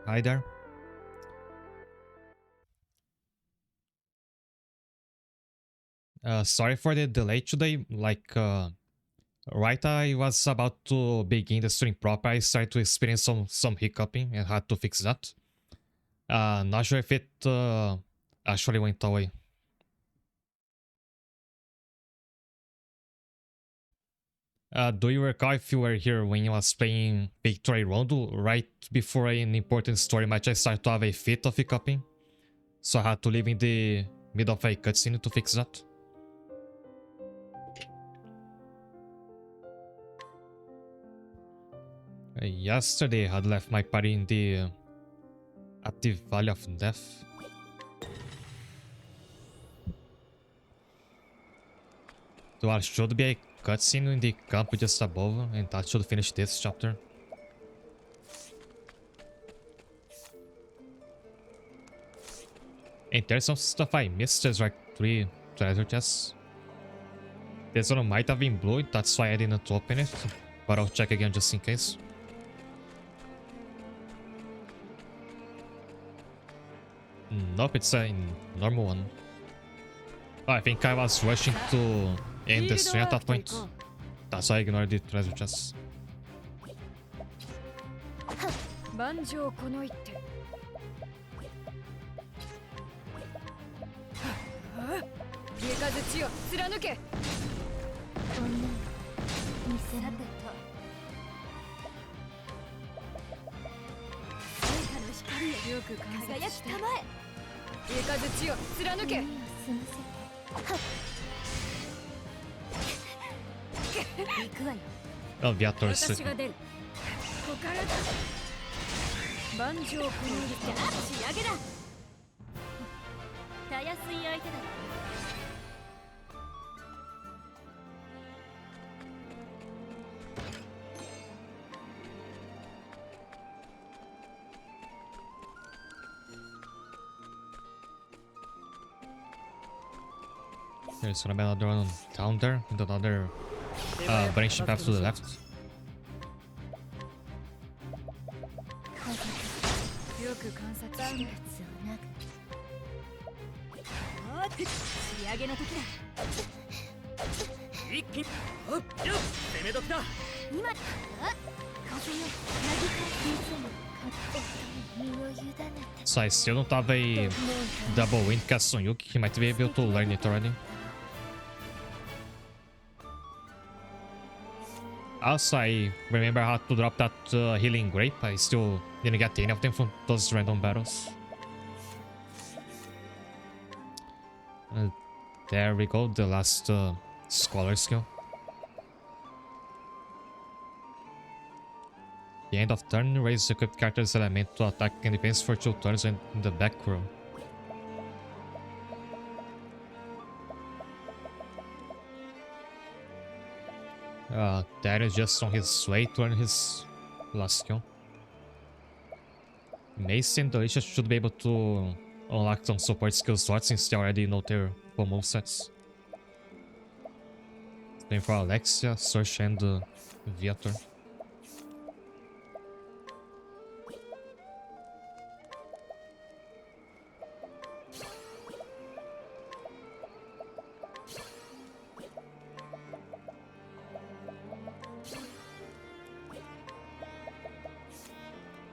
Hi there. Sorry for the delay today. Right I was about to begin the stream proper, I started to experience some hiccuping and had to fix that. Not sure if it actually went away. Do you recall if you were here when I was playing Victory Rondo? Right before an important story match, I started to have a fit of hiccuping. So I had to leave in the middle of a cutscene to fix that. Yesterday I had left my party in the at the Valley of Death. There should be a cutscene in the camp just above, and that should finish this chapter. And there's some stuff I missed. There's like 3 treasure chests. This one might have been blue, that's why I didn't open it. But I'll check again just in case. Nope, it's a normal one. Oh, I think I was rushing to end the stream at that point. That's why I ignored the treasure chests. Oh, Viator is sleeping. There's gonna be another one down there, and another branching path to the left. So I still don't have a double wind cast on Yuki. He might be able to learn it already. Also, I remember how to drop that healing grape. I still didn't get any of them from those random battles. There we go, the last scholar skill. The end of turn, raise equipped character's element to attack and defense for 2 turns in the back row. That is just on his way to earn his last skill. Mace and Delicious should be able to unlock some support skill slots since they already know their full movesets. Same for Alexia, Search, and Viator.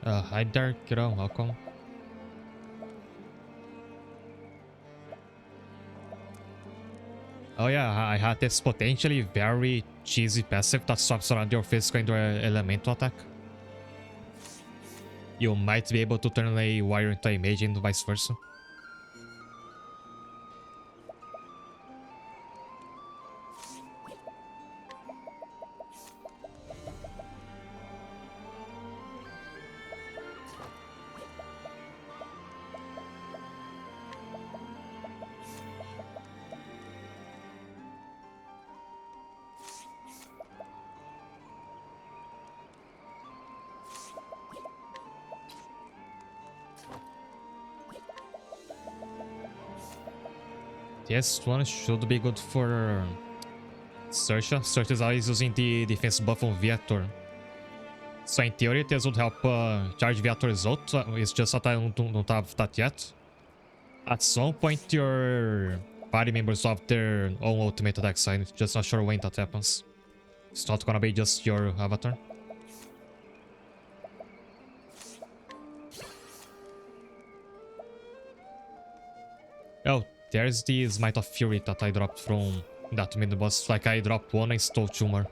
Hi there, kiddo, welcome. Oh yeah, I had this potentially very cheesy passive that swaps around your physical and your elemental attack. You might be able to turn a warrior into a mage and vice versa. Yes, one should be good for Sersha. Sersha is always using the defense buff on Viator. So in theory, this would help charge Viator result. It's just that I don't have that yet. At some point, your party members have their own ultimate attack sign. Just not sure when that happens. It's not gonna be just your avatar. Oh, there's the Smite of Fury that I dropped from that mini boss. Like, I dropped one and stole two more.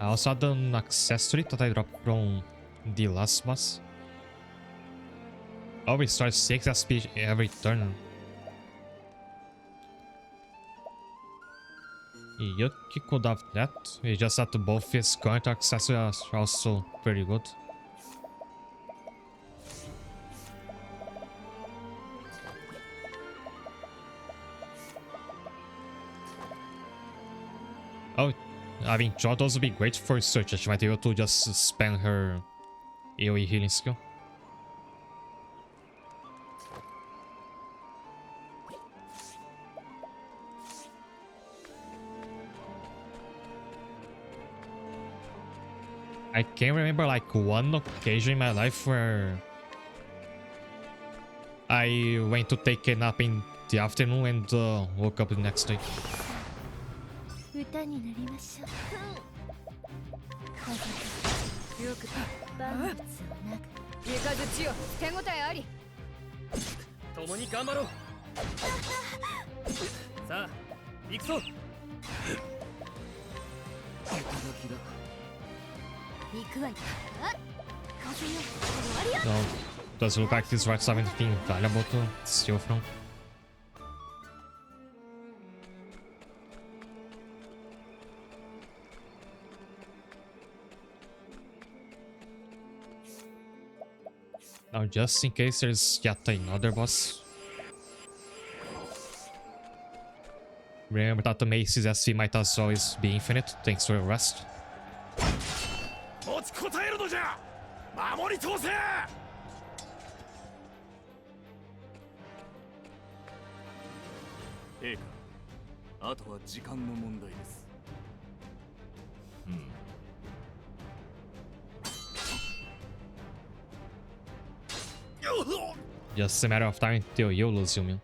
I also had an accessory that I dropped from the last boss. Oh, restores 6 SP every turn. Yuki could have that. It's just that both his current accessories are also pretty good. Oh, I mean, Jot also be great for search. She might be able to just spam her AoE healing skill. I can't remember like one occasion in my life where I went to take a nap in the afternoon and woke up the next day. No, does look like these rats have anything valuable to steal from. Now, just in case there's yet another boss. Remember that the Mace's SC might as always be infinite, thanks to your rest. Just a matter of time until you lose, Yumin.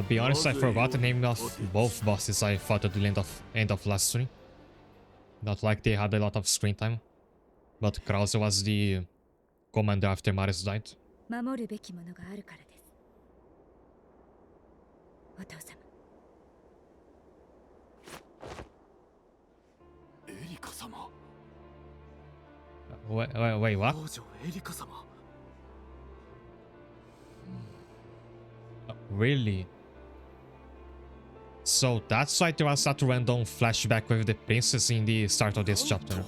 Be honest, I forgot the name of both bosses I fought at the end of last stream. Not like they had a lot of screen time. But Krause was the commander after Marius died. Wait, what? Really? So that's why there was that random flashback with the princess in the start of this chapter.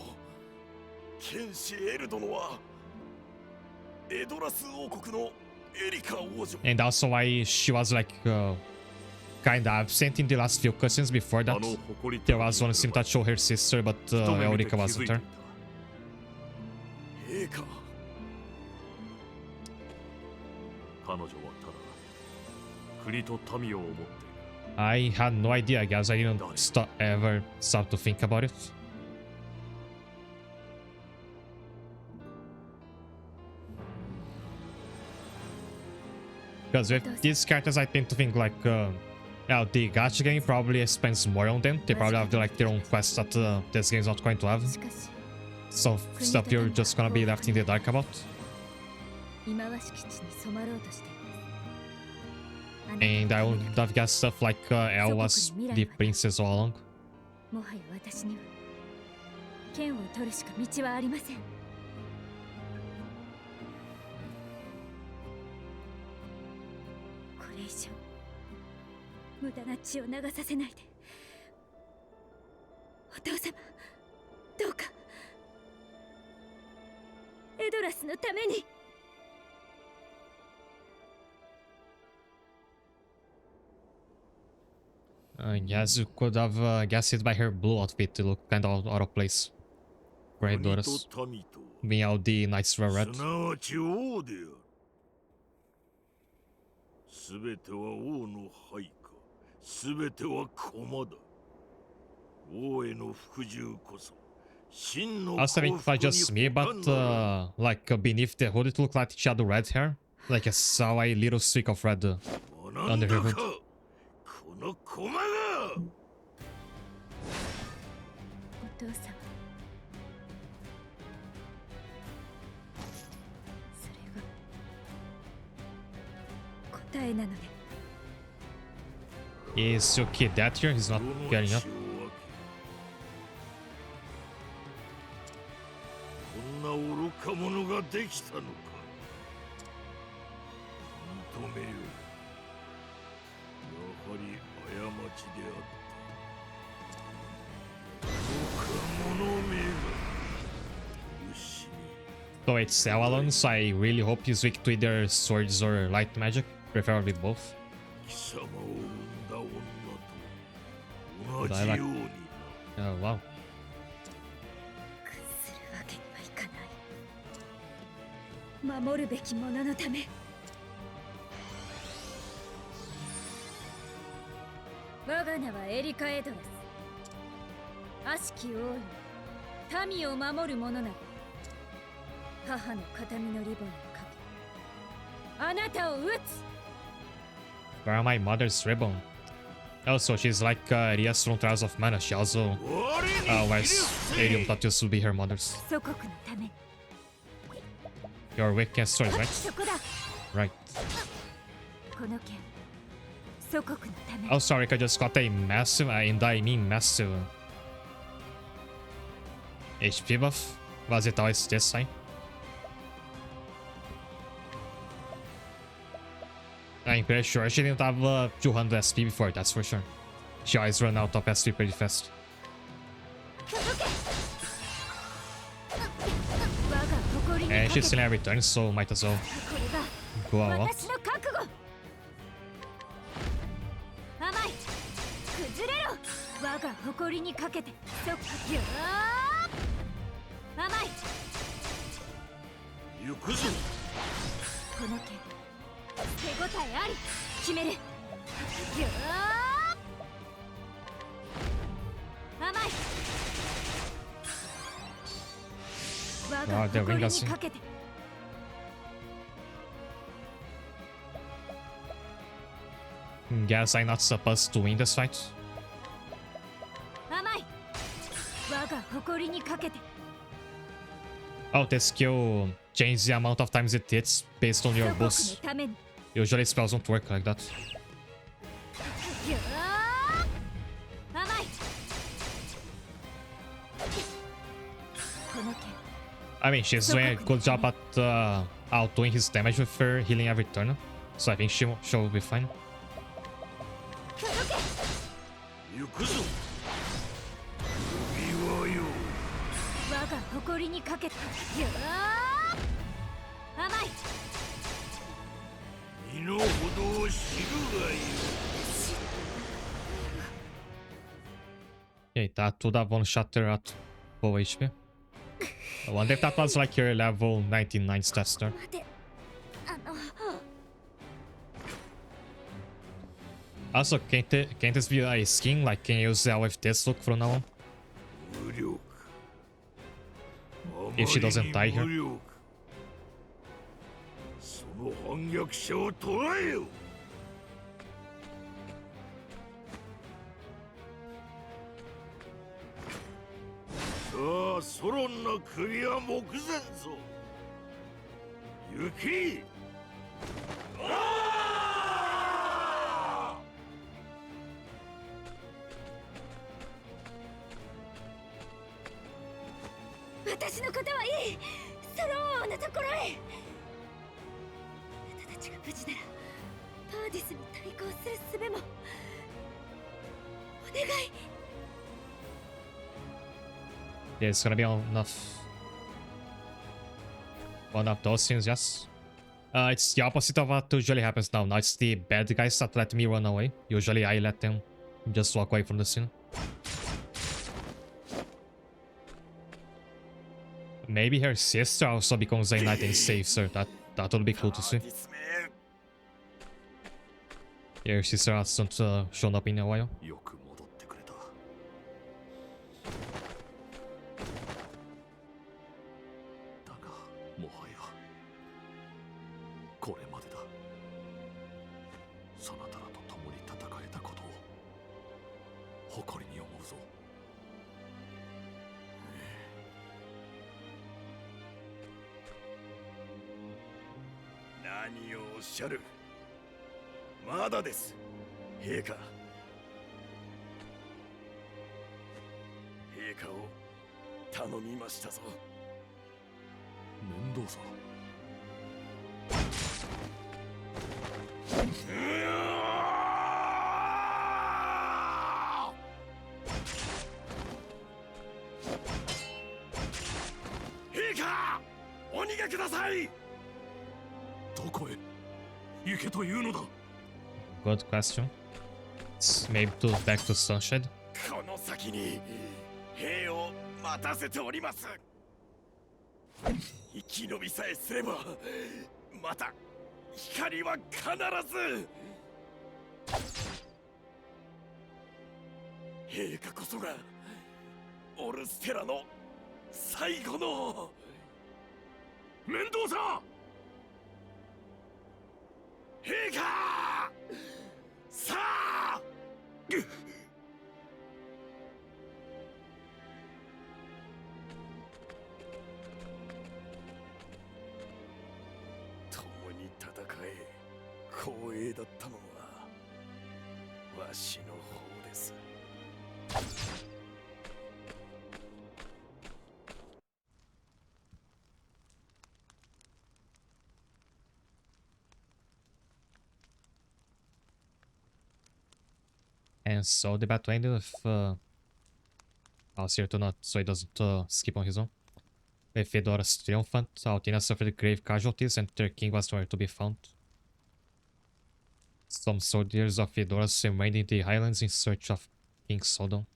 And also why she was like kinda absent in the last few cutscenes before that. There was one scene that showed her sister, but Eureka wasn't there. I had no idea, I guess I didn't ever stop to think about it. Because with these characters, I tend to think like, yeah, the gacha game probably spends more on them. They probably have like their own quests that this game's not going to have. Some stuff you're just gonna be left in the dark about. And I would have guessed stuff like Elle was the princess all along. もはや私には剣を取るしか道はありません。これ以上無駄な血を流させないで。お父様、どうかエドラスのために。Yes, you could have guessed it by her blue outfit to look kind of out of place. Great Doris. Being out the Knights were red. すべては王の配下、すべては駒だ。王への服従こそ。I was thinking if I just me, but like beneath the hood it looked like she had red hair. Like I saw a little streak of red under her hood. この駒が。お父様。それが答えなのね。Is your kid dead here? He's not getting up. こんな愚か者ができたのか。認めよ。やはり過ちであった。愚か者めが許しに。So it's Avalon, so I really hope he's weak to either swords or light magic, preferably both. 貴様を生んだ女と But 同 I じ like... ようにな。Oh wow. 屈するわけにはいかない。守るべき者のため。我が名はエリカ・エドラス。悪しき王よ、民を守る者なり、母の形見のリボンをかけ、あなたを撃つ。 Where are my mother's ribbon? Also, she's like Rias from Trials of Mana. She also wears Arium tattoos to be her mother's. 祖国のため。 Your weakest swords, right? そこだ。 Right. この剣、祖国のため。 Oh, sorry, I just got a massive, and I mean massive HP buff. Was it always this sign? I'm pretty sure she didn't have 200 SP before, that's for sure. She always run out of SP pretty fast. And she's still in return, so might as well go all out. 我が誇りにかけて、そっか。甘い。行くぞ。この剣、手応えあり。決める。甘い。我が誇りにかけて。Guess I'm not supposed to win this fight. 甘い。我が誇りにかけて。 Oh, this skill changes the amount of times it hits based on your boost. Usually spells don't work like that. I mean, she's doing a good job at outdoing his damage with her healing every turn, so I think she'll be fine. Okay, that would have one-shot her at full HP. I wonder if that was like your level 99 stats there. Also, can't this be a skin? Like, can you use that with this look from now on? If she doesn't die here. 反逆者を捕らえよ。さあソロンの首は目前ぞ。行け。私のことはいい。ソロ王のところへ。あなたたちが無事ならパーディスに対抗する術もお願い。 There's gonna be one of those things, yes. It's the opposite of what usually happens now. Now it's the bad guys that let me run away. Usually I let them just walk away from the scene. Maybe her sister also becomes a knight and saves her. That would be cool to see. Yeah, her sister hasn't shown up in a while. よく戻ってくれた。だがもはやこれまでだ。そなたらと共に戦えたことを誇りに思うぞ。何をおっしゃる。まだです、陛下。陛下を頼みましたぞ。面倒さ。陛下、お逃げください。どこへ行けというのだ。 Good question. It's maybe back to Sunshed. この先に兵を待たせております。生き延びさえすればまた光は必ず。陛下こそがオルステラの最後の面倒さ。陛下さあ。共に戦え光栄だったのはわしの方です。And so the battle ended with Alcir to not, so he doesn't skip on his own. With Fedora's triumphant, Altina suffered grave casualties and their king was nowhere to be found. Some soldiers of Fedora's remained in the highlands in search of King Sodom.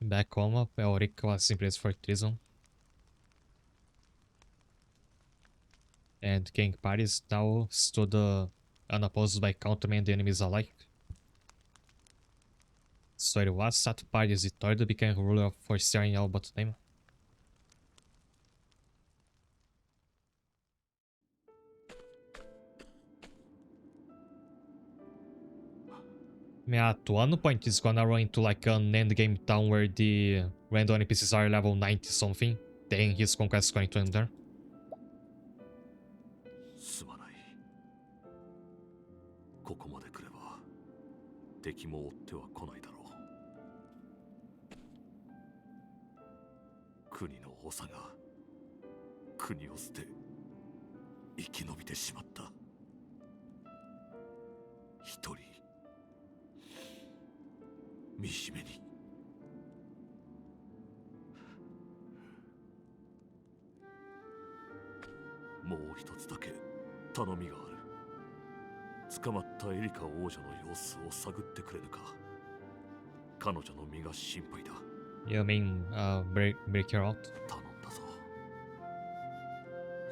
Back home, Elric was imprisoned for treason. And King Paris now stood unopposed by countermen and enemies alike. So it was that Paris III became ruler of Forsythia in all but name. At one point it's gonna run into like an endgame town where the random NPCs are level 90 something. Then his conquest is going to end there. すまない。ここまで来れば敵も追っては来ないだろう。国の長が国を捨て生き延びてしまった。一人惨めに。もう一つだけ頼みがある。捕まったエリカ王女の様子を探ってくれぬか。彼女の身が心配だ。You mean break her out? 頼んだぞ。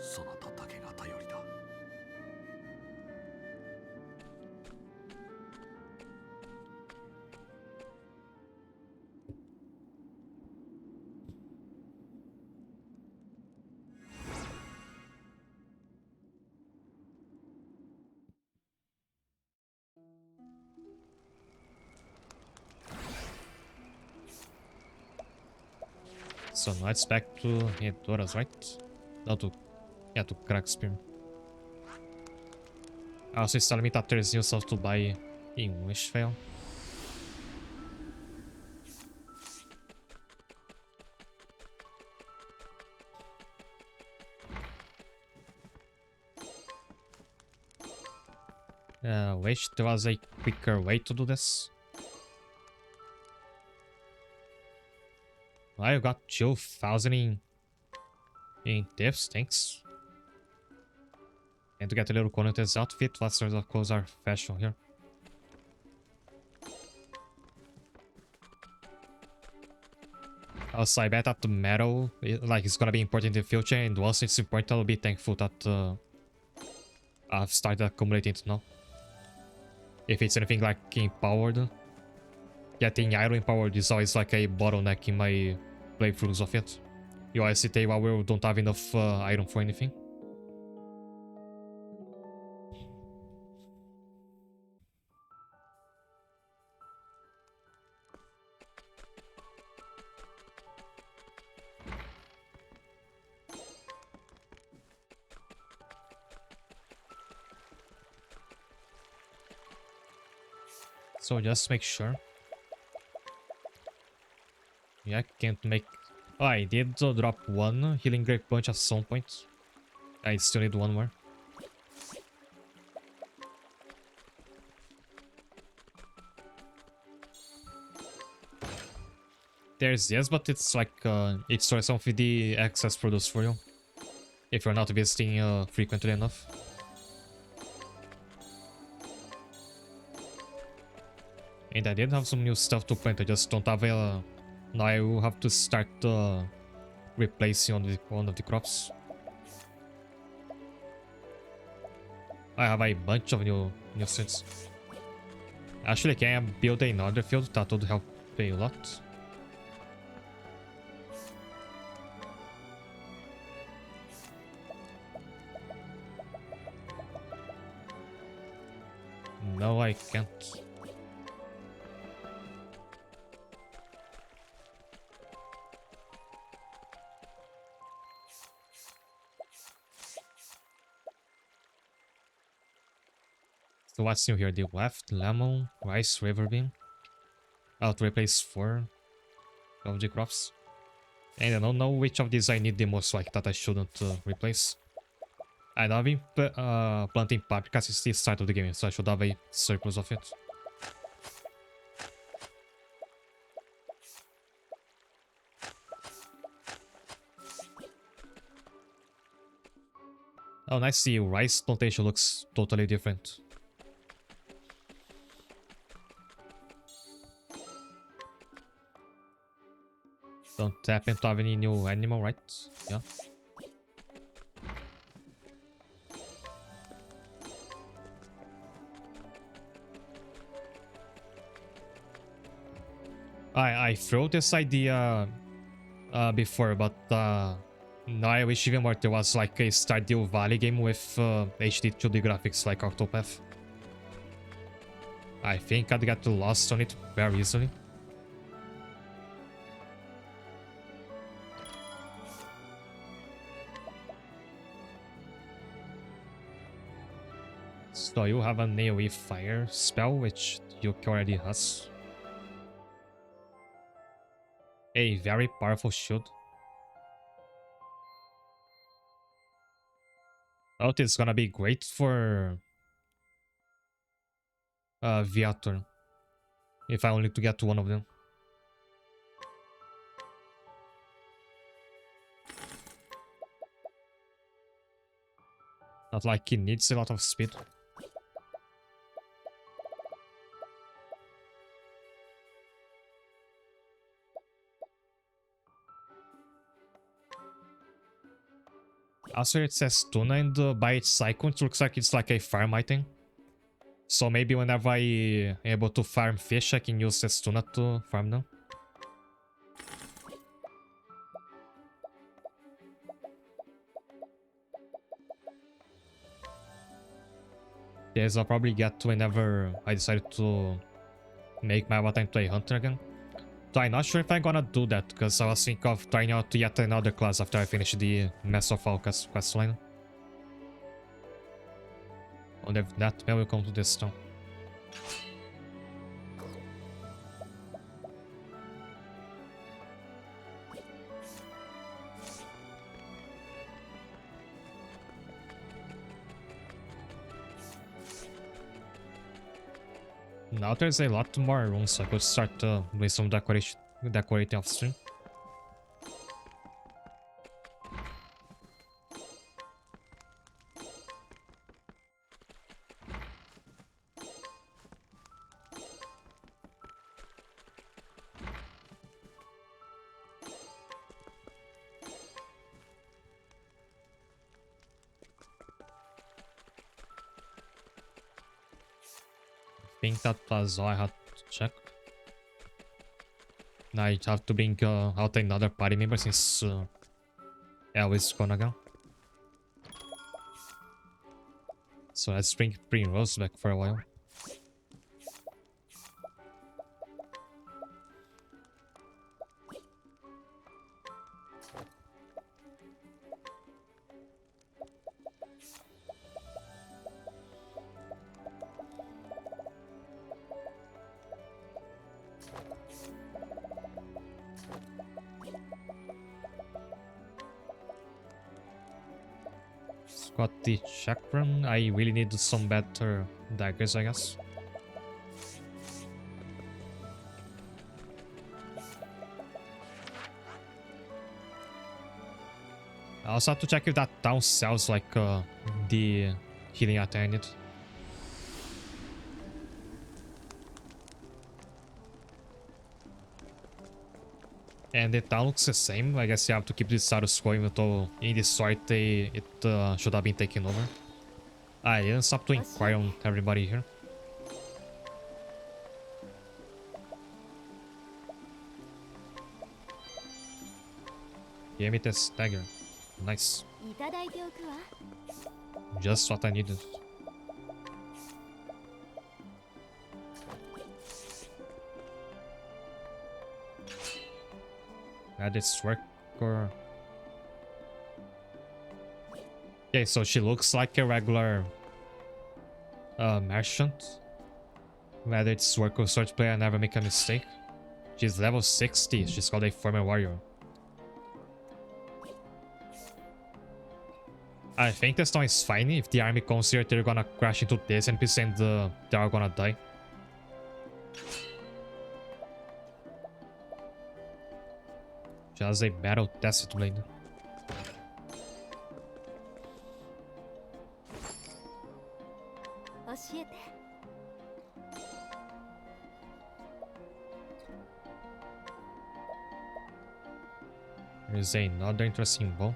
そなただけが頼りだ。So now it's back to Hedoras, right? No, to... Yeah, to Crackspear. Also, it's telling me that there's new stuff to buy in Wishvale. Wish there was a quicker way to do this. I got 2,000 in tips, thanks. And to get a little Conate's outfit, what sorts of clothes are fashion here? Also, I bet that the metal, it's gonna be important in the future, and once it's important, I'll be thankful that I've started accumulating it now. If it's anything like empowered, getting iron empowered is always like a bottleneck in my playthroughs of it. You always hesitate while we don't have enough iron for anything. So just make sure. Yeah, I can't make... Oh, I did drop one healing grape punch at some point. I still need one more. There's this, but it's like it stores some of the excess produce for you if you're not visiting frequently enough. And I did have some new stuff to plant, I just don't have a... Now I will have to start replacing one of the crops. I have a bunch of new seeds. Actually, can I build another field? That would help a lot. No, I can't. So what's new here? The left, lemon, rice, river bean. I'll replace 4 of the crops. And I don't know which of these I need the most, like that I shouldn't replace. I know I've been planting paprika since the start of the game, so I should have a surplus of it. Oh, nice. The rice plantation looks totally different. Don't happen to have any new animal, right? Yeah. I threw this idea before, but now I wish even more there was like a Stardew Valley game with HD 2D graphics like Octopath. I think I'd get lost on it very easily. So you have an AoE fire spell, which Yuki already has. A very powerful shield. Oh, this is gonna be great for Viator. If I only to get one of them. Not like he needs a lot of speed. Also, it says tuna, and by its icon, it looks like it's like a farm item. So maybe whenever I able to farm fish, I can use this tuna to farm them. Yes, I'll probably get to whenever I decide to make my avatar into a hunter again. I'm not sure if I'm gonna do that, because I was thinking of trying out yet another class after I finish the Mass of All questline. And if that, maybe we'll come to this town. Now there's a lot more rooms, so I could start doing some decorating off stream. I think that was all I had to check. Now I have to bring out another party member since El is gonna go. So let's bring Rose back for a while. Got the chakram. I really need some better daggers, I guess. I also have to check if that town sells like the healing item I need. And the town looks the same. I guess you have to keep the status quo even though in the sort it should have been taken over. I didn't stop to inquire on everybody here. Give me this dagger. Nice. Just what I needed. Add this work or... Okay, so she looks like a regular merchant. Whether it's work or sword play, I never make a mistake. She's level 60. She's called a former warrior. I think this town is fine. If the army comes here, they're gonna crash into this NPC and they are gonna die. Just a battle tested blade. There's another interesting bow.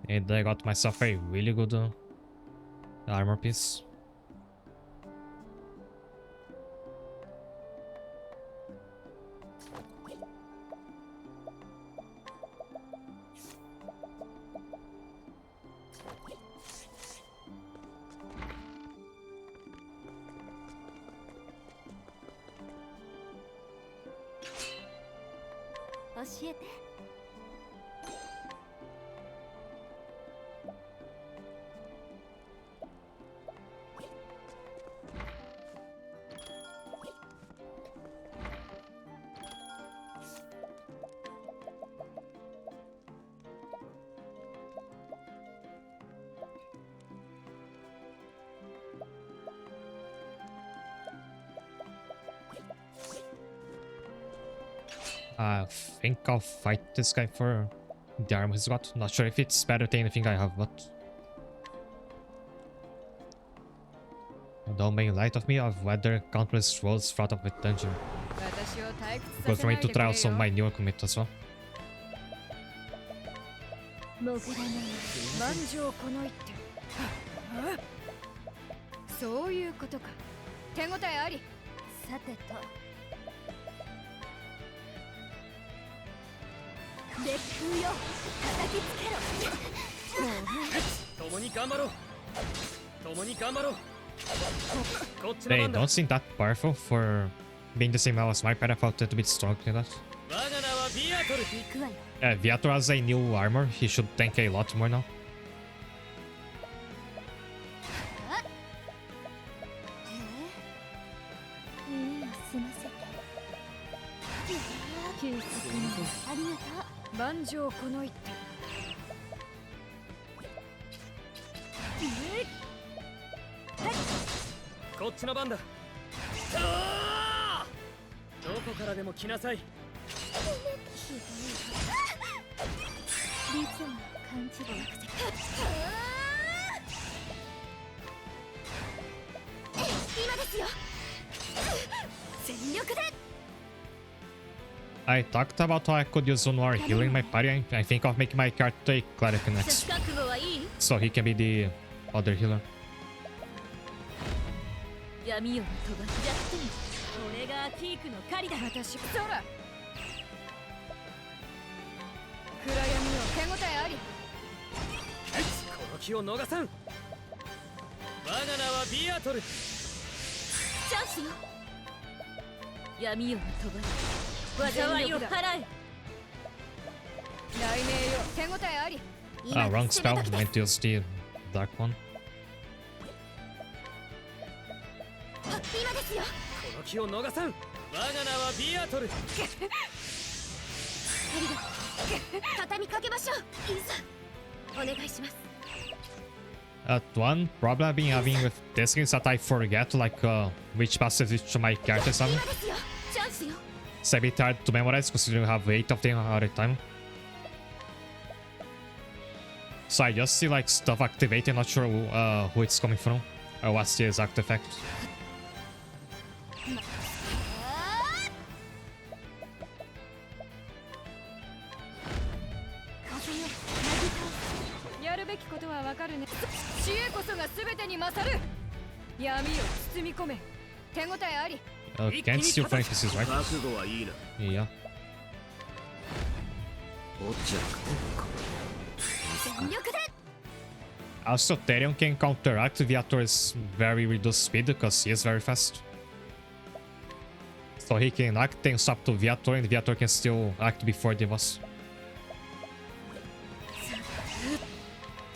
And I got myself a really good armor piece. I think I'll fight this guy for the armor he's got. Not sure if it's better than anything I have, but... Don't make light of me. I've weathered countless roads throughout of the dungeon. Good for me to try out some of my newer commit as well. そういうことか。手応えあり。さてと。烈風よ叩きつけろ。共に頑張ろう。共に頑張ろう。こっちの They 番だ。 don't seem that powerful for being the same level as my pet. I thought it would be stronger than that. 我が名はビアトル。行くわよ。Viator has a new armor. He should tank a lot more now. 耳を澄ませて。休息ありがとう。万丈この一手。こっちの番だ。どこからでも来なさい。リズムを感じる。今ですよ。全力で。 I talked about how I could use one more healing in my party. I think of making my character a cleric next, 覚悟はいい？ so he can be the other healer. 闇を飛ばしやってみ。これがピークの狩りだ。私そら。暗闇を手応えあり。この気を逃さん。我が名はビアトル。チャンスよ。闇を飛ばし災いを払え。雷鳴よ手応えあり。 Wrong spell. Meant to use the dark one. 今ですよ。この気を逃さん。我が名はビアトル。畳みかけましょう。いざお願いします。One problem I've been having with this game is that I forget which passes each of my characters have. 今ですよ。チャンスよ。 It's a bit hard to memorize considering you have 8 of them at a time. So I just see like stuff activating, not sure who it's coming from or what's the exact effect. やるべきことはわかるね。知恵こそが全てに勝る。闇を包み込め。手応えあり。 Can't steal Francis, right? 覚悟はいいな。 Yeah. おっちゃ全力で。 Also, Therion can counteract Viator's very reduced speed because he is very fast. So he can act and stop to Viator, and Viator can still act before the boss.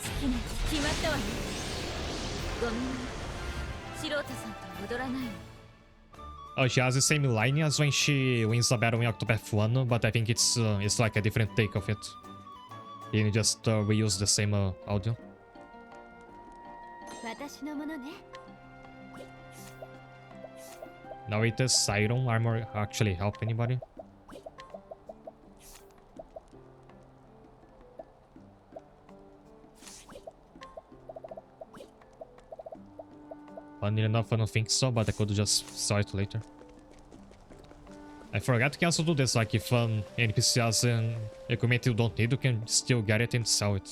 好きな決まったわよ。ごめんね。素人さんと踊らないの。 Oh, she has the same line as when she wins a battle in Octopath 1, but I think it's like a different take of it. You just reuse the same audio. 私のものね。 Now it does Siron armor actually help anybody? Funny enough, I don't think so, but I could just sell it later. I forgot to cancel do this, like if NPC has an equipment you don't need, you can still get it and sell it.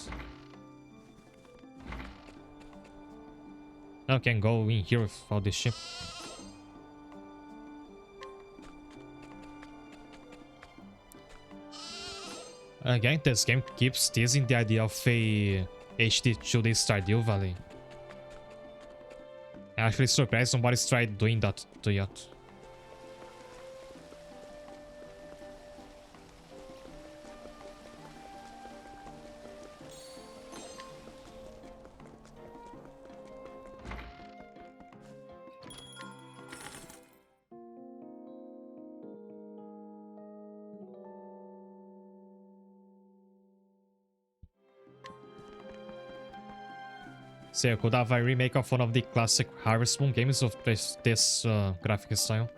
Now I can go in here with all this shit. Again, this game keeps teasing the idea of a HD 2D Stardew Valley. I'm actually surprised nobody's tried doing that yet. So I could have a remake of one of the classic Harvest Moon games of this graphic style.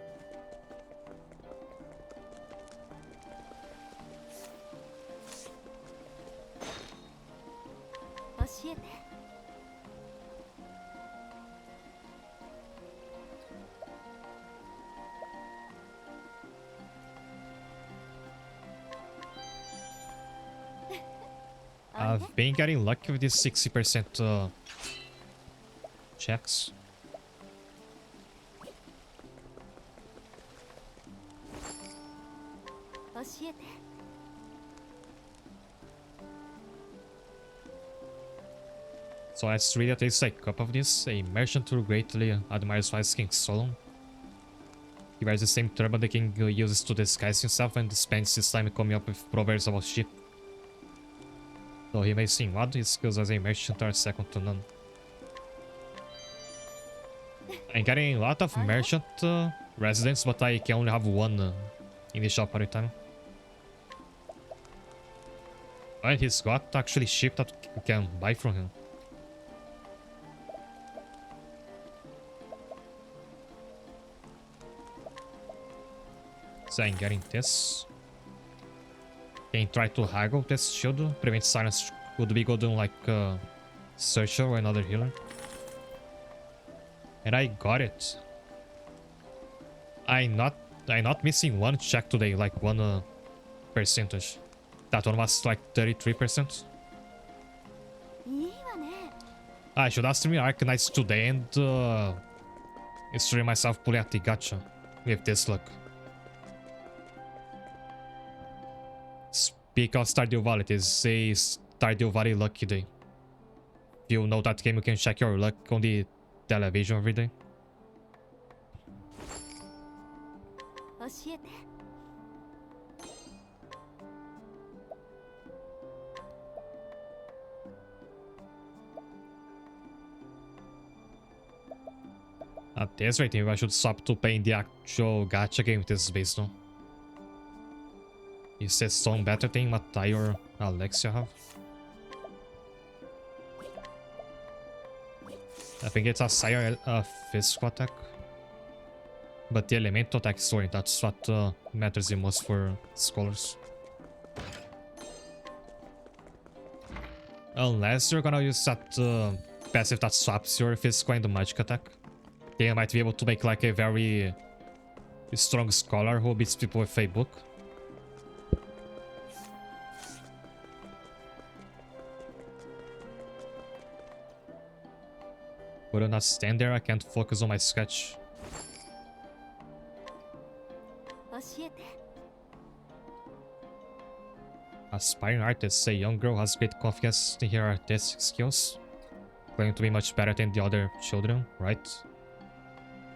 I've been getting lucky with these 60% checks. So let's read at least a couple of these. A merchant who greatly admires wise King Solon. He wears the same turban the king uses to disguise himself and spends his time coming up with proverbs about sheep. Though he may seem odd, his skills as a merchant are second to none. I'm getting a lot of merchant residents, but I can only have one in the shop at a time. And he's got actually sheep that we can buy from him. So I'm getting this. Can try to haggle this shield. Prevent silence would be good on like searcher or another healer. And I got it. I'm not missing one check today, like one percentage. That one was like 33%. I should ask me Arcanites today and stream myself pulling at the gacha with this luck. Speak of Stardew Valley, it is a Stardew Valley lucky day. If you know that game, you can check your luck on the television every day. At this rate, maybe I should stop to playing the actual gacha game this is based on. Is this song better than what I or Alexia have? I think it's a Sire physical attack. But the elemental attack is story, that's what matters the most for scholars. Unless you're gonna use that passive that swaps your physical and the magic attack. Then you might be able to make like a very strong scholar who beats people with a book. But when I stand there, I can't focus on my sketch. Aspiring artist, a young girl has great confidence in her artistic skills, claiming to be much better than the other children, right?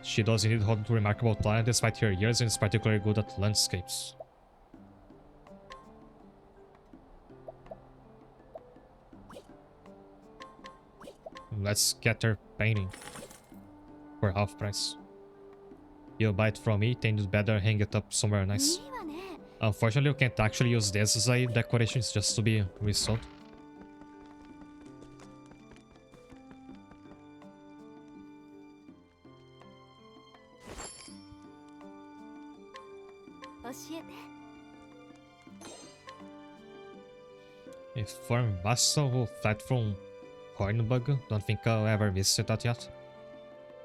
She does indeed hold remarkable talent despite her years and is particularly good at landscapes. Let's get her painting for half price. You'll buy it from me, then you'd better hang it up somewhere nice. Unfortunately, you can't actually use this as a decoration, it's just to be resold. A farm vassal who fled from Hornbug, don't think I'll ever visit that yet.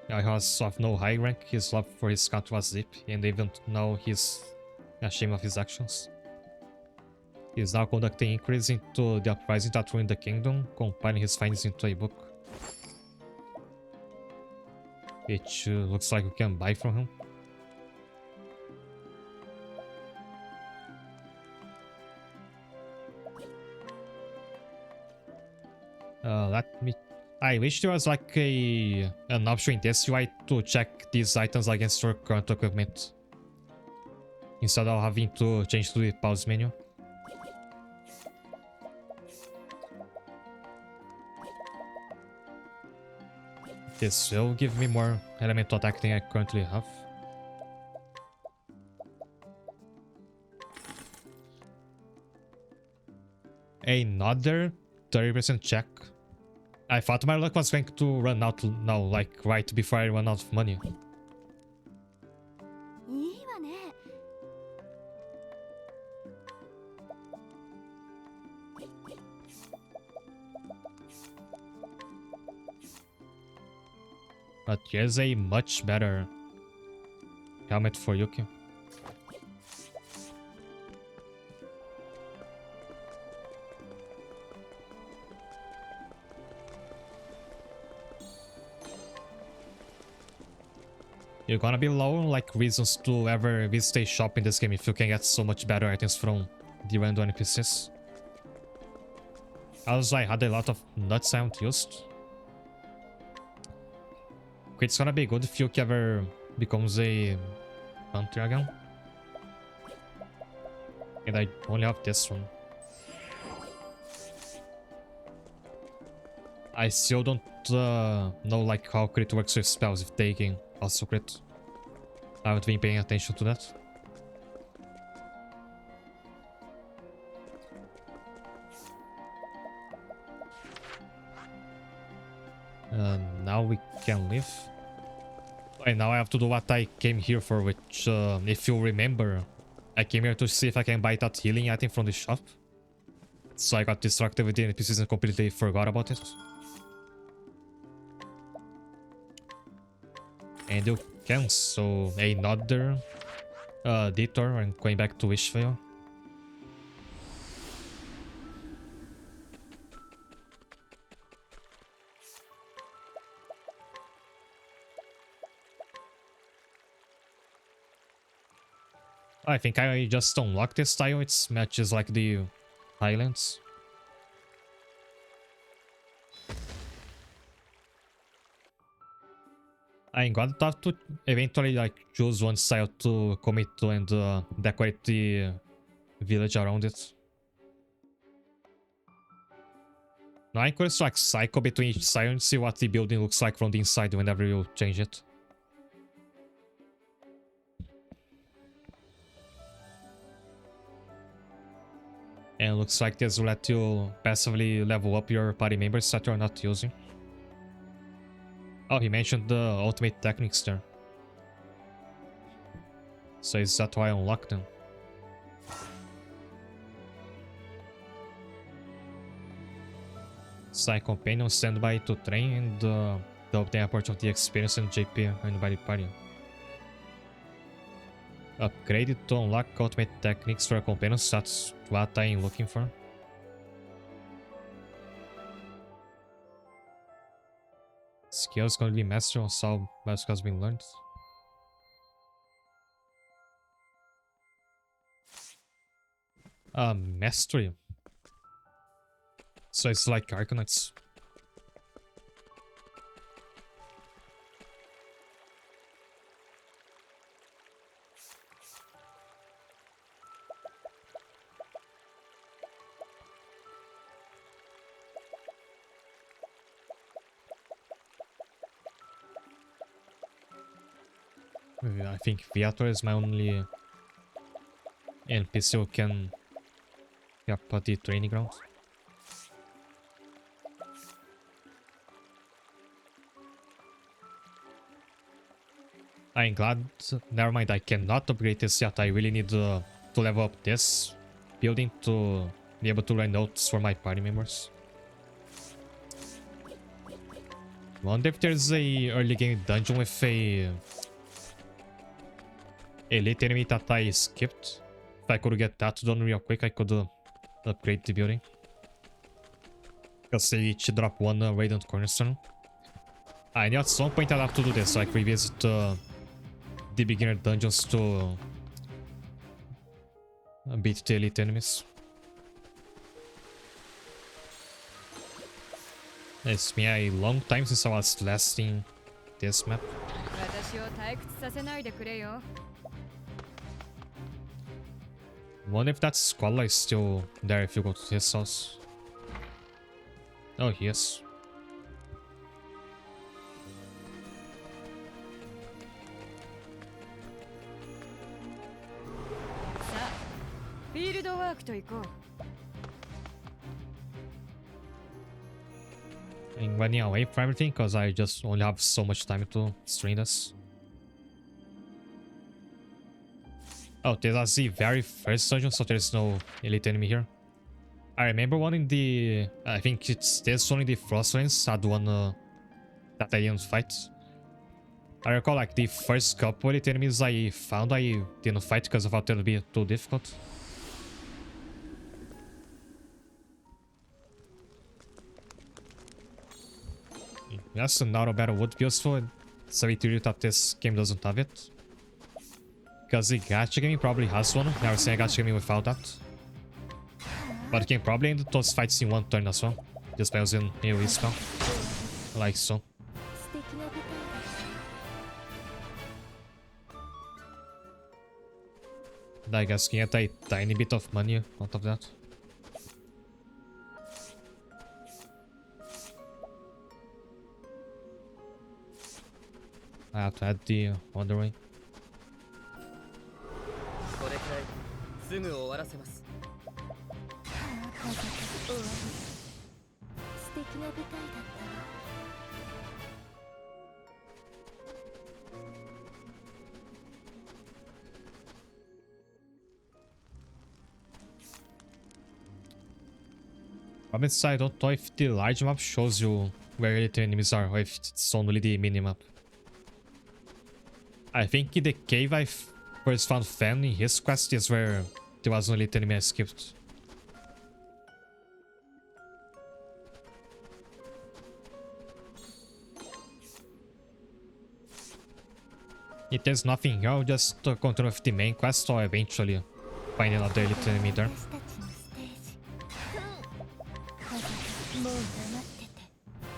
He was of no high rank, his love for his country was deep, and even now he's ashamed of his actions. He is now conducting inquiries into the uprising that ruined the kingdom, compiling his findings into a book. Which looks like we can buy from him. Let me... I wish there was like an option in this UI to check these items against your current equipment, instead of having to change to the pause menu. This will give me more elemental attack than I currently have. Another 30% check. I thought my luck was going to run out now, like right before I run out of money. But here's a much better helmet for Yuki. You're gonna be low on like reasons to ever visit a shop in this game if you can get so much better items from the random NPCs. Also, I had a lot of nuts I haven't used. It's gonna be good if Yuki ever becomes a hunter again. And I only have this one. I still don't know like how crit works with spells, if they can also crit. I haven't been paying attention to that. Now we can leave. And now I have to do what I came here for, which, if you remember, I came here to see if I can buy that healing item from the shop. So I got distracted with the NPCs and completely forgot about it. And you can, so another detour and going back to Wishvale. I think I just unlocked this tile. It matches like the Highlands. I'm gonna have to eventually like choose one style to commit to and decorate the village around it. Now I'm curious to like cycle between each style and see what the building looks like from the inside whenever you change it. And looks like this will let you passively level up your party members that you're not using. Oh, he mentioned the ultimate techniques there. So is that why I unlocked them? Side companion standby to train and the obtain a part of the experience and JP earned by the party. Upgraded to unlock ultimate techniques for companions, that's what I'm looking for. Skills gonna be master on how basic has been learned. Mastery. So it's like Arcanines. I think Viator is my only NPC who can get at the training ground. I'm glad. Never mind, I cannot upgrade this yet. I really need to level up this building to be able to write notes for my party members. Wonder if there's a early game dungeon with a elite enemy that I skipped. If I could get that done real quick, I could upgrade the building. Because they each drop one Radiant Cornerstone. I know at some point I'll have to do this, like revisit the beginner dungeons to beat the elite enemies. It's been a long time since I was last in this map. Wonder if that scholar is still there if you go to his house. Oh, he is. I'm running away from everything because I just only have so much time to stream this. Oh, this is the very first dungeon, so there's no elite enemy here. I remember one in the... I think it's this one in the Frostlands had one that I didn't fight. I recall like the first couple elite enemies I found I didn't fight because I thought it would be too difficult. Yes, an auto battle would be useful. It's a bit weird that this game doesn't have it. Because the gacha game probably has one. Never seen a gacha game without that. But you can probably end those fights in one turn as well. Just by using AoE spell. Like so. I guess can get a tiny bit of money out of that. I have to add the other way. これくらいすぐ終わらせます。家族終わり。素敵な舞台だったわ。Problem is, I don't know if the large map shows you where the enemies are, or if it's only the minimap. I think in the cave I first found Fan in his quest is where there was only enemy I skipped. If there's nothing here, I'll just continue with the main quest or eventually find another elite enemy there. もう黙ってて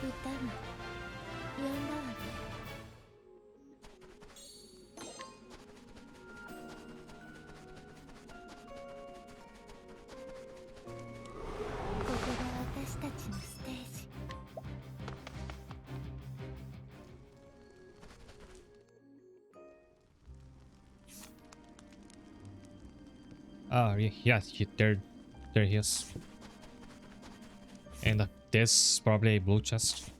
歌がやんだわね。ここが私たちのステージ。Oh, yeah, there he is. And this is probably a blue chest.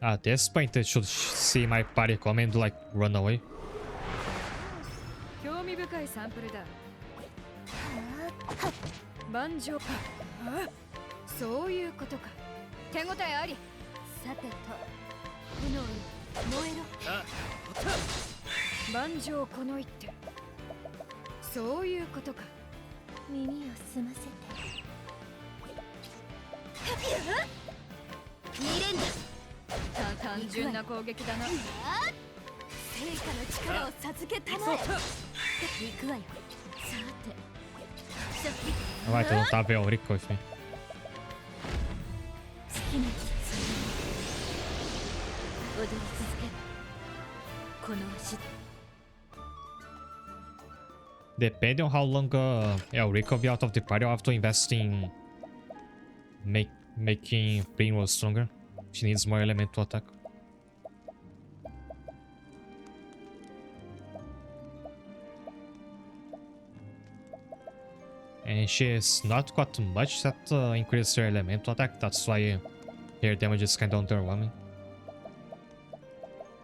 At this point, it should see my party come and like run away. 興味深いサンプルだ。万丈か。そういうことか。手応えあり。さてと、炎燃えろ。万丈この一手。そういうことか。耳を澄ませて。2連打。単純な攻撃だな。成果の力を授けたまえ。行くわよ。さて。Vai, tu não tá vendo o Rico, enfim. 好きな踊り続けるこの足で Depending on how long Elric will be out of the party, I'll have to invest in making Primrose stronger. She needs more elemental attack. And she's not got much that increases her elemental attack, that's why her damage is kinda underwhelming.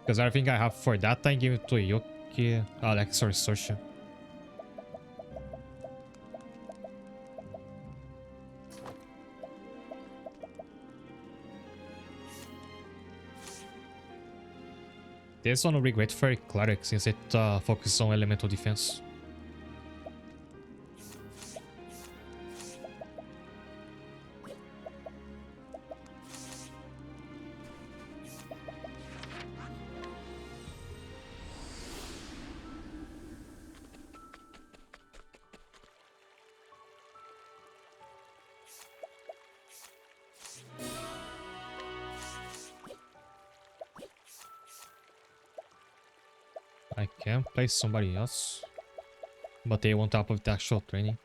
Because everything I have for that, I give it to Yuki, Alex, or Sosha. This one will be great for Cleric since it focuses on elemental defense. I can play somebody else, but they won't help with the actual training.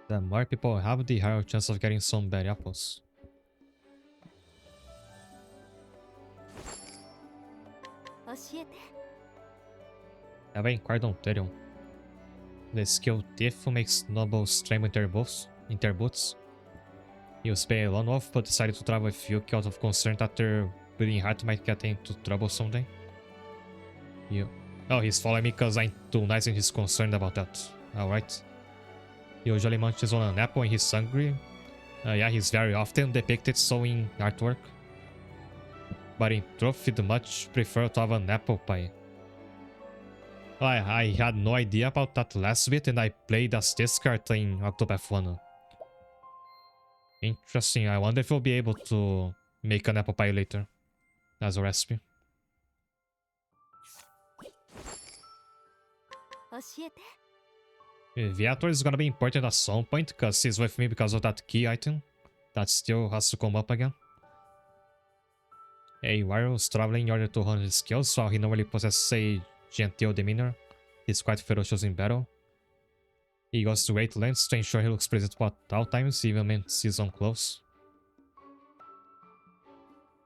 The more people have, the higher chance of getting some bad apples. Have a Cardon Therion. The skill Thief makes noble strength in their boots. He was paid a lone wolf but decided to travel with Yuki out of concern that their bleeding heart might get into trouble someday. Oh, he's following me because I'm too nice and he's concerned about that. Alright. He usually munches on an apple when he's hungry. Yeah, he's very often depicted so in artwork. But in truth, he'd much prefer to have an apple pie. I had no idea about that last bit and I played as this card in Octopath 1. Interesting. I wonder if we'll be able to make an apple pie later as a recipe. 教えて。 Viator is gonna be important at some point because he's with me because of that key item that still has to come up again. A Wario's traveling in order to hone his skills while he normally possesses a genteel demeanor. He's quite ferocious in battle. He goes to great lengths to ensure he looks presentable at all times, even when sees on close.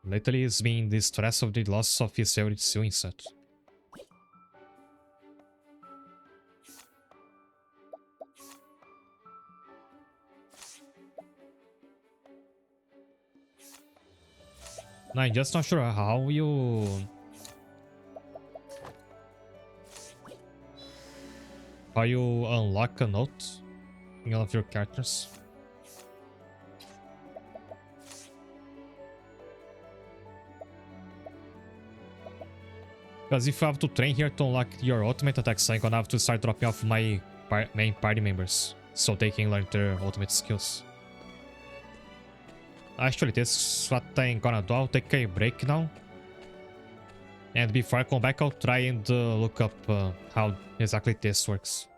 Lately, he's been distressed of the loss of his favorite sewing set. I'm just not sure how you unlock a note in all of your characters. Because if you have to train here to unlock your ultimate attacks, I'm gonna have to start dropping off my main party members so they can learn their ultimate skills. Actually, this is what I'm gonna do. I'll take a break now. And before I come back, I'll try and look up how exactly this works.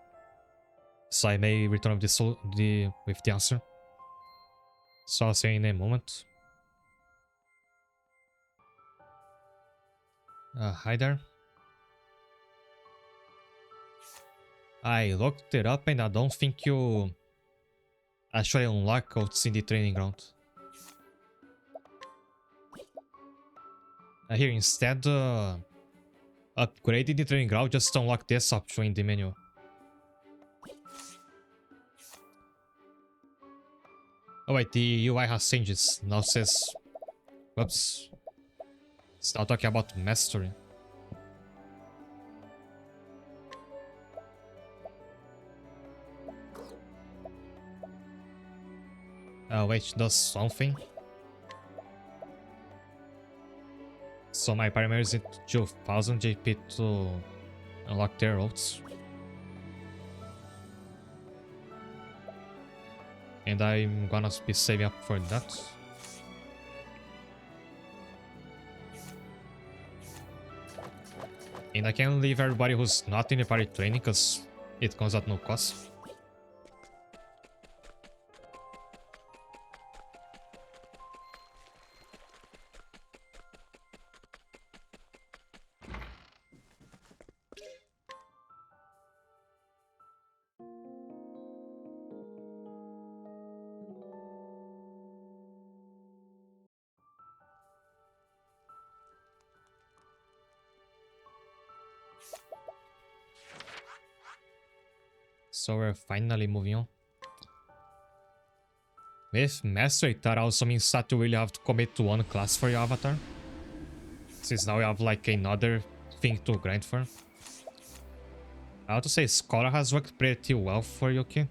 So I may return with the answer. So I'll see you in a moment. Hi there. I looked it up and I don't think you actually unlock what's in the training ground. Here, instead, upgrading the training ground, just unlock this option in the menu. Oh wait, the UI has changes. Now it says... Whoops. It's now talking about mastery. Wait, it does something. So my primary is at 2000 JP to unlock their routes. And I'm gonna be saving up for that. And I can leave everybody who's not in the party training because it comes at no cost. So we're finally moving on. With Mastery, that also means that you really have to commit to one class for your avatar. Since now you have like another thing to grind for. I have to say Scholar has worked pretty well for Yuki.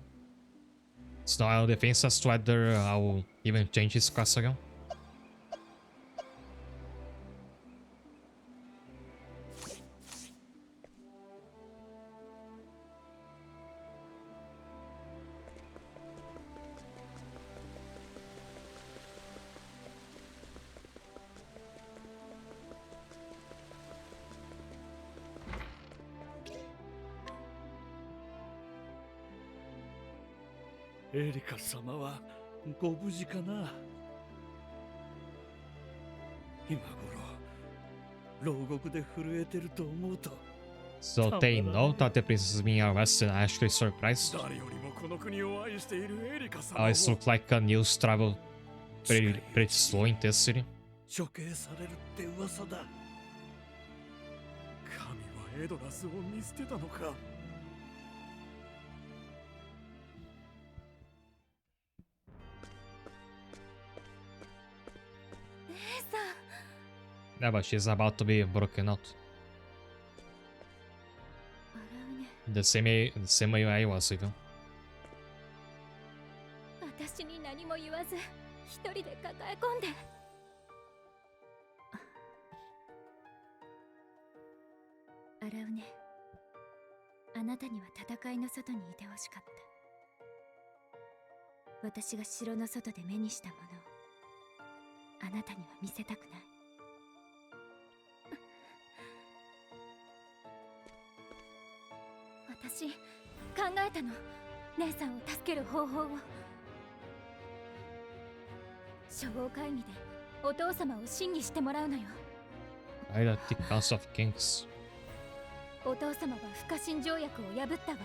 So now I'll defense as to whether I'll even change his class again.エリカ様はご無事かな。今頃牢獄で震えてると思うと。 So they know that the princess is being arrested and actually surprised. 誰よりもこの国を愛しているエリカ様 Oh, を it looks like news travel pretty slow in this city. 処刑されるって噂だ。神はエドラスを見捨てたのか。 Yeah, but she's about to be broken out. The same way I was even. 私に何も言わず一人で抱え込んで。アラウネ、あなたには戦いの外にいてほしかった。私が城の外で目にしたものをあなたには見せたくない。私考えたの、姉さんを助ける方法を。初号会議でお父様を審議してもらうのよ。I at the Council of Kings. お父様は不可侵条約を破ったわ。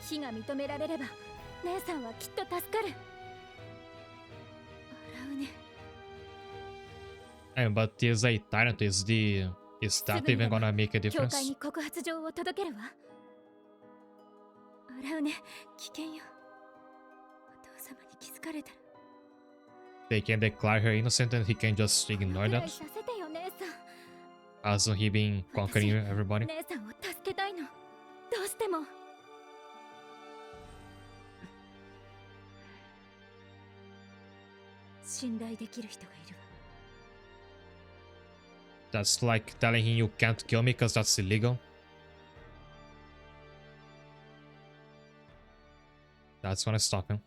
非が認められれば姉さんはきっと助かる。洗うね。But is a tyrant, is that even gonna make a 教会 difference? に告発状を届けるわ。洗うね、危険よ。お父様に気づかれたら。They can declare her innocent and he can just ignore くら that? いさせてよ、姉さん。 Hasn't he been conquering everybody? 姉さんを助けたいの、どうしても。信頼できる人がいるわ。 That's like telling him you can't kill me because that's illegal. That's gonna stop him.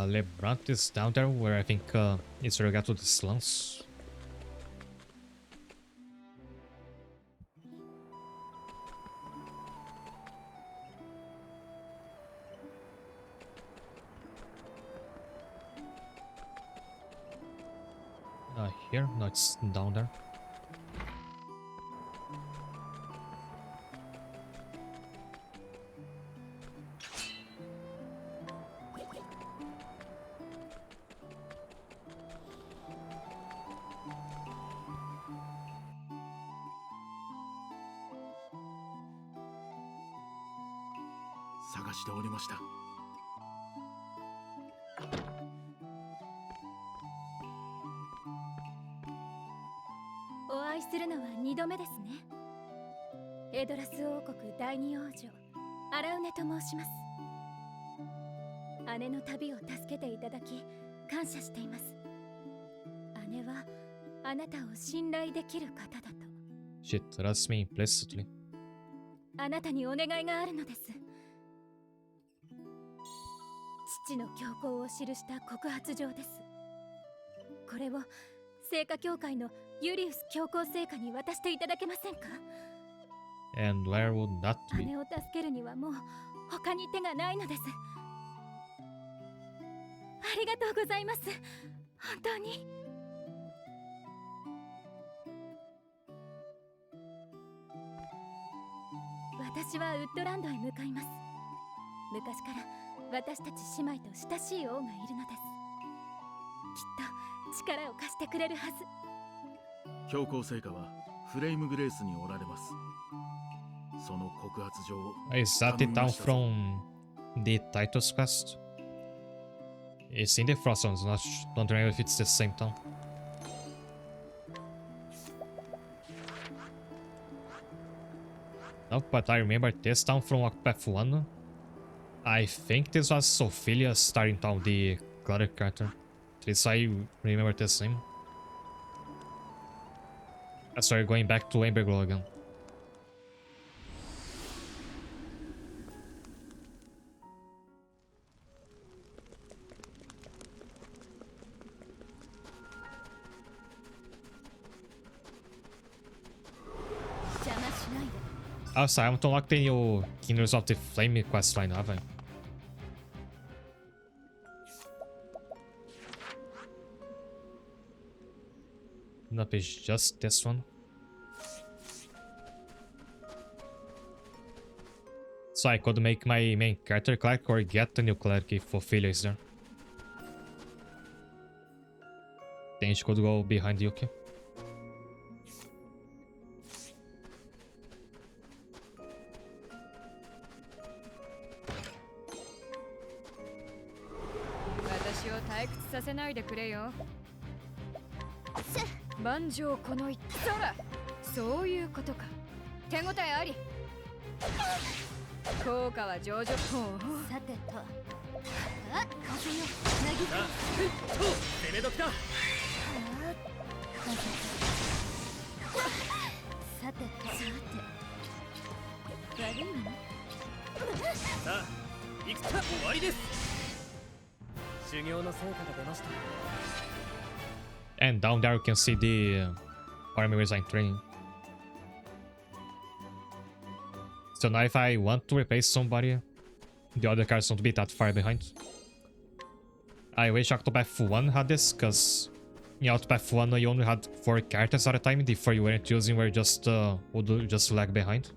Lebrant is down there where I think it's where we got to the slums. Here? No, it's down there. "探しておりました。お会いするのは2度目ですね。エドラス王国第二王女アラウネと申します。姉の旅を助けていただき感謝しています。姉はあなたを信頼できる方だと。 She trusts me implicitly. あなたにお願いがあるのです。父の教皇を記した告発状です。これを聖火教会のユリウス教皇聖火に渡していただけませんか？ And where would that be? 姉を助けるにはもう他に手がないのです。ありがとうございます。本当に。私はウッドランドへ向かいます。昔から私たち姉妹と親しい王がいるのです。きっと力を貸してくれるはず。教皇聖火はフレイムグレースにおられます。その告発状を Is that the town from the Titus quest? It's in the Frostlands, don't remember if it's the same town. No, but I remember this town from Octopath 1. I think this was Sophilia's starting town, the cleric character. At least I remember this name. Sorry, going back to Amberglow again. Oh, sorry, I haven't unlocked the new Kindles of the Flame questline, have I? Nope, it's just this one. So I could make my main character cleric or get the new cleric if Ophelia is there. Then she could go behind Yuki. 万丈この一そらそういうことか手応えあり効果は上々ほうさてとあ風よなぎさあふっと攻め時だ。さてと悪いのさあ行くか終わりです。修行の成果が出ました。 And down there you can see the army resign training. So now if I want to replace somebody, the other cards don't be that far behind. I wish Octopath 1 had this, because in Octopath 1 you only had 4 characters at a time, the 4 you weren't using were just would just lag behind.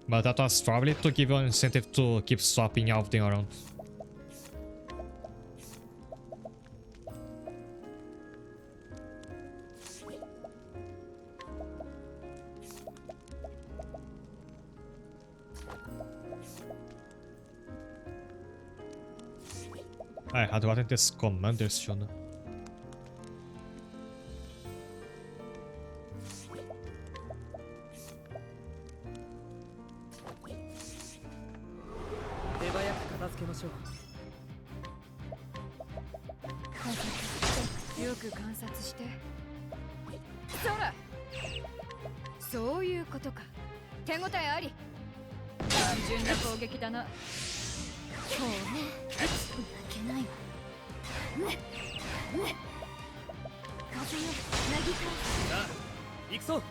But that was probably to give you an incentive to keep swapping everything around. I had gotten this commander soon.よく観察してそらそういうことか手応えあり単純な攻撃だなほう負けないわ風よなぎかさあ行くぞ。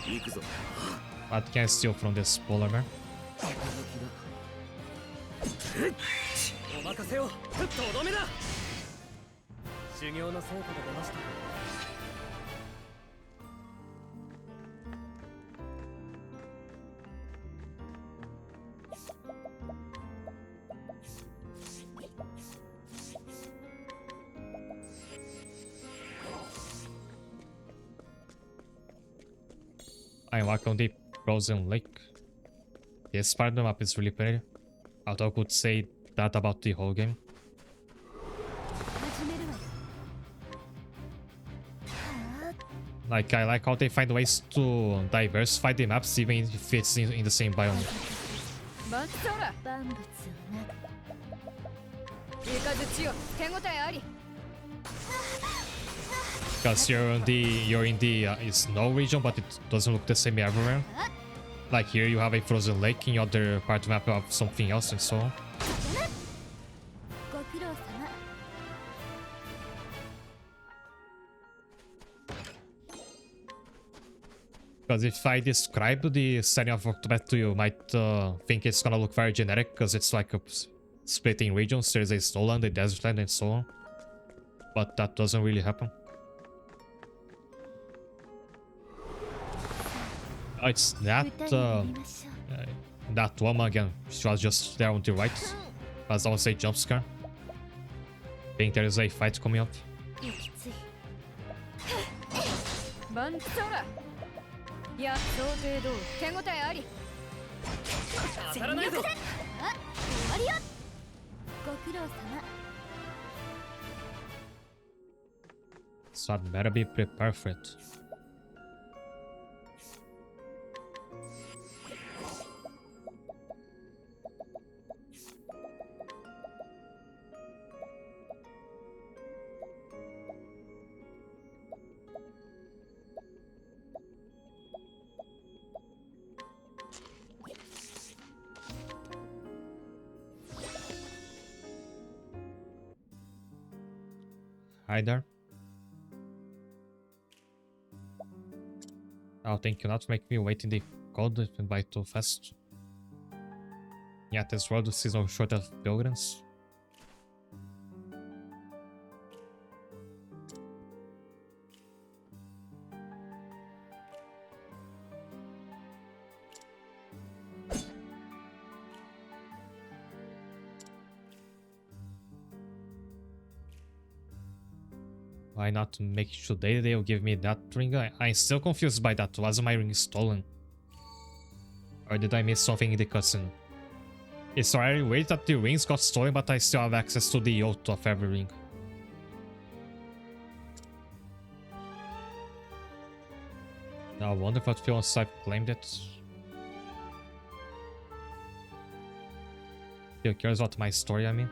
行くぞ。 What can I steal from this polar bear? お任せをとどめだ。修行の成果が出ました。 I walk on the frozen lake. This part of the map is really pretty. Although I could say that about the whole game. 始めるわよ Like, I like how they find ways to diversify the maps even if it's in the same biome. バッソラ万物をなイカズチよ手応えあり Because you're in the snow region, but it doesn't look the same everywhere. Like here you have a frozen lake, in the other part of the map you have something else and so on. ご苦労様 Because if I describe the setting of Octopath 2, you might think it's gonna look very generic, because it's like splitting regions. There's a snowland, a desert land, and so on. But that doesn't really happen. Oh, it's that that woman again. She was just there on the right. As I was a jump scare. I think there is a fight coming up. 息ついバンソラいや想定通り手応えあり当たらないぞ。あ終わりよご苦労様 So I'd better be prepared for it. Hi there. Oh, thank you not to make me wait in the cold and by too fast. Yeah, this road is no short of pilgrims. Why not make it today? They'll give me that ring. I'm still confused by that. Was my ring stolen? Or did I miss something in the cutscene? It's already weird that the rings got stolen, but I still have access to the yacht of every ring. I wonder if Phil I've claimed it. Phil cares about my story, I mean.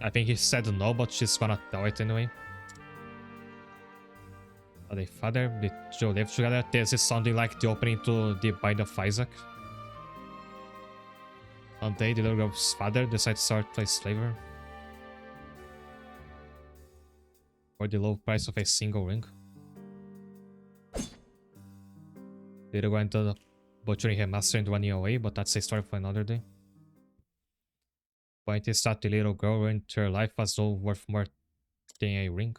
I think he said no, but she's gonna tell it anyway. Are they father? Did you live together? This is sounding like the opening to the Bind of Isaac. One day, the little girl's father decides to start a slaver. For the low price of a single ring. Little girl ended up butchering her master and running away, but that's a story for another day. Point is that the little girl ruined her life was all worth more than a ring.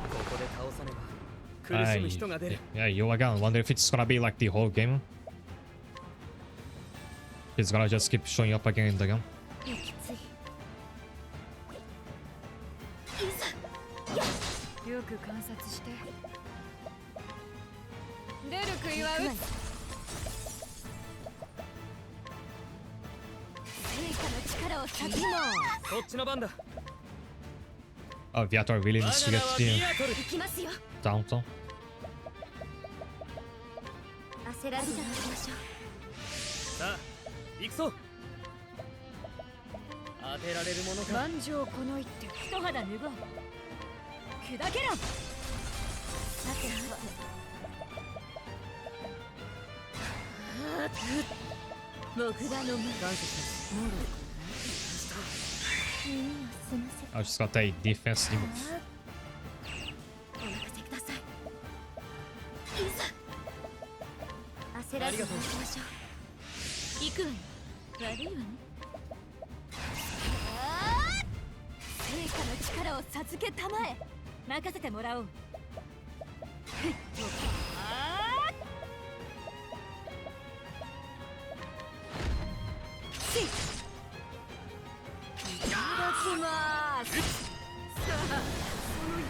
ここで倒さねば苦しむ人が出る。 Yeah, you again. Wonder if it's gonna be like the whole game. He's gonna just keep showing up again and again. よく観察して。出る杭は打つ。成果の力を先も。こっちの番だ。 Oh, Viator really needs to get the downtown. 焦らずに行きましょう。さあ、行くぞ。当てられるものか。万丈この一手。一肌脱ごう。砕けろ。さてさて。僕らの無。感謝します。もろく。耳を澄ませ。 I just got a defense move. お任せください。いざ。焦らずに行きましょう。行くわよ。悪いわね。成果の力を授けたまえ。任せてもらおう。いただきます。さあ、その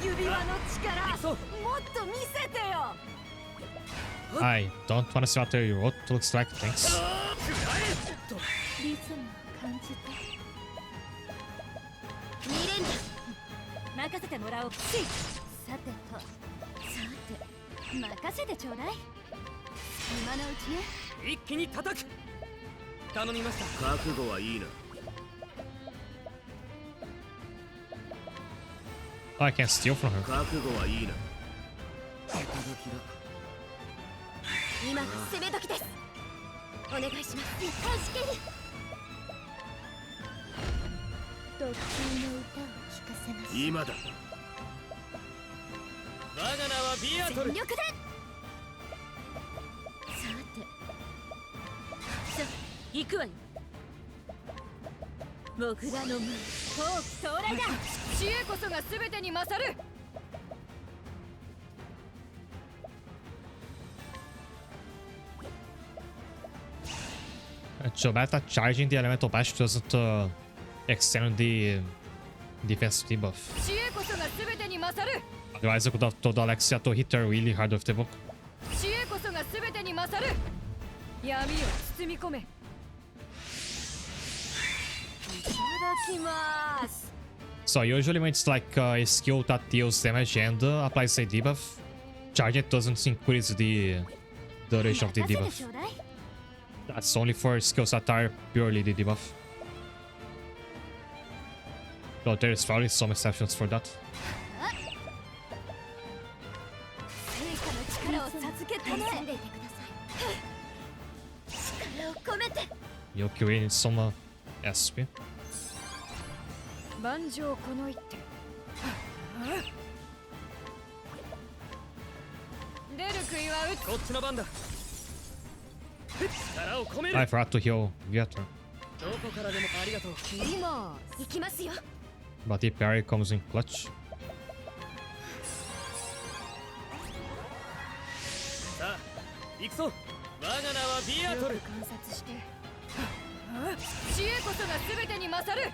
指輪の力、もっと見せてよ。 I don't wanna see what you wrote. Looks like things. リズムを感じて。2連打。任せてもらおう。さてと。さて、任せてちょうだい。今のうちね。一気に叩く。頼みました。覚悟はいいな。 Oh, I can't steal from her. 覚悟はいいな。今が攻め時です。お願いします。助ける。独特の歌を聴かせます。今だ。我が名はビアトル。全力で。さて。さあ、行くわよ。僕らの無。冬季到来だ。知恵こそが全てに勝る。 Chobata charging the elemental bash doesn't extend the defense debuff. 知恵こそが全てに勝る。 Otherwise, I could have told Alexia to hit her really hard with the book. 知恵こそが全てに勝る。闇を包み込め。いただきます。 So usually when it's like a skill that deals damage and applies a debuff, charge it doesn't increase the duration of the debuff. That's only for skills that are purely the debuff. So there's probably some exceptions for that. 成果の力を授けたまえ。力を込めて。 Yoki really needs some SP. 万丈この一手。出る杭は打つ。こっちの番だ。力を込める。 I forgot to heal Viator. どこからでもありがとう。今行きますよ。 But the parry comes in clutch. さあ、行くぞ。我が名はビアトル。観察して。知恵こそが全てに勝る。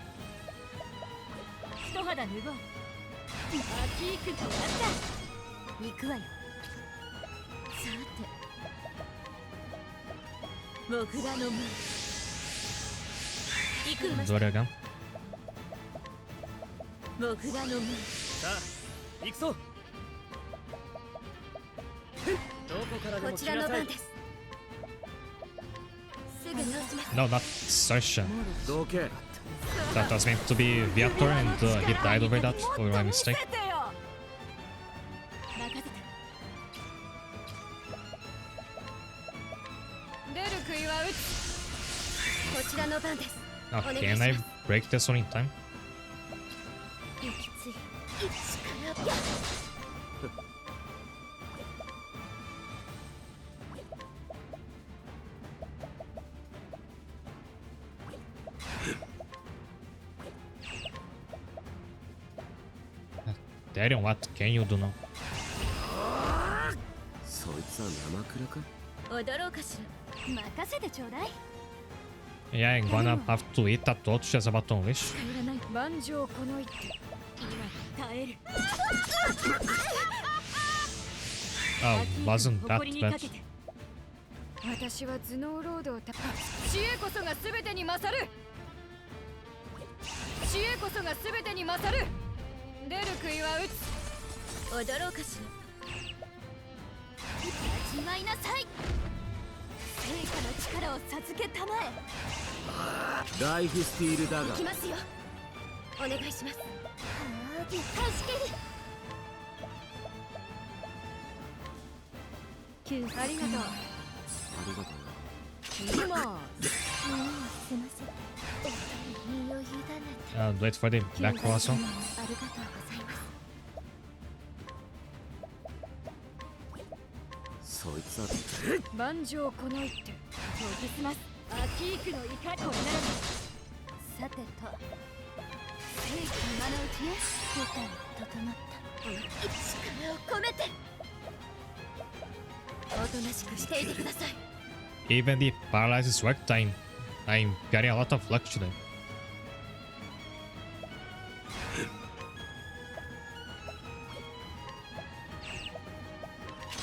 一肌脱ごう。秋行くとなった。行くわよ。さて。僕らの無。行くま Do it again. 僕が飲むさあ行くぞ。どこからでもこちら来なさい。の番ですすぐ直します No, not Sasha. どけ。 That was meant to be Viator and he died over that, or my mistake. 任せて出る杭は打つこちらの番です Now, can I break this one in time? 息つい力や Darion, what can you do now? そいつは生クラか。踊ろうかしら任せてちょうだい Yeah, I'm gonna have to eat that thought she's about to unleash. 帰らない万丈この一手今耐える Wasn't that 誇りに bad? かけて私は頭脳労働た知恵こそが全てに勝る知恵こそが全てに勝る出る杭は打つ踊ろうかしら始まいなさい成果の力を授けたまえライフスティールだが行きますよお願いしますはあ助けるありがとうありがとう。すいません身を委ねて Do it for the back row also. ありがとうございますそいつは万丈この一手研ぎ澄ますアキークの怒りこれならばさてと正規今のうちね舞台整った力を込めておとなしくしていてください Even the paralysis worked, I'm getting a lot of luck today.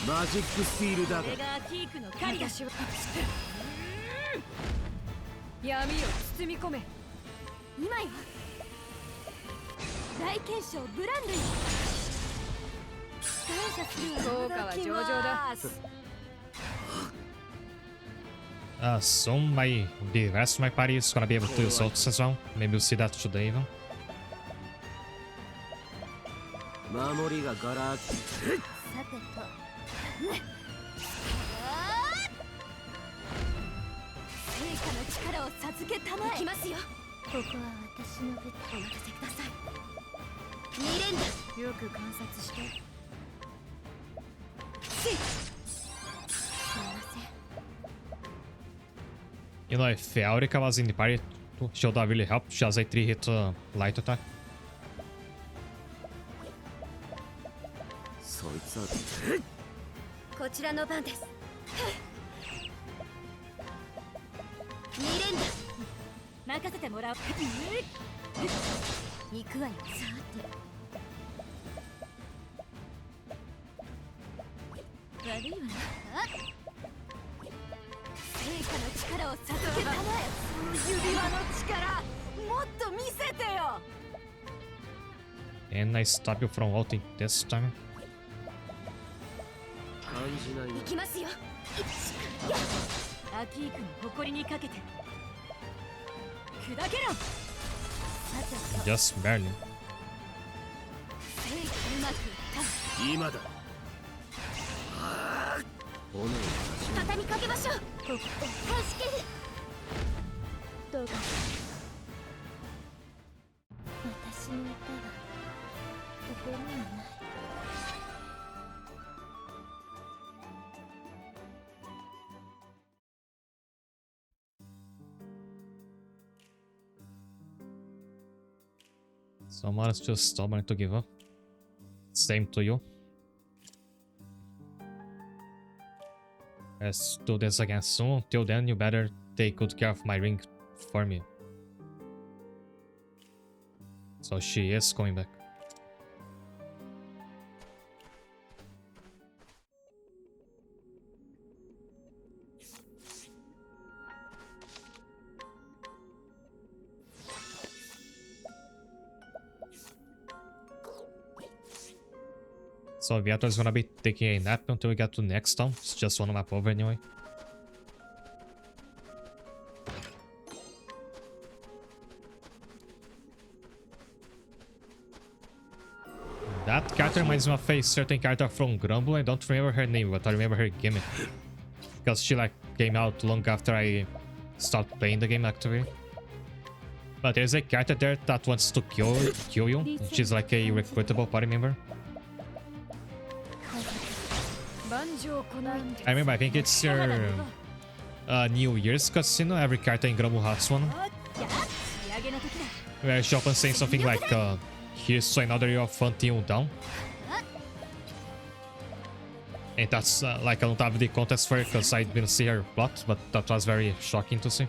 マジックスティールだがこれがアキークの狩りだしを闇を包み込め今よ大賢章ブランドよ感謝する効果は上々だ Soon the rest of my party is gonna be able to use ults as well. Maybe we'll see that today even. 守りがガラさてと成果の力を授けたまえ行きますよここは私の舞台お任せください2連打よく観察してすいません You know, if Aurica was in the party, she would have really helped. She has a 3-hit light attack. そいつはこちらの番です2連打任せてもらおう行くわよさて悪いわね成果の力を授けたまえその指輪の力もっと見せてよ And I stop you from ulting this time. 感じないな。行きますよアキークの誇りにかけて砕けろさてと Just barely. うまくいっ今だ炎のた畳みかけましょうここ助けるどうか私の歌はここにはない Someone's just stubborn to give up. Same to you. Let's do this again soon. Till then, you better take good care of my ring for me. So she is coming back. So Viator's gonna be taking a nap until we get to next town. It's just one map over anyway. That character reminds me of a certain character from Grumble. I don't remember her name, but I remember her gimmick. Because she like came out long after I stopped playing the game actively. But there's a character there that wants to kill you. She's like a recruitable party member. I remember, I think it's your New Year's cutscene. Every character in Grumble has one. Where she often saying something like, here's to another year of hunting you down. And that's like I don't have the context for it because I didn't see her plot, but that was very shocking to see.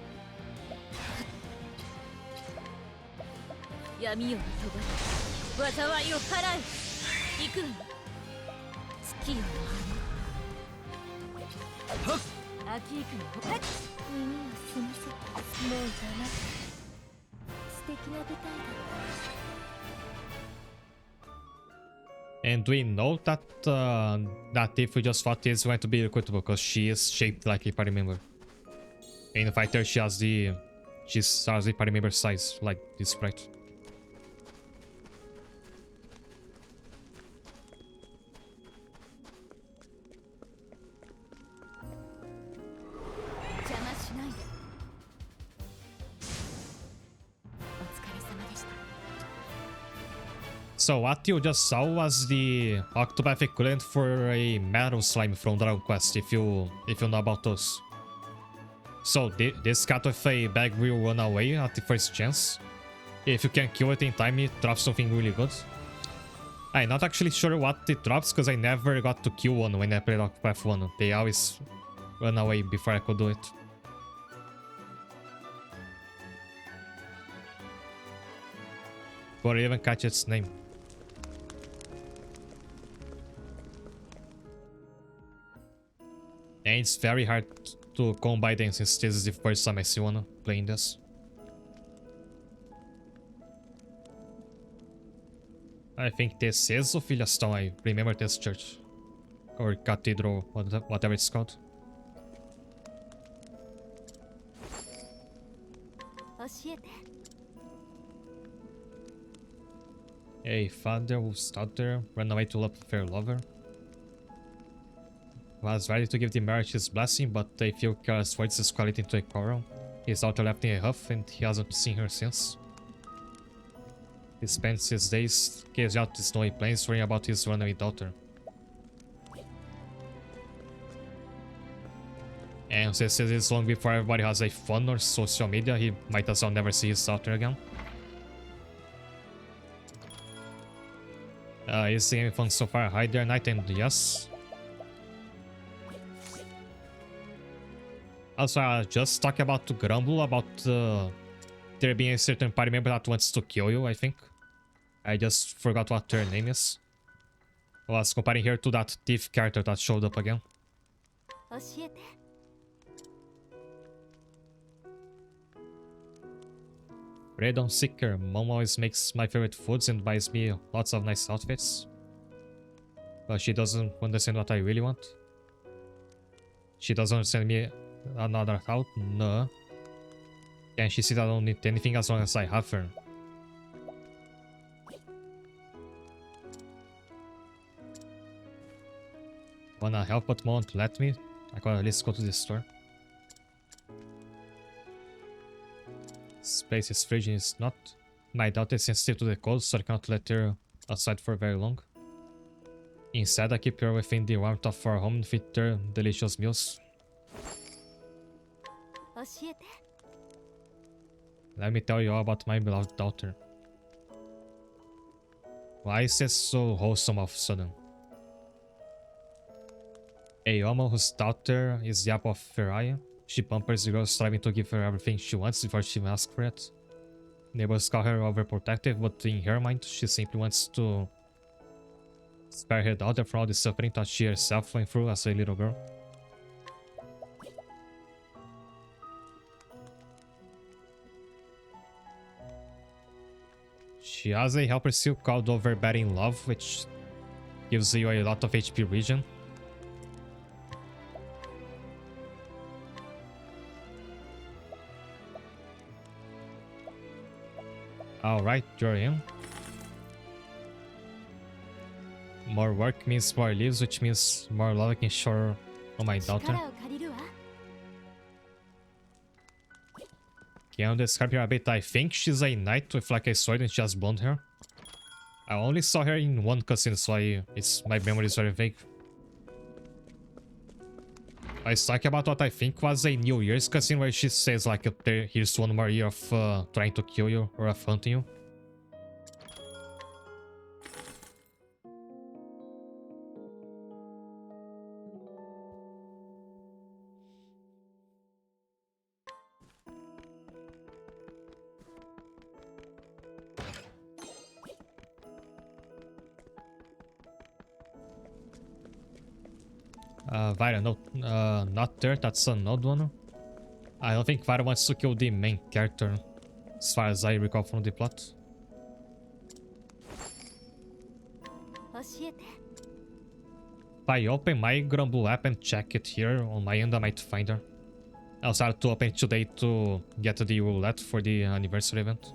And we know that that if we just fought is going to be recruitable because she is shaped like a party member. In the fighter, she has the party member size, like this sprite. So what you just saw was the Octopath equivalent for a metal slime from Dragon Quest, if you know about those. So this cat with a bag will run away at the first chance. If you can kill it in time, it drops something really good. I'm not actually sure what it drops because I never got to kill one when I played Octopath 1. They always run away before I could do it. Or even catch its name. And it's very hard to combine them since this is the first time I see one playing this. I think this is Ophelia's town. I remember this church. Or cathedral, whatever it's called. A father whose daughter ran away to love her lover. Was ready to give the marriage his blessing, but a few careless words escalated into a quarrel. His daughter left in a huff and he hasn't seen her since. He spends his days gazing out the snowy plains worrying about his runaway daughter. And since it is long before everybody has a phone or social media, he might as well never see his daughter again. Is the game fun so far? Hi there, Knight, and yes. Also, I just talked about to Grumble about there being a certain party member that wants to kill you, I think. I just forgot what her name is. I was comparing her to that thief character that showed up again. Freedom Seeker. Mom always makes my favorite foods and buys me lots of nice outfits. But she doesn't understand what I really want. She doesn't understand me another out? No. Can she see that I don't need anything as long as I have her? Wanna help but won't let me? I gotta at least go to the store. Space is frigid, it's not. My daughter is sensitive to the cold, so I can't let her outside for very long. Instead, I keep her within the warmth of our home and feed her delicious meals. Let me tell you all about my beloved daughter. Why is this so wholesome all of a sudden? A woman whose daughter is the apple of her eye. She pampers the girl, striving to give her everything she wants before she even asks for it. Neighbors call her overprotective, but in her mind, she simply wants to spare her daughter from all the suffering that she herself went through as a little girl. She has a helper seal called Overbearing Love, which gives you a lot of HP regen. Alright, you're in. More work means more leaves, which means more love I can shower on my daughter. 力を借りるわ。 Okay, on describe her a bit. I think she's a knight with like a sword and she has blonde hair. I only saw her in one cutscene, so my memory is very vague. I was talking about what I think was a New Year's cutscene where she says like, here's one more year of trying to kill you or of hunting you. Vaira, no, not there, that's an odd one. I don't think Vaira wants to kill the main character, as far as I recall from the plot. 教えて。 If I open my Grumble app and check it here on my end, I might find her. I also had to open it today to get the roulette for the anniversary event.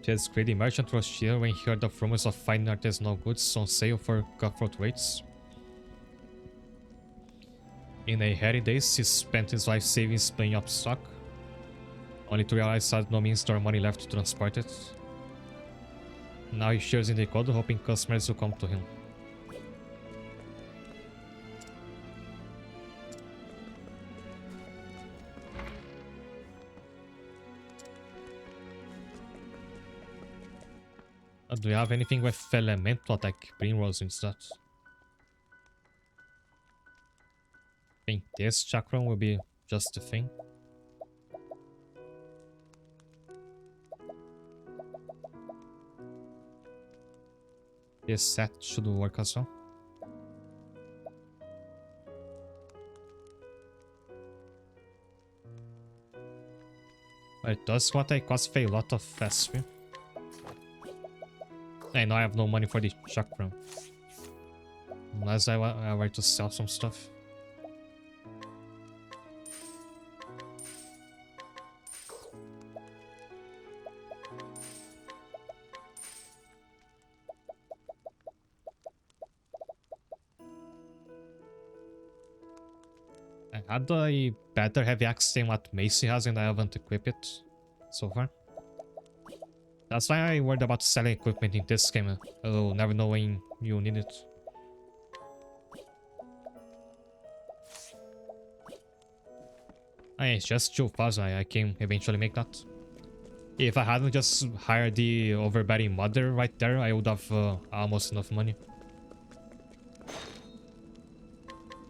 His greedy merchant was here when he heard of rumors of fine artisanal goods on sale for cutthroat rates. In a hairy days, he spent his life savings playing up stock, only to realize he had no means nor money left to transport it. Now he shares in the code, hoping customers will come to him. Do you have anything with elemental attack? Primrose instead. I think this chakram will be just the thing. This set should work as well. But it does what I cost a lot of SP. I know I have no money for the chakram. Unless I were to sell some stuff. I had a better heavy axe than what Macy has and I haven't equipped it so far. That's why I worried about selling equipment in this game. I'll never know when you need it. It's just 2,000. I can eventually make that. If I hadn't just hired the overbearing mother right there, I would have almost enough money.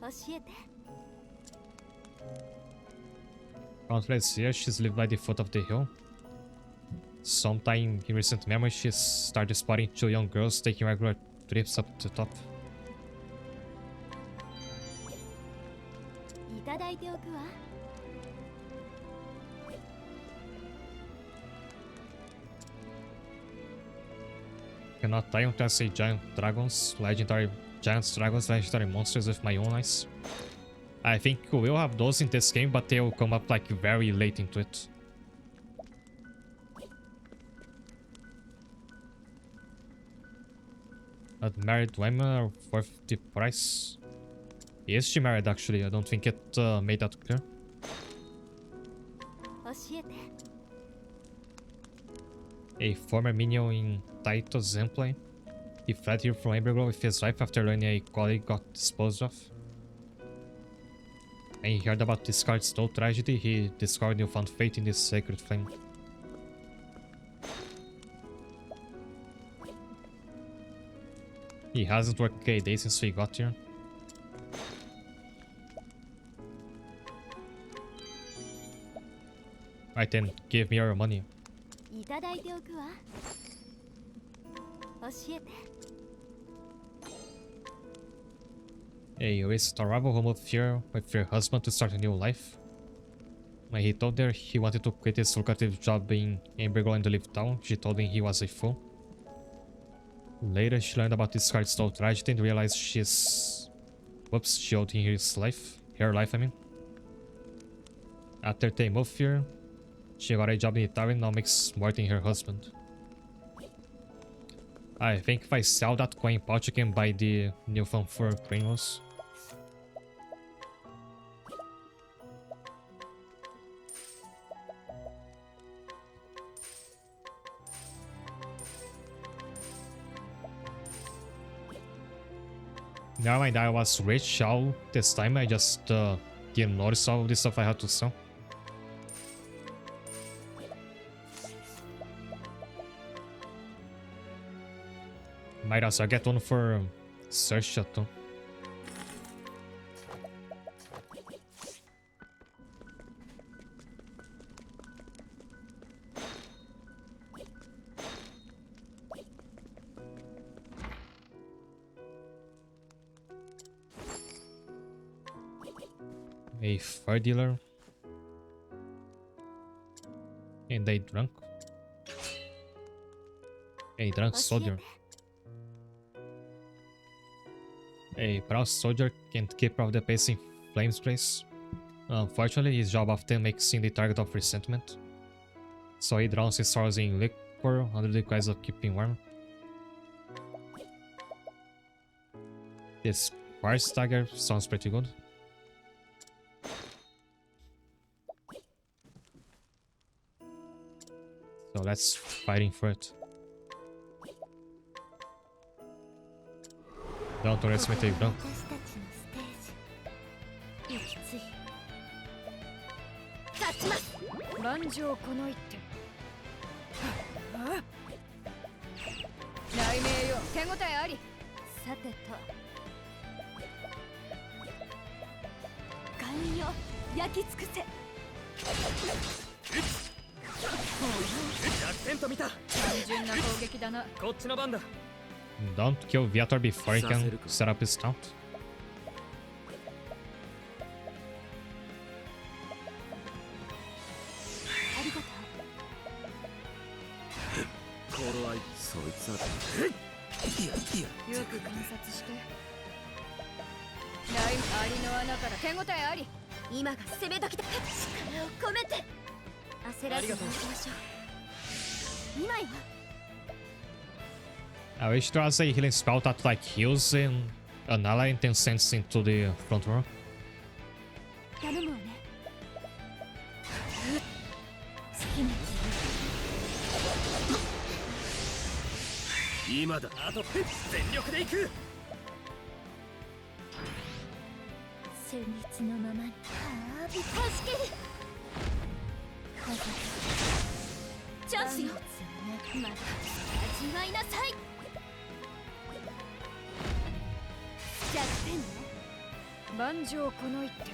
教えて。 Countless here, she's lived by the foot of the hill. Sometime in recent memory, she started spotting 2 young girls taking regular trips up to the top. いただいておくわ。 Cannot die until I see giant dragons, legendary monsters with my own eyes. I think we'll have those in this game, but they'll come up like very late into it. But married women are worth the price. Is she married actually? I don't think it made that clear. 教えて。 A former minion in Taito's Zenplay. He fled here from Embergrove with his wife after learning a colleague got disposed of. When he heard about Discard's Snow tragedy, he discovered you found fate in this sacred flame. He hasn't worked a day since we got here. Right then, give me your money. いただいておくわ。教えて。 A recent arrival who moved here with your husband to start a new life. When he told her he wanted to quit his lucrative job in Embergrove and leave town, she told him he was a fool. Later, she learned about this Scarlet tragedy and realized whoops, she owed him her life, I mean. After they moved here, she got a job in Italy and now makes more than her husband. I think if I sell that coin pouch, I can buy the new phone for criminals. Never mind, I was rich all this time, I just didn't notice all this stuff I had to sell. Might as well get one for search chateau. A fur dealer. And a drunk. A drunk soldier. A proud soldier can't keep up the pace in Flame's place. Unfortunately, his job often makes him the target of resentment. So he drowns his sorrows in liquor under the guise of keeping warm. This price dagger sounds pretty good. So let's fighting for it. Don't underestimate a drunk. 万丈この一手。雷鳴よ、手応えあり。さてと。火よ、焼き尽くせ。弱点と見た。単純な攻撃だな。こっちの番だ。Don't kill Viator before he can set up his taunt. そいつはよく観察して。ライムありの穴から手応えあり。今が攻め時だ。力を込めて。焦らずに行きましょう。今よ。I wish there was a healing spell that like heals in an ally and then sends into the front row. 頼むわね。好きな今だ。あと全力で行く。旋律のままに。ああ、助ける。チャンスよ。また味わいなさい。弱点ね。万丈この一手。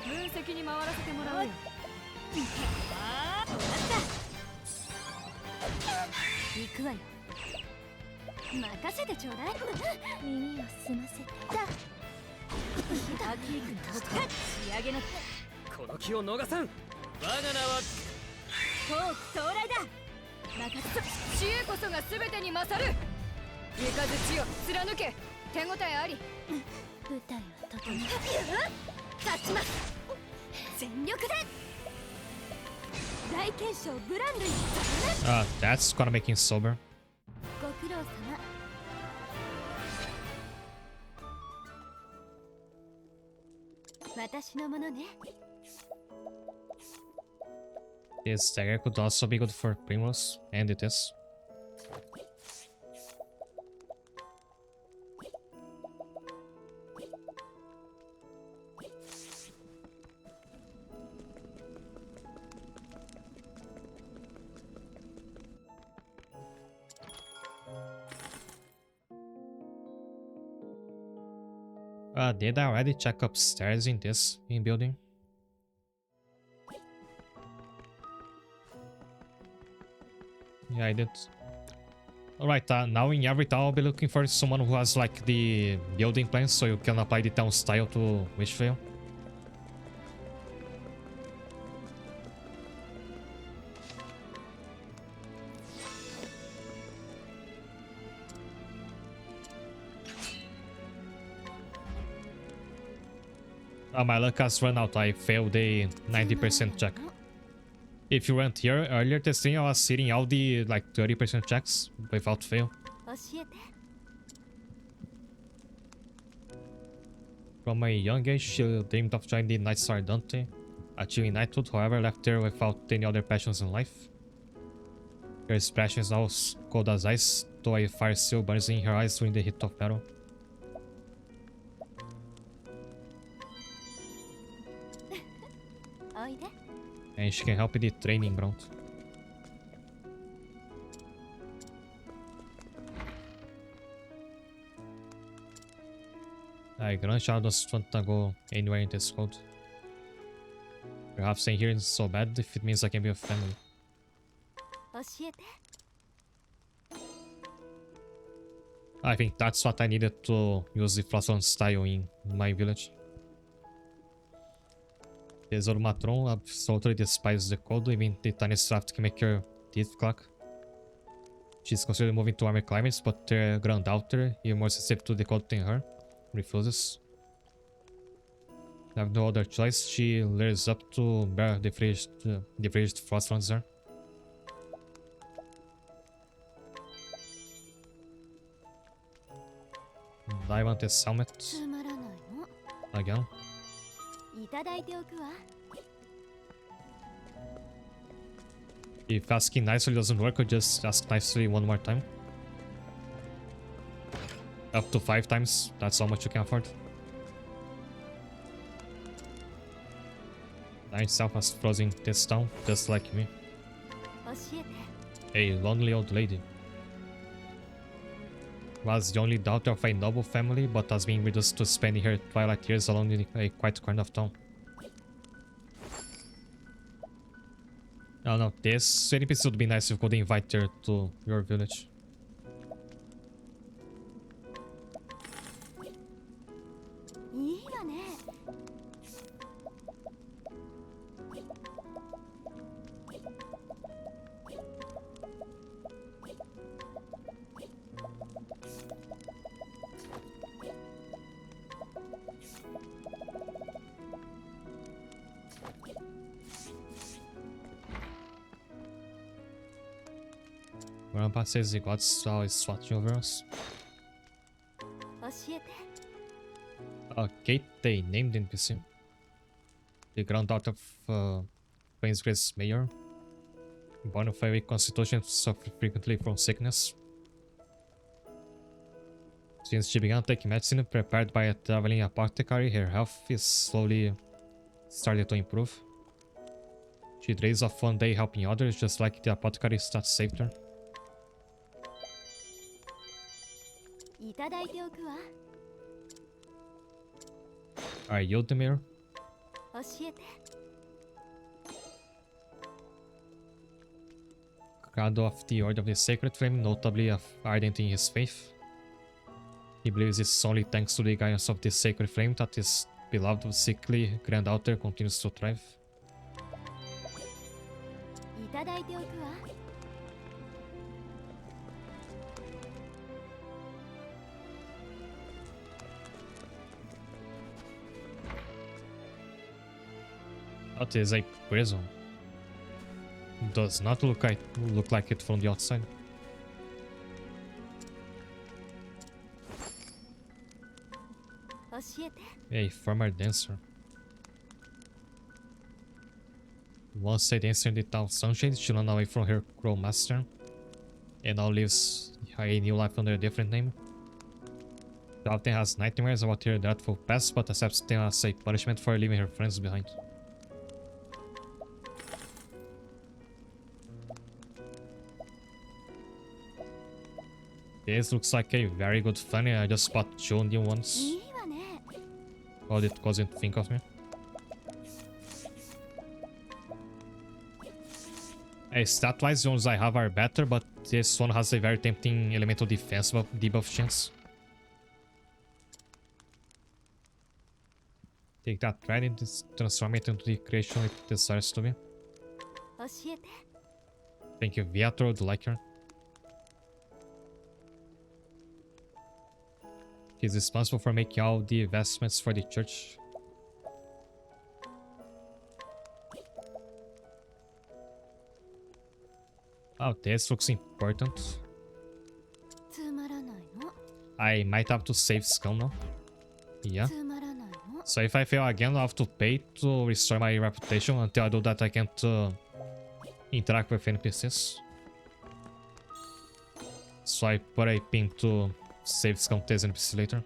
分析に回らせてもらうよ。ああ、分かった。行くわよ。任せてちょうだい。耳を澄ませて。秋行くの仕上げの。この気を逃さん。我が名はトーク到来だ。任せ。知恵こそが全てに勝る。三日月よ、貫け。手応えあり。舞台は整え。勝ちます。全力で。大検証ブランドに。That's gonna make him sober. ご苦労様。私のものね。This dagger could also be good for Primrose, and it is. Did I already check upstairs in this building? Yeah, I did. Alright, now in every town I'll be looking for someone who has like the building plans so you can apply the town style to Wishvale. My luck has run out. I failed a 90% check. If you weren't here earlier this thing, I was sitting all the like 30% checks without fail. 教えて From a young age, she dreamed of joining the Knights Ardente. Achieving knighthood, however, left her without any other passions in life. Her expression is now cold as ice, though a fire still burns in her eyes during the heat of battle. おいで And she can help in the training ground. Grandchild doesn't want to go anywhere in this world. Perhaps staying here is so bad if it means I can be a family. 教えて I think that's what I needed to use the Frostland style in my village. Tesouro Matron absolutely despises the cold, even the tiniest draft can make her teeth clack. She's considered moving to warmer climates, but her granddaughter, even more sensitive to the cold than her, refuses. Have no other choice, she layers up to bear the frigid Frostlands there. I want this helmet つまらないの again. いただいておくわ If asking nicely doesn't work, or just ask nicely one more time. Up to 5 times, that's how much you can afford. I itself was frozen this town, just like me. 教えて A lonely old lady. Was the only daughter of a noble family, but was being reduced to spending her twilight years alone in a quiet corner of town. Oh no, this NPC would be nice if you could invite her to your village. いいわね Grandpa says the gods are always watching over us. 教えて Kate, they named NPC. The granddaughter of Queen's Grace Mayor. Born of a weak constitution, suffered frequently from sickness. Since she began taking medicine prepared by a traveling apothecary, her health is slowly started to improve. She dreams of one day helping others, just like the apothecary that saved her. いただいておくわ Are you the mayor? 教えて Grado of the Order of the Sacred Flame, notably ardent in his faith. He believes it's only thanks to the guidance of the Sacred Flame that his beloved sickly granddaughter continues to thrive. いただいておくわ That is a prison. Does not look like it from the outside. A former dancer. Once a dancer in the town Sunshade, she ran away from her cruel master and now lives a new life under a different name. She often has nightmares about her dreadful past, but accepts them as a punishment for leaving her friends behind. This looks like a very good funny. I just bought 2 new ones. いいわね Oh, it doesn't think of me. Stat-wise, the ones I have are better, but this one has a very tempting elemental defense debuff chance. Take that thread and transform it into the creation it desires to be. 教えて Thank you, Viator, the liker. He's responsible for making all the investments for the church. Oh, this looks important. つまらないの I might have to save scum now. Yeah. つまらないの So if I fail again, I'll have to pay to restore my reputation. Until I do that, I can't interact with NPCs. So I put a pin to save scum test NPC later.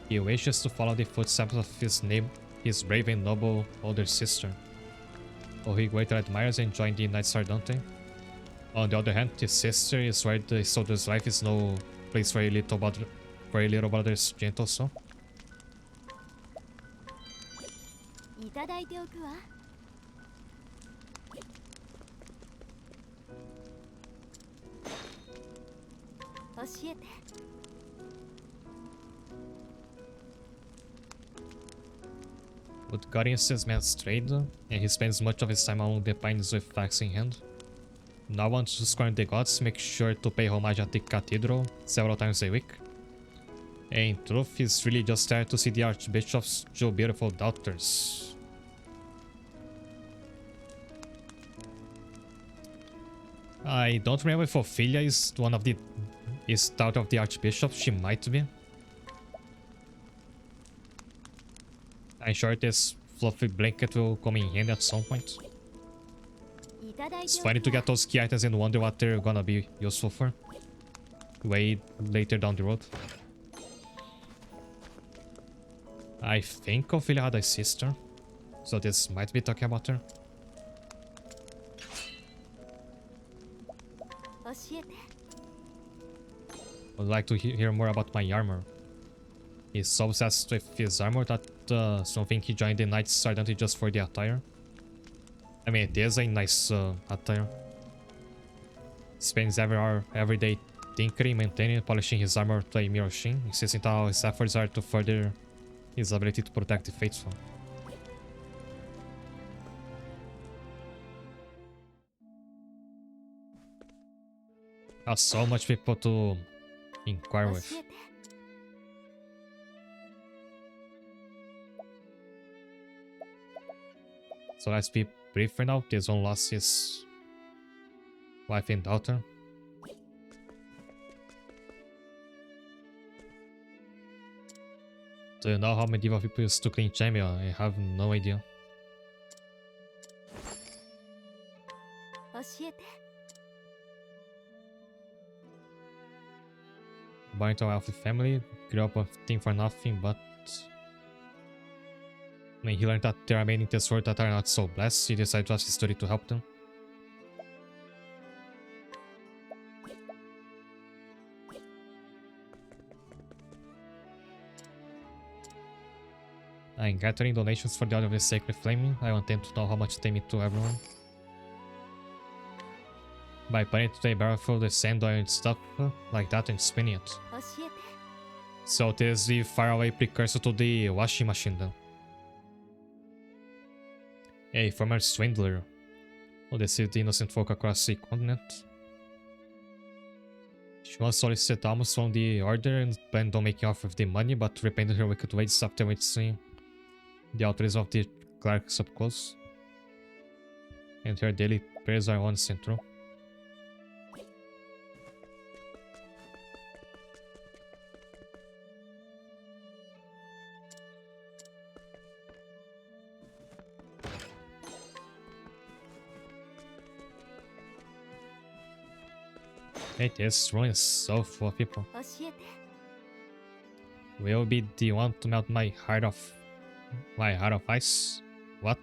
He wishes to follow the footsteps of his brave and noble older sister, who he greatly admires and joined the Knights Ardente. On the other hand, his sister is where the soldier's life is no place for a little brother's gentle soul. いただいておくわ 教えて But Guardian is man's trade, and he spends much of his time along the pines with axe in hand. Now wants to scorn the gods, make sure to pay homage at the cathedral several times a week. And in truth, he's really just there to see the Archbishop's two beautiful daughters. I don't remember if Ophelia is daughter of the Archbishop. She might be. I'm sure this fluffy blanket will come in handy at some point. いただい It's ておく funny to わ get those key items and wonder what they're gonna be useful for. Way later down the road. I think Ophelia had a sister, so this might be talking about her. 教えて Would like to hear more about my armor. He's so obsessed with his armor that some think he joined the Knights Ardente just for the attire. I mean, it is a nice attire. Spends every hour, every day tinkering, maintaining, and polishing his armor to a mere sheen, insisting that all his efforts are to further his ability to protect the faithful. So much people to inquire 教 with. えて So let's be brief for now. This one lost his wife and daughter. Do you know how medieval people used to clean champion? I have no idea. 教えて Born into a wealthy family, grew up with thing for nothing, but when he learned that there are many in this world that are not so blessed, he decided to ask his story to help them. I'm gathering donations for the Order of the Sacred Flame. I want them to know how much they mean to everyone. By putting it to a barrel full of sand oil and stuff like that and spinning it. 教えて So it is the faraway precursor to the washing machine then. A former swindler who deceived the innocent folk across the continent. She once solicited alms from the order and planned on making off with the money, but repented her wicked ways after witnessing the outrages of the clerics up close. And her daily prayers are honest and true. Hey, this room is so full of people. 教えて Will be the one to melt my heart of ice? What?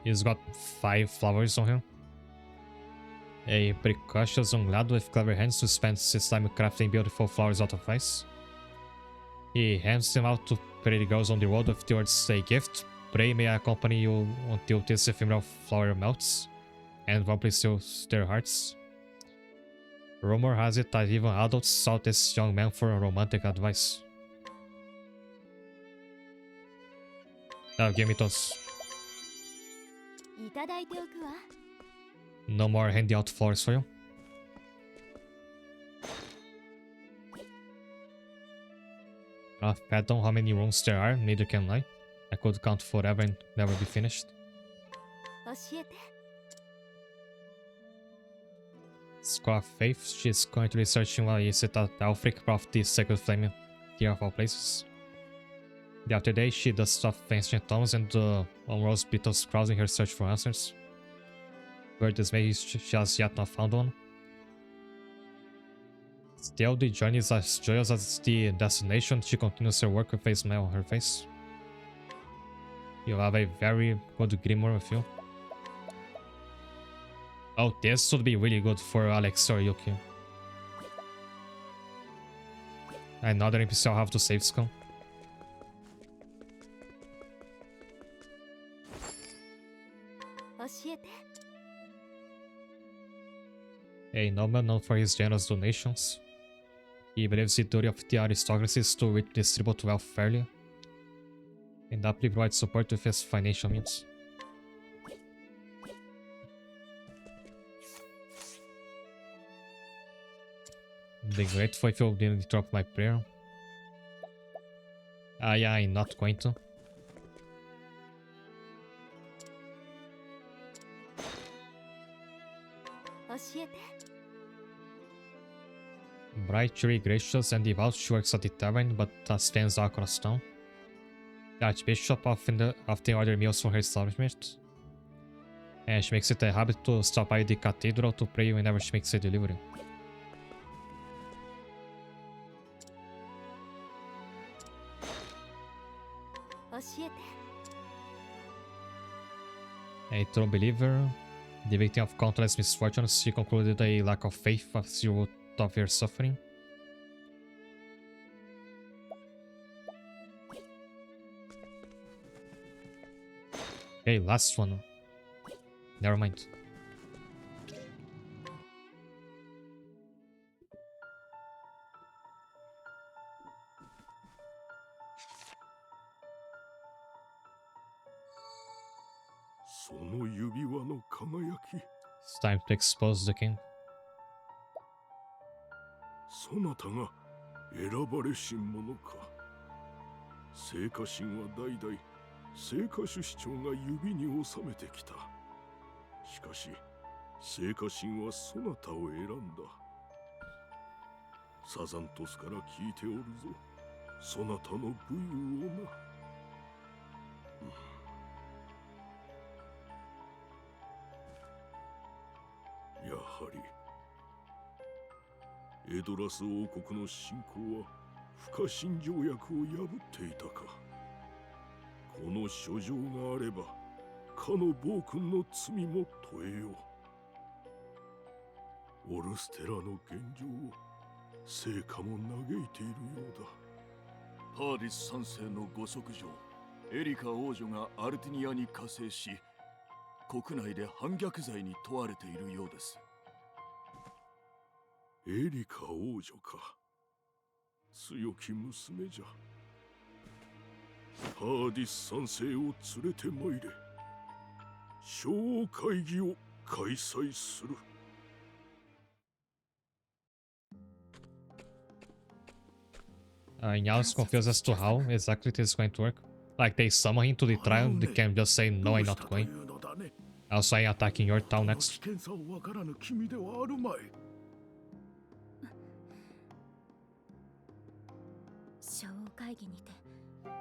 He's got 5 flowers on him. A precocious young lad with clever hands who spends his time crafting beautiful flowers out of ice. He hands them out to pretty girls on the road with the words, a gift. Pray may I accompany you until this ephemeral flower melts and warmly steals their hearts. Rumor has it that even adults sought this young man for romantic advice. Now give me those. いただいておくわ No more handing out flowers for you. Bet on how many rooms there are, neither can I. I could count forever and never be finished. 教えて。 Score of Faith, she's currently searching while is it at Alfric of the Sacred Flame here of all places. The other day, she dusted off ancient tomes and unrolls Beetle's crowds in her search for answers. Where this may she has yet not found one. Still, the journey is as joyous as the destination. She continues her work with a smile on her face. You have a very good grimoire with you. Oh, this would be really good for Alex or Yuki. Another NPC I'll have to save scum. A nobleman known for his generous donations. He believes the duty of the aristocracy is to redistribute wealth fairly, and aptly provide support with his financial means. Be grateful if you didn't interrupt my prayer. Yeah, I'm not going to. Bright, cheery, gracious, and devout, she works at the tavern, but stands across town. The Archbishop often order meals for her establishment, and she makes it a habit to stop by the cathedral to pray whenever she makes a delivery. A true believer, the victim of countless misfortunes, she concluded a lack of faith was the root of her suffering. Okay, last one. Never mind. It's time to expose the king. そなたが選ばれし者か。聖火神は代々聖火主司長が指に収めてきた。しかし聖火神はそなたを選んだ。サザントスから聞いておるぞ。そなたの武勇をな。やはりエドラス王国の侵攻は不可侵条約を破っていたか。この書状があればかの暴君の罪も問えよう。オルステラの現状を聖火も嘆いているようだ。パーディス3世のご息女エリカ王女がアルティニアに加勢し、国内で反逆罪に問われているようです。エリカ王女か。強き娘じゃ。パーディス3世を連れてまいれ。小王会議を開催する。Now is confused as to how exactly it is going to work. Like they summon him to the trial, they can just say no, I'm not going. Also, I'm attacking your town next. 小王会議にて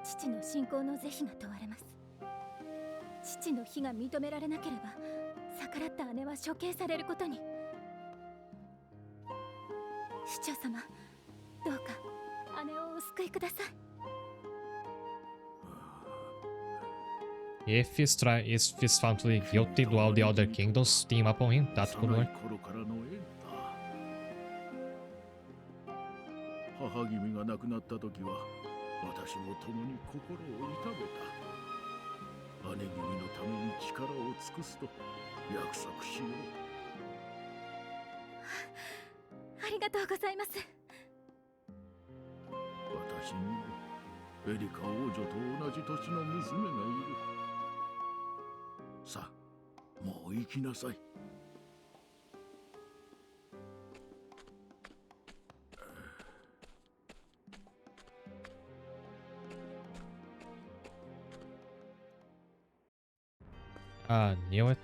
父の信仰の是非が問われます。父の非が認められなければ逆らった姉は処刑されることに。市長様、どうか姉をお救いください。If he's found to be guilty, do all the other kingdoms team up on him? That could work. 母君が亡くなった時は私も共に心を痛めた。姉君のために力を尽くすと約束しよう。ありがとうございます。私にもエリカ王女と同じ年の娘がいる。さあ、もう行きなさい。Knew it.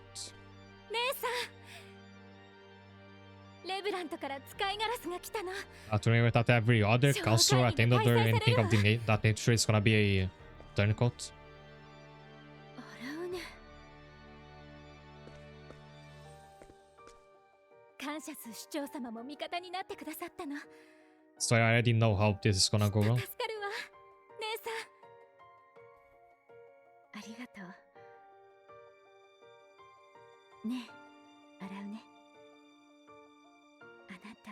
姉さん、レブラントから使いガラスが来たの。 To remember that every other counselor at the end of the anything of the that nature is gonna be a turncoat. 洗うね。感謝す市長様も味方になってくださったの。 So I already know how this is gonna go wrong. 助かるわ、姉さん。ありがとう。ねえ、洗うね。あなた、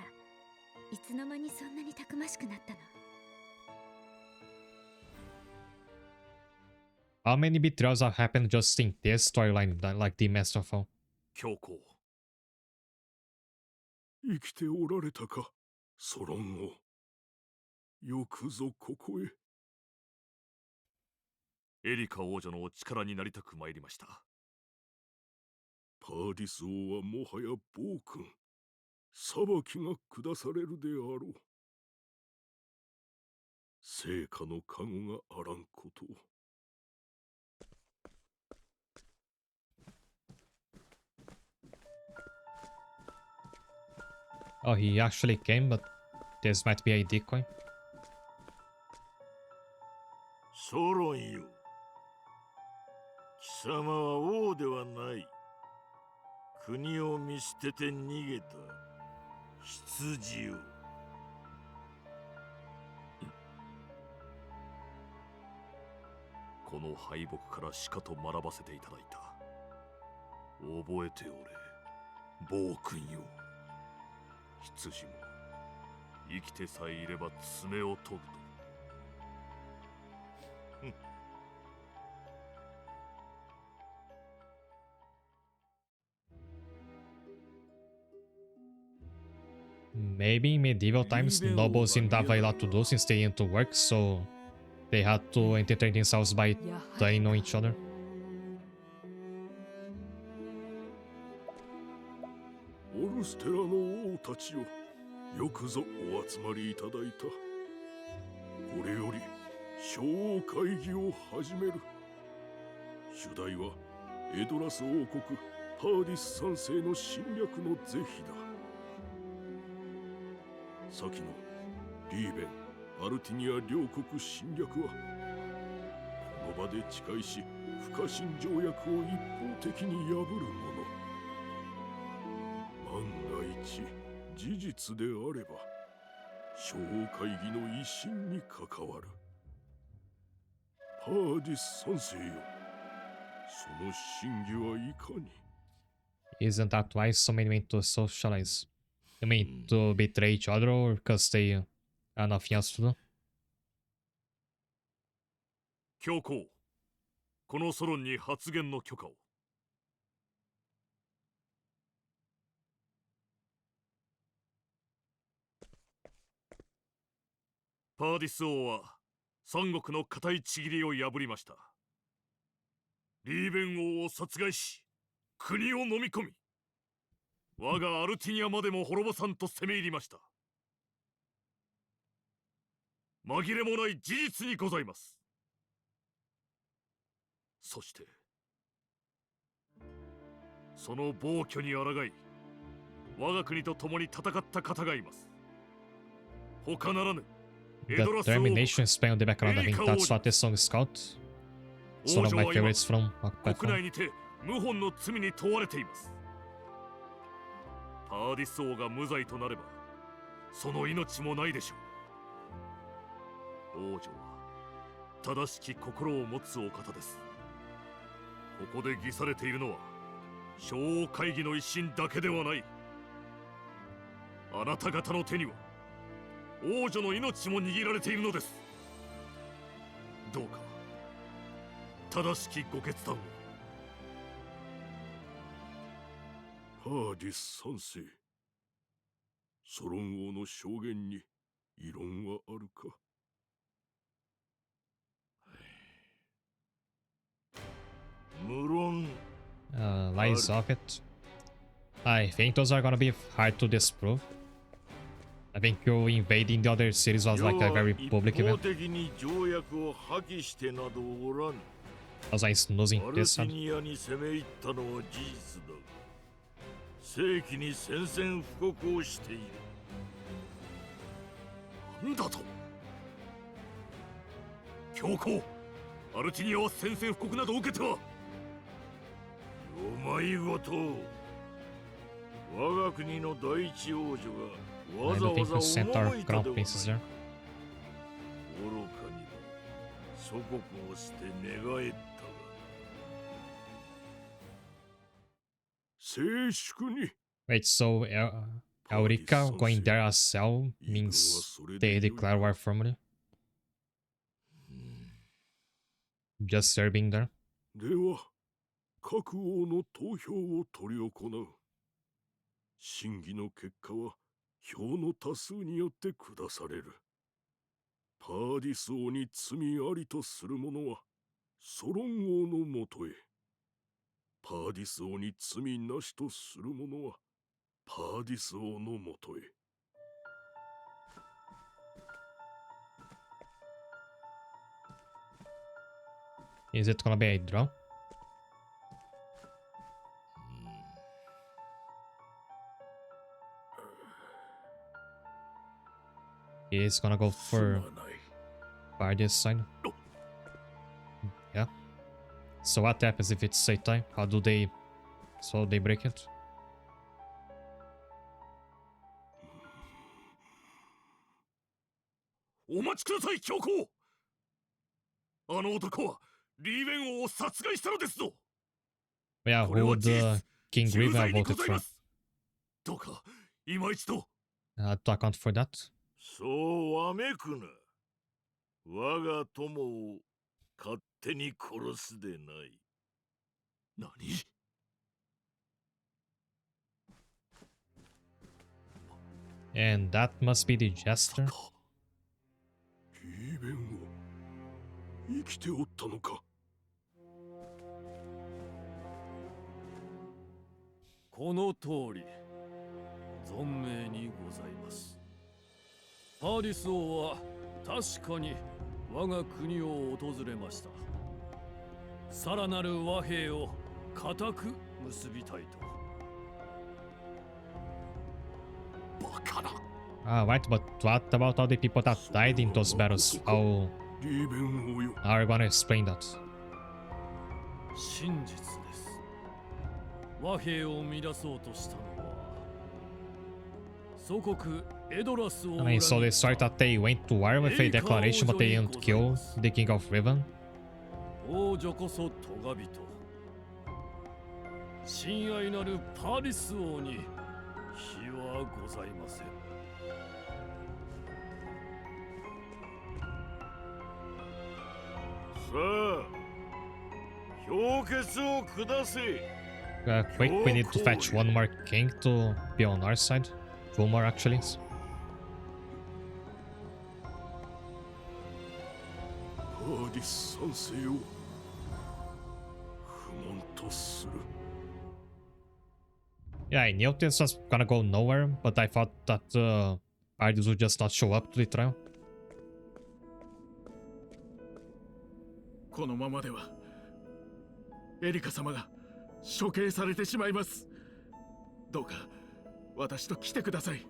いつの間にそんなにたくましくなったの？ How many betrayals have happened just in this storyline, like the Masterful? 教皇、生きておられたか、ソロン王。よくぞここへ。エリカ王女のお力になりたく参りました。パーディス王はもはや暴君。裁きが下されるであろう。聖火の加護があらんことを。Oh, he actually came, but this might be a decoy. ソロンよ、貴様は王ではない。国を見捨てて逃げた羊よ。この敗北からしかと学ばせていただいた。覚えておれ、暴君よ。羊も生きてさえいれば爪を研ぐと。Maybe in medieval times, nobles didn't have a lot to do since they didn't to work, so they had to entertain themselves by turning on each other. オルステラの王たちよ、よくぞお集まりいただいた。これより小王会議を始める。主題はエドラス王国パーディス三世の侵略の是非だ。先のリーベン、アルティニア両国侵略はこの場で誓いし不可侵条約を一方的に破るもの。万が一事実であれば小王会議の威信に関わる。パーディス三世よ、その真偽はいかに。 Isn't that why so many went to socialize? I mean, to betray each other or because they have nothing else to do? 教皇、このソロンに発言の許可を。パーディス王は三国の固いちぎりを破りました。リーベン王を殺害し、国を飲み込み、我がアルティニアまでも滅ぼさんと攻め入りました。紛れもない事実にございます。そしてその暴挙に抗い、我が国と共に戦った方がいます。他ならぬ The termination is playing on the background. I think that's what this song is called. It's one of my favorites from Octopath 国内 Traveler. にて謀反の罪に問われています。パーディス王が無罪となればその命もないでしょう。王女は正しき心を持つお方です。ここで偽されているのは小王会議の一心だけではない。あなた方の手には王女の命も握られているのです。どうか正しきご決断を。パーディス三世、ソロン王の証言に異論はあるか。無論 Lies of it. I think those are gonna be hard to disprove. I think you invading the other cities was like a very public 一方 event. 的に条約を破棄してなどおらぬ。Was I snoozing アル this ティ one? ニアに攻め入ったのは事実だが、正規に宣戦布告をしている。なんだと。教皇、アルティニアは宣戦布告など受けては。よまいごと。我が国の第一王女がわ I ざ don't わ think ざ we sent 赴 our いた crown ではない。 princes there. 愚かにも祖国を捨て寝返ったが。静粛に。 Wait, so Eurica going there as well means they declare war formally? Just her being there? では、各王の投票を執り行う。審議の結果は票の多数によって下される。パーディス王に罪ありとする者はソロン王のもとへ。パーディス王に罪なしとする者はパーディス王のもとへ。Is it gonna be a draw? He's gonna go す for まない。 Bardia's side. Yeah. So what happens if it's a tie? How do they... So they break it? お待ちください、教皇。あの男はリーベン王を殺害したのですぞ。 Yeah, こ who れは would 事実、 King 重 Grievous 罪 have にご voted ざい for? ます。どうか今一度。To account for that? そうわめくな。我が友を勝手に殺すでない。何？ And that must be the jester? リーベン王、生きておったのか。この通り存命にございます。パーディス王は確かに我が国を訪れました。さらなる和平を固く結びたいと。 バカな。 Ah, right, but what about all the people that died in those battles? How リーベン王よ。 are you gonna explain that? 真実です。和平を乱そうとしたのは祖国エドラスを I mean, so they start that they went to war with a declaration but they didn't kill the king of Riven? 王女こそトガ人。親愛なるパーディス王に非はございません。さあ、評決を下せ。 Quick, we need to fetch one more king to be on our side. Two more actually. パーディス賛成を不問とする。 Yeah, I knew this was gonna go nowhere, but I thought that Ardis would just not show up to the trial. このままではエリカ様が処刑されてしまいます。どうか私と来てください。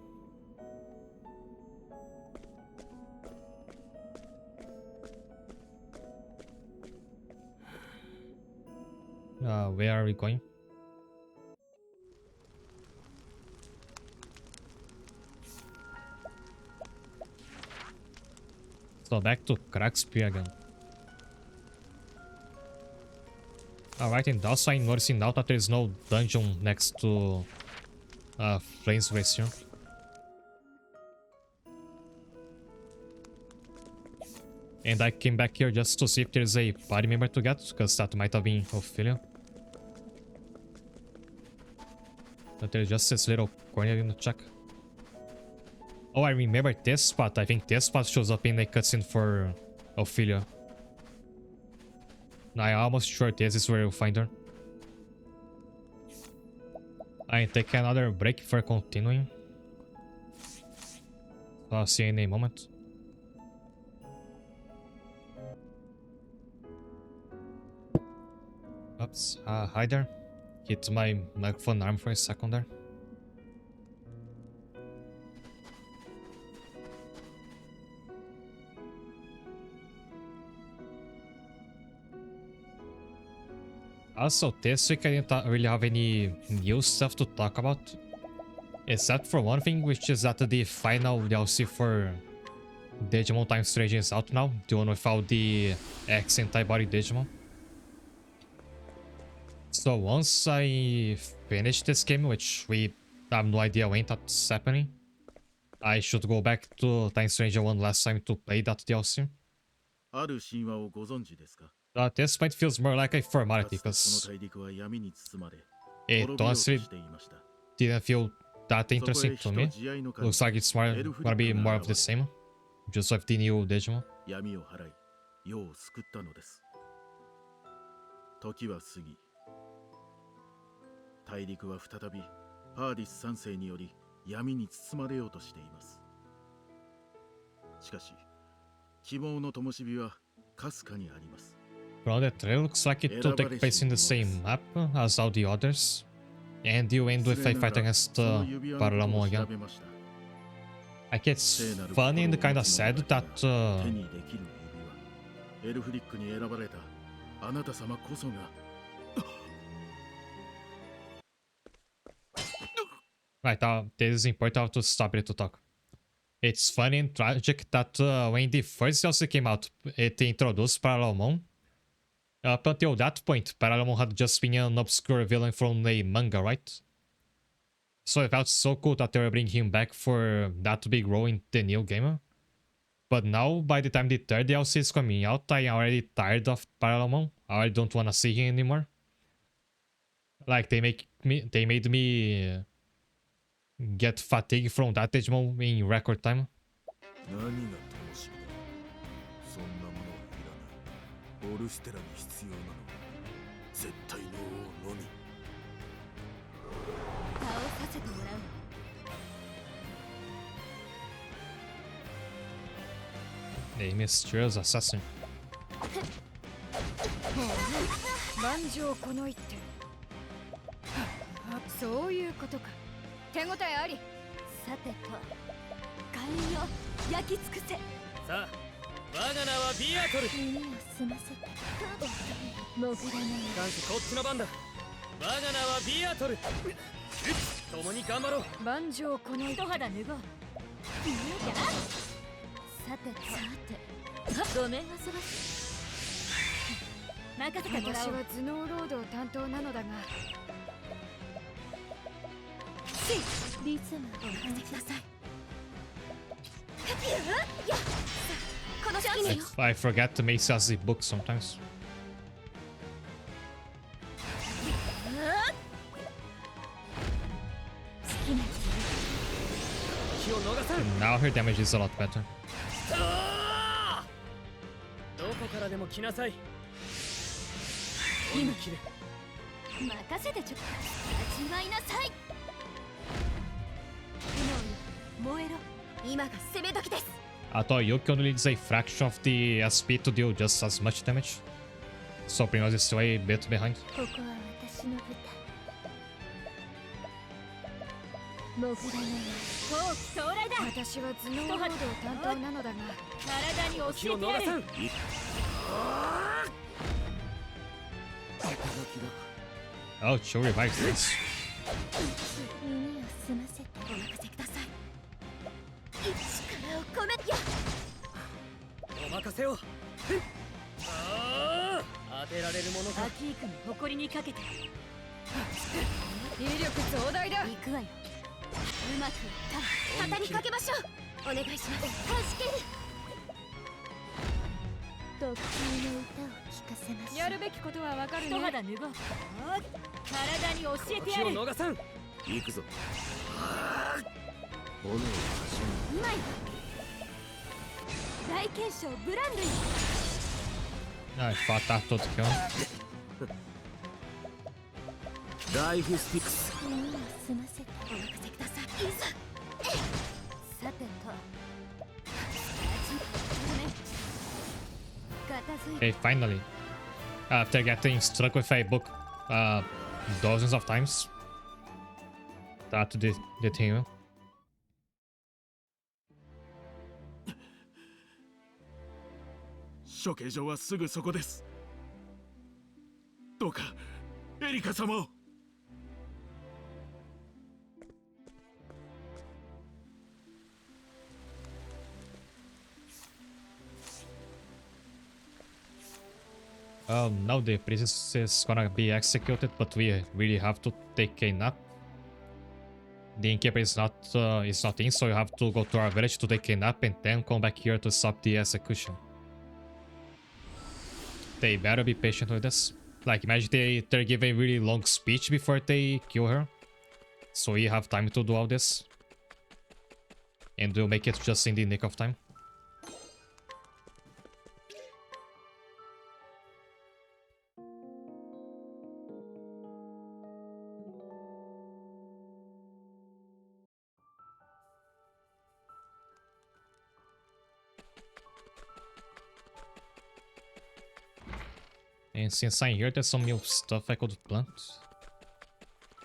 Where are we going? So back to Crackspear again. Alright, and also I'm noticing now that there's no dungeon next to Flames Race here. And I came back here just to see if there's a party member to get, because that might have been Ophelia. But there's just this little corner in the check. Oh, I remember this spot. I think this spot shows up in the cutscene for Ophelia. I'm almost sure this is where you'll find her. I take another break for continuing. So I'll see you in a moment. Oops. Hi there. Hit my microphone arm for a second there. Also, this week I didn't really have any new stuff to talk about. Except for one thing, which is that the final DLC for Digimon Time Strange is out now. The one without the X antibody Digimon. So once I finish this game, which we have no idea when that's happening, I should go back to Time Stranger one last time to play that DLC. ある神話をご存知ですか？ At this point feels more like a か formality つてこの because 大陸は闇に包まれ、 it 滅びようと honestly していました。 didn't feel that そこへ interesting 火 to と me. 慈愛の神 Looks like it's more エルフ gonna リ be ック more が of the 現れ same. Just with the new Digimon. 闇を払い、世を救ったのです。時は過ぎ、大陸は再びパーディス3世により闇に包まれようとしています。しかし、希望の灯火はかすかにあります。 From the trailer, looks like it will take place in the same map as all the others. And you end with a fight against Paralamon again. Like it's funny and kinda sad that 手にできる指輪、エルフリックに選ばれたあなた様こそが。 Right, this is important to stop it to talk. It's funny and tragic that when the first DLC came out, it introduced Paralamon. Up until that point, Paralamon had just been an obscure villain from a manga, right? So it felt so cool that they were bringing him back for that big role in the new game. But now, by the time the third DLC is coming out, I'm already tired of Paralamon. I already don't want to see him anymore. Like, they made me get fatigue from that Digimon in record time. 何が楽しみだ。そんなものはいらない。オルステラに必要なのは絶対の王のみ。倒させてもらう。 A mysterious assassin. 万丈この一手。そういうことか。手応えあり。さてと、火炎を焼き尽くせ。さあ、我が名はビアトル。耳を澄ませて。潜らない。男子こっちの番だ。我が名はビアトル。共に頑張ろう。万丈この一肌脱ごう。さてごめん遊ばせ。任せてもらおう。私は頭脳労働担当なのだが。リズムをお任せください。この隙に I forget to make Sassy books sometimes. 気を逃さん。 Now her damage is a lot better. どこからでも来なさい。今切れ。任せてちょっと味わいなさい。炎よ燃えろ。今が攻め時です。 I thought Yuki only needs a fraction of the SP to deal just as much damage. So Primoz is still a bit behind. ここは私の舞台。潜らない。後期到来だ。私は頭脳労働担当なのだが、体に教気をえてや逃さん。る。Oh, she'll revive this. 耳を澄ませてお任せください。力を込めて。お任せを。当てられるものか。アキークの誇りにかけて。威力増大だ。行くわよ。うまく肩にかけましょう。お願いします。はじける。特級の歌を聴かせましょう。やるべきことはわかるね。一肌脱ごう。体に教えてや気をる。逃さん。行くぞ。炎を始うまい。大検証ブランドに。 I thought that would kill him. め。ライフスティックス。耳を澄ませてお任せください。いざ。さてと。片付い Okay, finally. After getting struck with a book dozens of times. That the thing. 処刑場はすぐそこです。どうかエリカ様を。Now the princess is gonna be executed, but we really have to take a nap. The innkeeper is not in, so you have to go to our village to take a nap and then come back here to stop the execution. They better be patient with this. Like, imagine they're giving a really long speech before they kill her. So we have time to do all this. And we'll make it just in the nick of time. And since I'm here, there's some new stuff I could plant.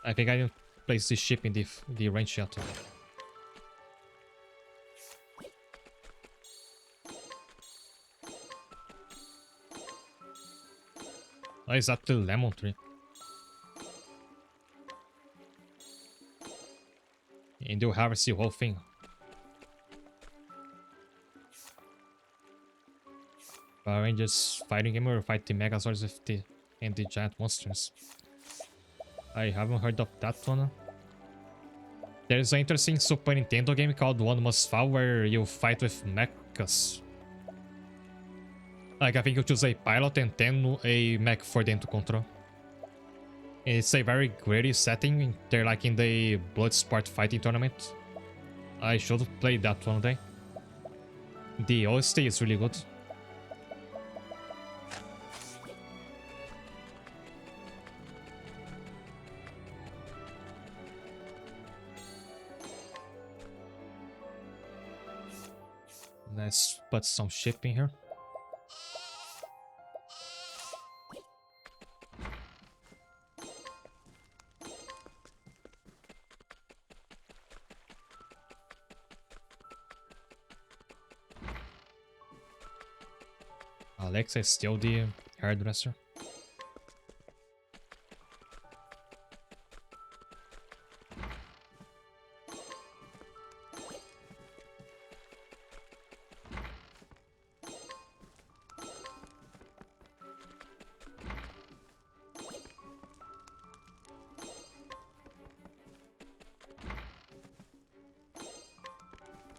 I think I didn't place the ship in the range yet. Oh, is that the lemon tree? And you'll harvest the whole thing. Power Rangers fighting game or fight the Megazords and the giant monsters. I haven't heard of that one. There's an interesting Super Nintendo game called One Must Fall where you fight with mechas. Like, I think you choose a pilot and then a mech for them to control. And it's a very gritty setting. They're like in the Bloodsport fighting tournament. I should play that one day. The OST is really good. Let's put some ship in here. Alexa is still the hairdresser.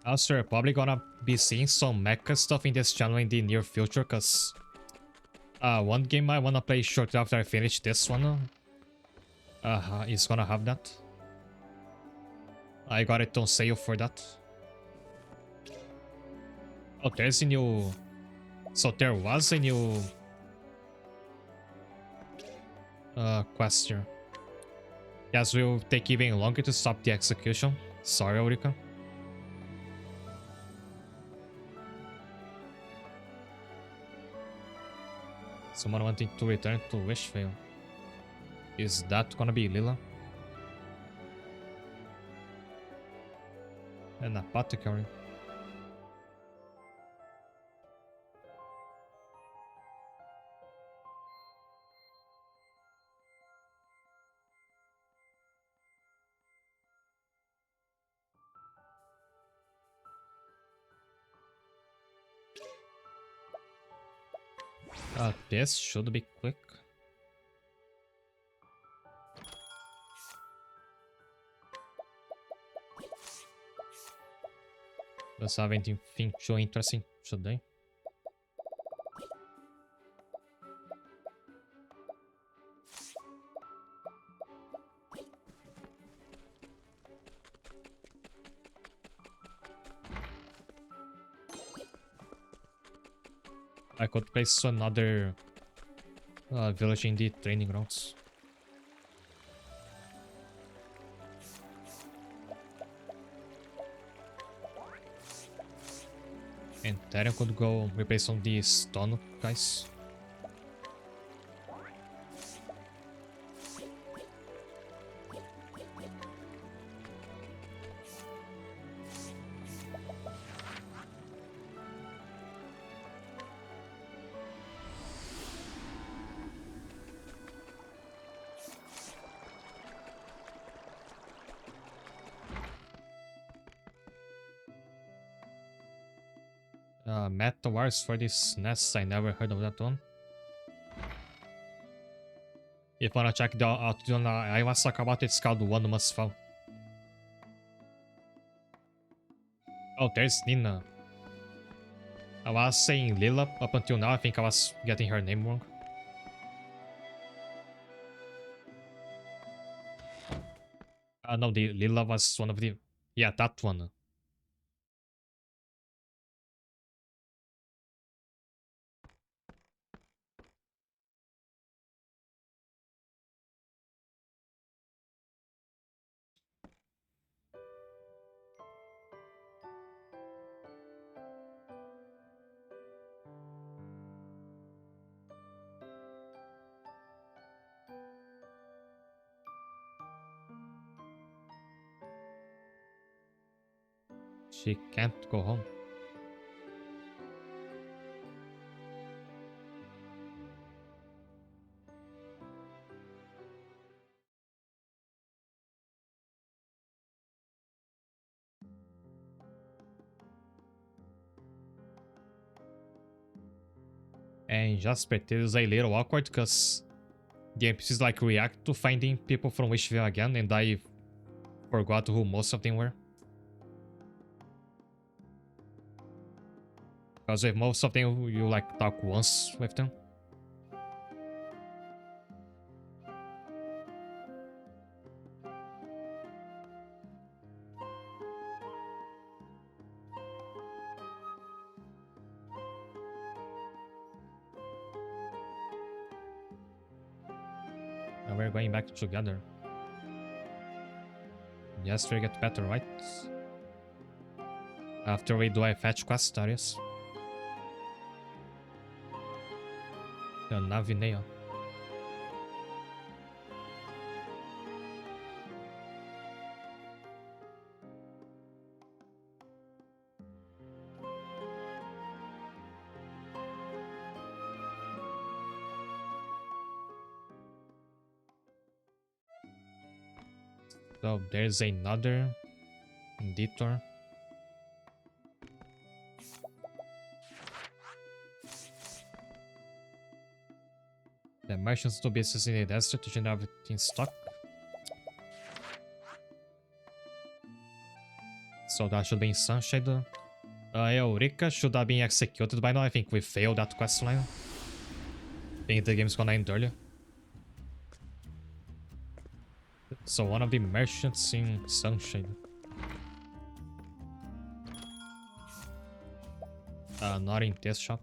Also, we're probably gonna be seeing some mecha stuff in this channel in the near future, cause one game I wanna play shortly after I finish this one is gonna have that. I got it on sale for that. Oh, there's a new... So there was a new quest here. Yes, will take even longer to stop the execution. Sorry, Ulrika. Someone wanting to return to Wishvale. Is that gonna be Lila? An apothecary. This should be quick. Does have anything too interesting today? I could place another village in the training grounds. And then I could go replace some of these stun guys. Metal wires for this nest. I never heard of that one. If you wanna check the out on Iwasaka about it, it's called One Must Fall. Oh, there's Nina. I was saying Lila up until now. I think I was getting her name wrong. No, the Lila was one of the... Yeah, that one. She can't go home. And Jasper, it is a little awkward because the NPCs like react to finding people from Wishville again, and I forgot who most of them were. Because with most of them, you like talk once with them. Now we're going back together. Yes, we get better, right? After we do a fetch quest, that is. The Navinea. So there's another detour. The merchants to business in the desert to generate everything stock. So that should be in Sunshade. Eureka should have been executed by now. I think we failed that quest line. I think the game's gonna end earlier. So one of the merchants in Sunshade. Not in this shop.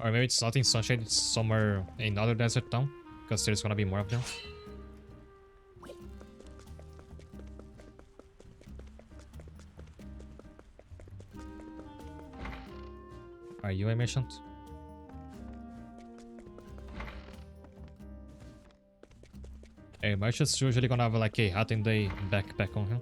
Or maybe it's not in Sunshade, it's somewhere in another desert town. Because there's gonna be more of them. Are you a merchant? A merchant's usually gonna have like a hat in the backpack on him.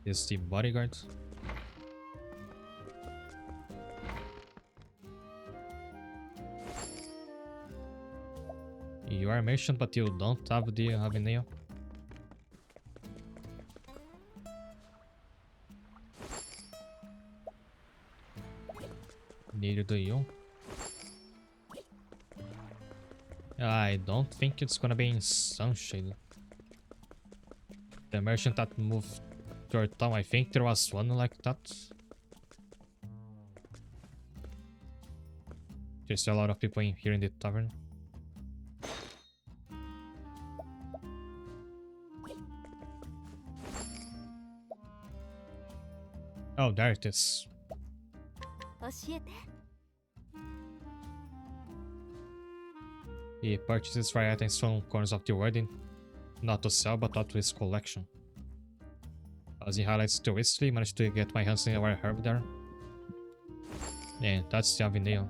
Is the bodyguard? You are a merchant, but you don't have the Avenue. Neither do you. I don't think it's gonna be in Sunshade. The merchant that moved to our town, I think there was one like that. There's a lot of people in here in the tavern. Oh, there it is. 教えて。 He purchases rare items from corners of the world, not to sell, but out to his collection. As he highlights to Wesley, managed to get my hands on a rare herb there. Yeah, that's the Avenue.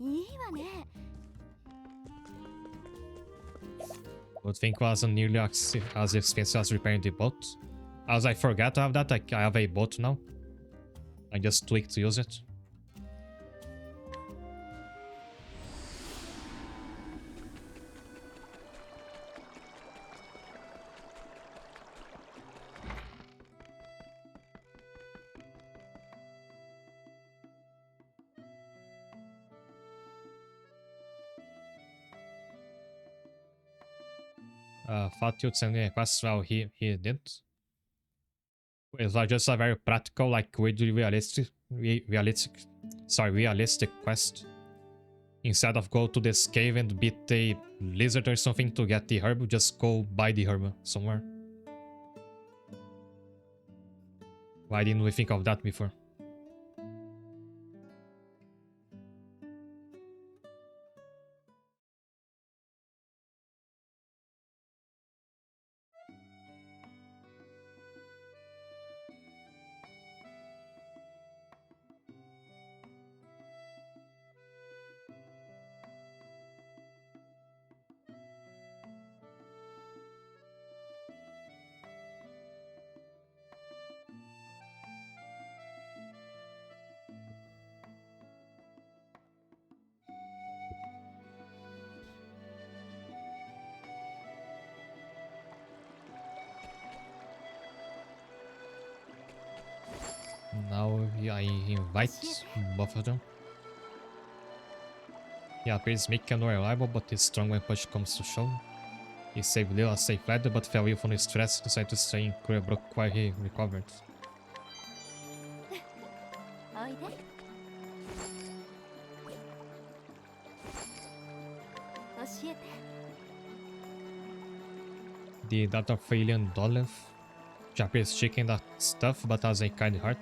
いいわね。Would think wasn't nearly as expensive as repairing the boat. As I forgot to have that, I have a boat now. I just tweaked to use it. Thought you'd send me a quest. Well, he didn't. It was just a very practical, like weirdly realistic quest. Instead of go to this cave and beat a lizard or something to get the herb, just go buy the herb somewhere. Why didn't we think of that before? Now I invite both of them. Yeah, appears meek and reliable, but is strong when push comes to shove. He saved Lila safe ladder, but fell ill from his stress, decided to stay in Brook while he recovered. おいで教えて The daughter of Alien Dolev. She appears chicken that stuff, but has a kind heart.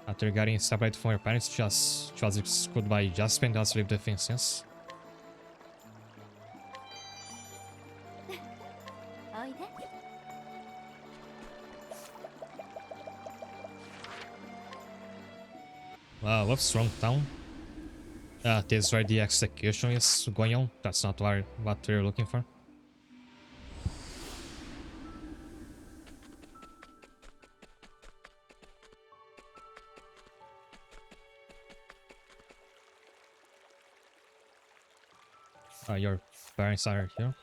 After getting separated from her parents, she was excluded by Jasper and has lived the since. おいで Wow, love strong town. This is where the execution is going on. That's not what we're looking for. Your parents are here.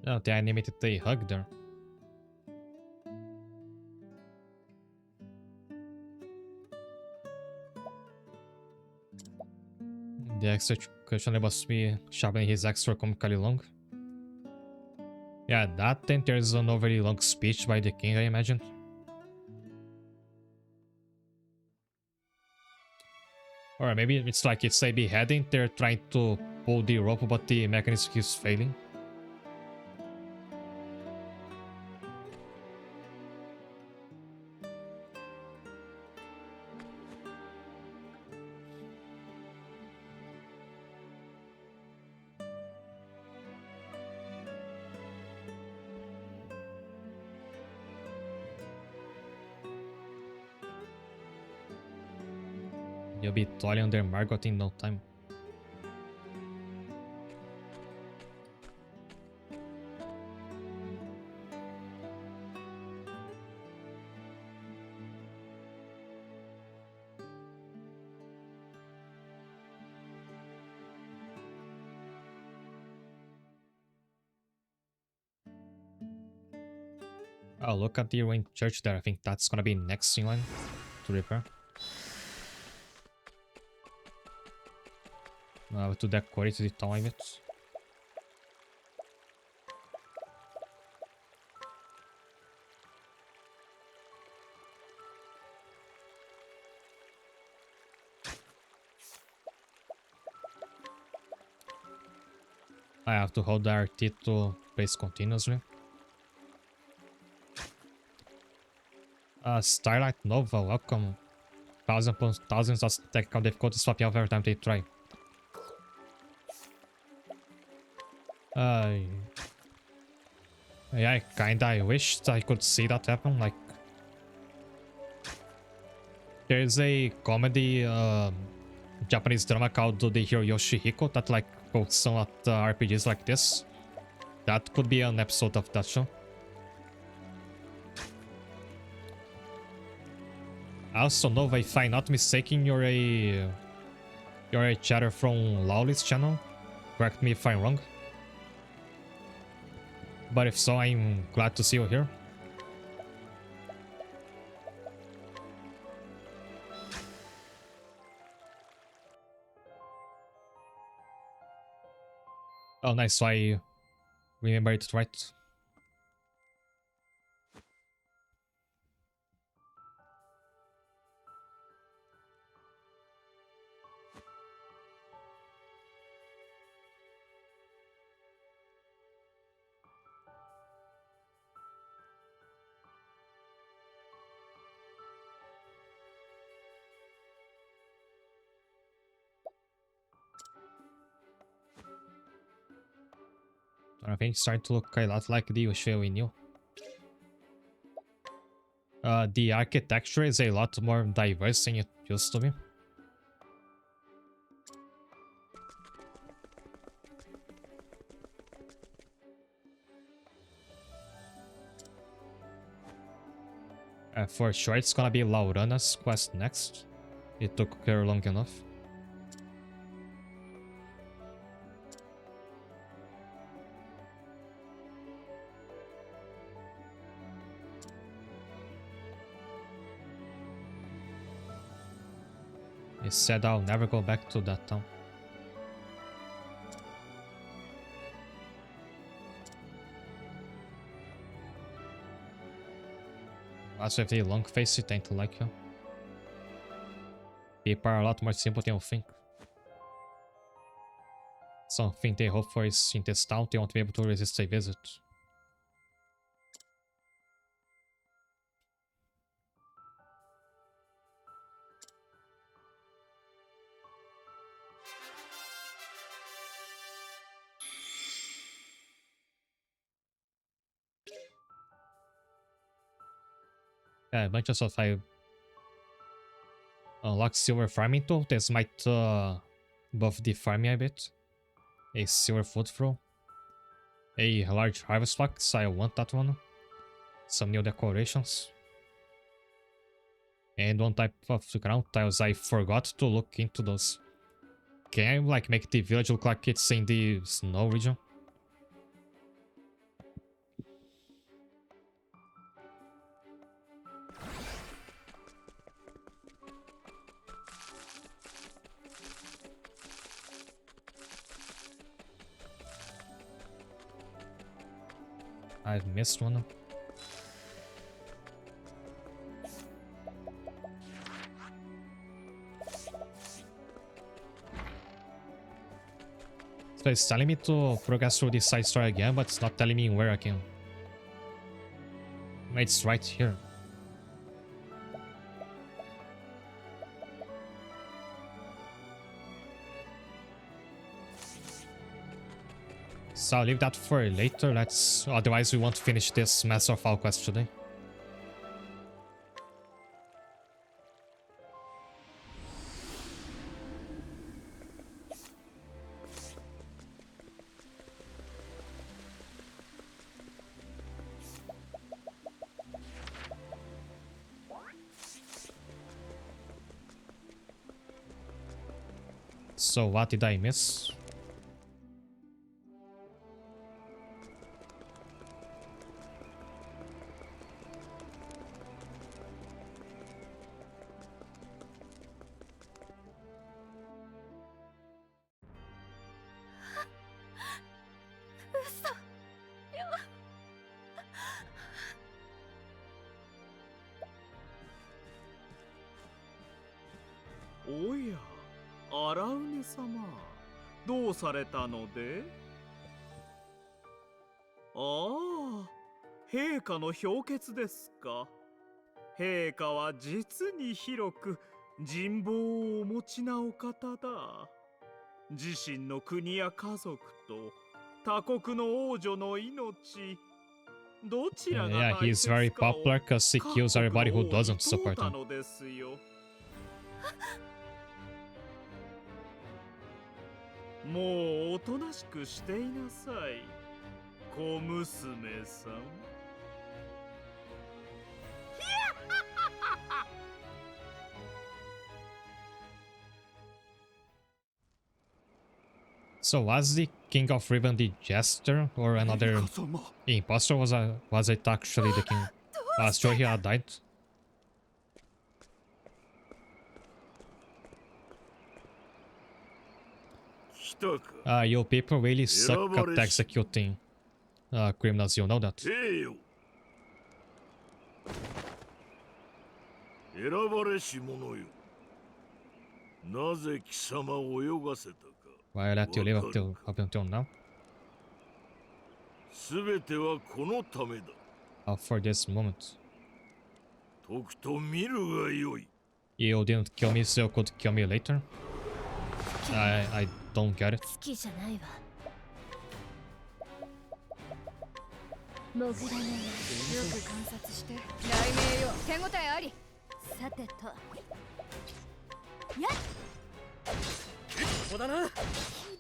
Oh, they animated a hug there. The executioner must be sharpening his axe for comically long. Yeah, that and there's an overly long speech by the king, I imagine. Or maybe it's like it's a beheading, they're trying to pull the rope but the mechanism keeps failing. You'll be toiling under Margot in no time. Oh, look at the ruined church there. I think that's gonna be next in line to repair. To decorate the town with it. I have to hold the RT to place continuously. Starlight Nova, welcome. thousands of technical difficulties popping up every time they try. Yeah, I kinda wished I could see that happen. Like, there's a comedy Japanese drama called The Hero Yoshihiko that like focuses on RPGs like this. That could be an episode of that show. I also know, if I'm not mistaken, you're a chatter from Lawley's channel. Correct me if I'm wrong. But if so, I'm glad to see you here. Oh, nice. So I remember it right. I think it's starting to look a lot like the Yoshio we knew. The architecture is a lot more diverse than it used to be. For sure, it's gonna be Laurana's quest next. It took her long enough. He said I'll never go back to that town. As with the long face, it ain't like you. People are a lot more simple than you think. Something they hope for is in this town, they won't be able to resist a visit. Yeah, a bunch of stuff. I unlock silver farming tool. This might buff the farming a bit. A silver food throw. A large harvest box. I want that one. Some new decorations. And one type of ground tiles. I forgot to look into those. Can I like make the village look like it's in the snow region? I've missed one. So it's telling me to progress through this side story again, but it's not telling me where I can. It's right here. So I'll leave that for later. Otherwise we won't finish this Master of All quest today. So what did I miss?おや、荒ウネ様、どうされたので？ああ、陛下の氷結ですか。陛下は実に広く人望をお持ちなお方だ。自身の国や家族と他国の王女の命、どちら Yeah, が he's 大切 very かを popular because he 各 kills 国 everybody の who 王に doesn't 問う support た him. のですよ。もうおとなしくしていなさい、小娘さん。So was the King of Riven the Jester or another imposter? Was it actually the king? Sure, he had died. 来たか。 You people really suck at executing criminals, you know that. ええよ。選ばれし者よ。なぜ貴様を泳がせたか。 Why I let you live up until now? すべてはこのためだ。For this moment. とくと見るがよい。 You didn't kill me, so you could kill me later? I don't get it. 好きじゃないわ。モグラのよく観察して。雷鳴よ、手応えあり。さてと。やっ。ここだな。ひ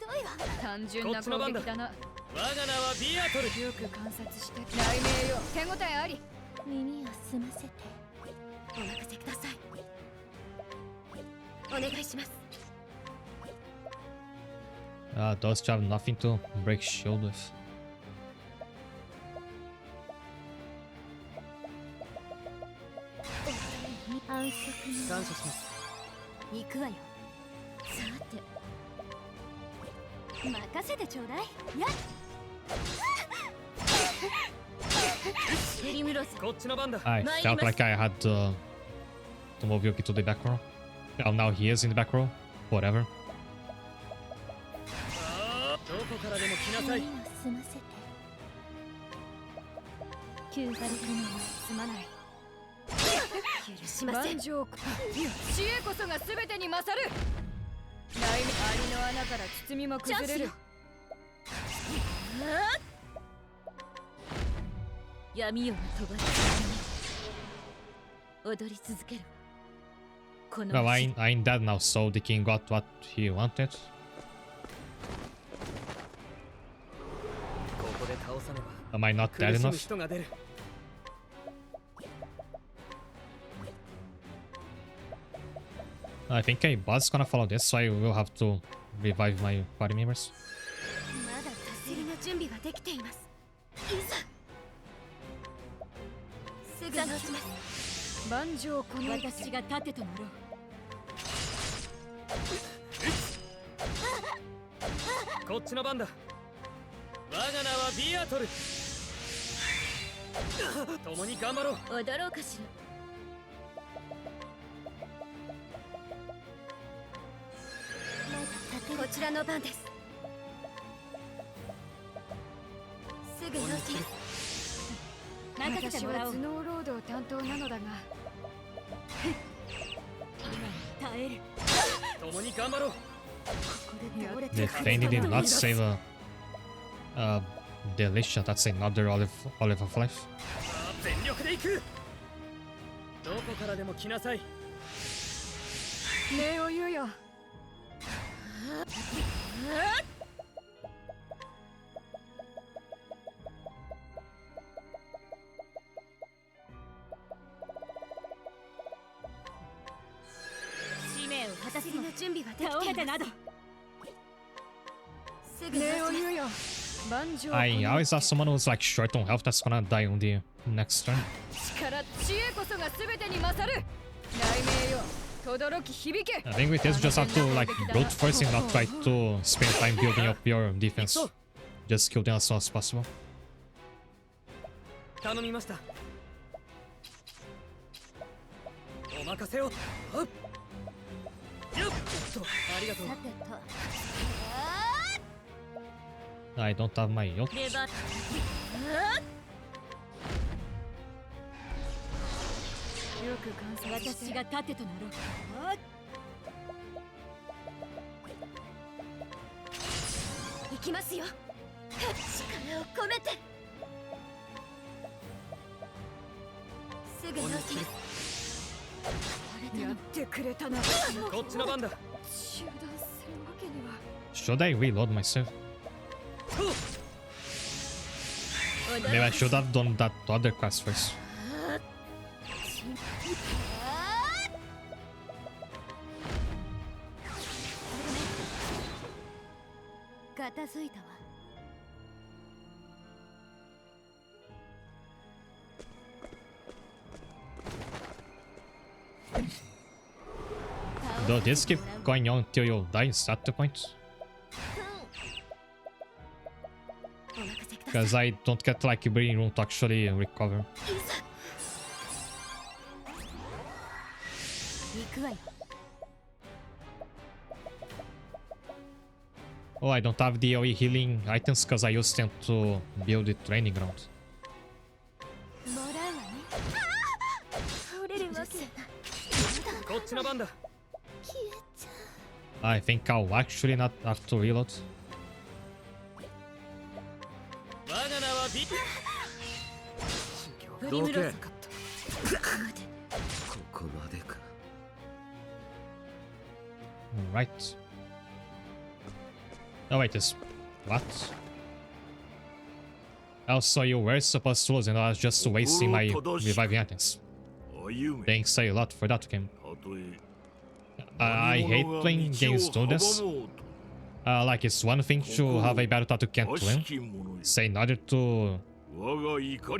どいわ。単純な攻撃だな。我が名はビアトル。よく観察して。雷鳴よ、手応えあり。耳を澄ませて。お任せください。お願いします。Those two have nothing to break shield with. 安息に感謝します。行くわよ。さて任せてちょうだい。やっヘリムロス。こっちの番だ。 I felt like I had to move Yuki to the back row. Well, now he is in the back row. Whatever. どこからでも来なさい。耳を澄ませて。救されるのはすまない。許しません。知恵こそが全てに勝る。雷鳴、アリの穴から包みも崩れる。闇夜が飛ばす。踊り続ける。この No, I'm dead now, so the king got what he wanted. ここで倒さねば。 Am I not dead 苦しむ enough? 人が出る。 I think a boss gonna follow this, so I will have to revive my party members. まだ達成の準備はできています。いざ。すぐ出します。万丈この私が盾となろう。こっちの番だ。我が名はビアトル。共に頑張ろう。踊ろうかしら。こちらの番です。すぐ乗って任せてもらおう。私は頭脳労働担当なのだが今耐える。共に頑張ろう。 The Fanny did not save a Delicia, that's another olive of life. 全力で行く。どこからでも来なさい。礼を言うよ。使命を果たすの準備はできています。すぐ礼を言うよ。 I always have someone who's like short on health that's gonna die on the next turn. 力、知恵こそが全てに勝る。雷鳴よ、轟き響け。 I think with this, you just have to like brute force and not try to spend time building up your defense. Just kill them as soon as possible. 頼みました。お任せを。よっと、ありがとう。 I don't have my yacht. よく観察して。私が盾となろう。きますよ。力を込めて。すぐ直します。やってくれたな。こっちの番だ。中断するわけには。 Should I reload myself? Maybe I should have done that other quest first. 片付いたわ。Does this keep going on until you die? Is that the point? Because I don't get like breathing room to actually recover. 行くわよ。 Oh, I don't have the AoE healing items because I used them to build the training ground. もらうわね。倒れるわけ。こっちの番だ。消えちゃ I think I'll actually not have to reload. 我が名はビ。う。振り室遅かった。ここまでか。 Right. Oh wait, this... What? Oh, so you were supposed to lose and I was just wasting my reviving items. Thanks a lot for that game. I hate playing games do this. Like it's one thing to have a battle that you can't win. It's another to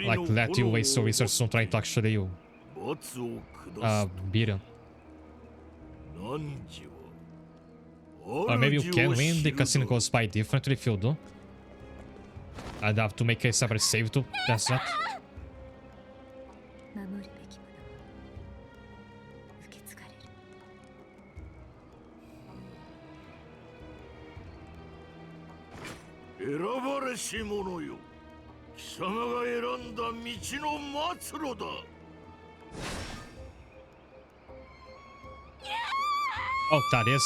like let you waste your resources on trying to actually beat them. Or maybe you can win, the casino goes by differently if you do. I'd have to make a separate save to test that. 守るべきもの受け継がれる。選ばれし者よ、貴様が選んだ道の末路だ。Oh, that is...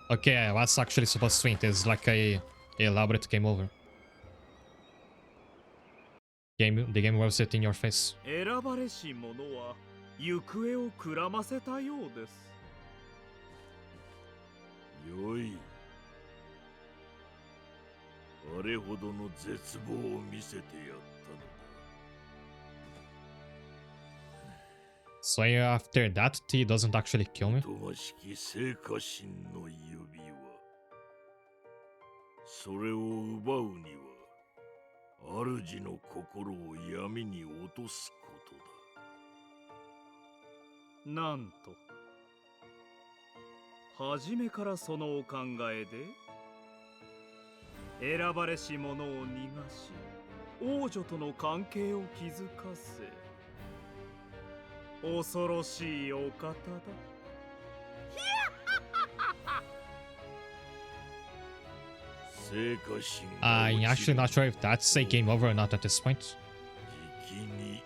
Okay, I was actually supposed to win. It's like a elaborate game over. The game was set in your face. 選ばれし者は行方をくらませたようです。よい。あれほどの絶望を見せてやったのだ。 So after that, T doesn't actually kill me. とましき聖火神の指輪。それを奪うには、主の心を闇に落とすことだ。なんと、初めからそのお考えで、選ばれし者を逃がし、王女との関係を築かせ、恐ろしいお方だ。聖火神 I'm actually not sure if that's a game over or not at this point. じきに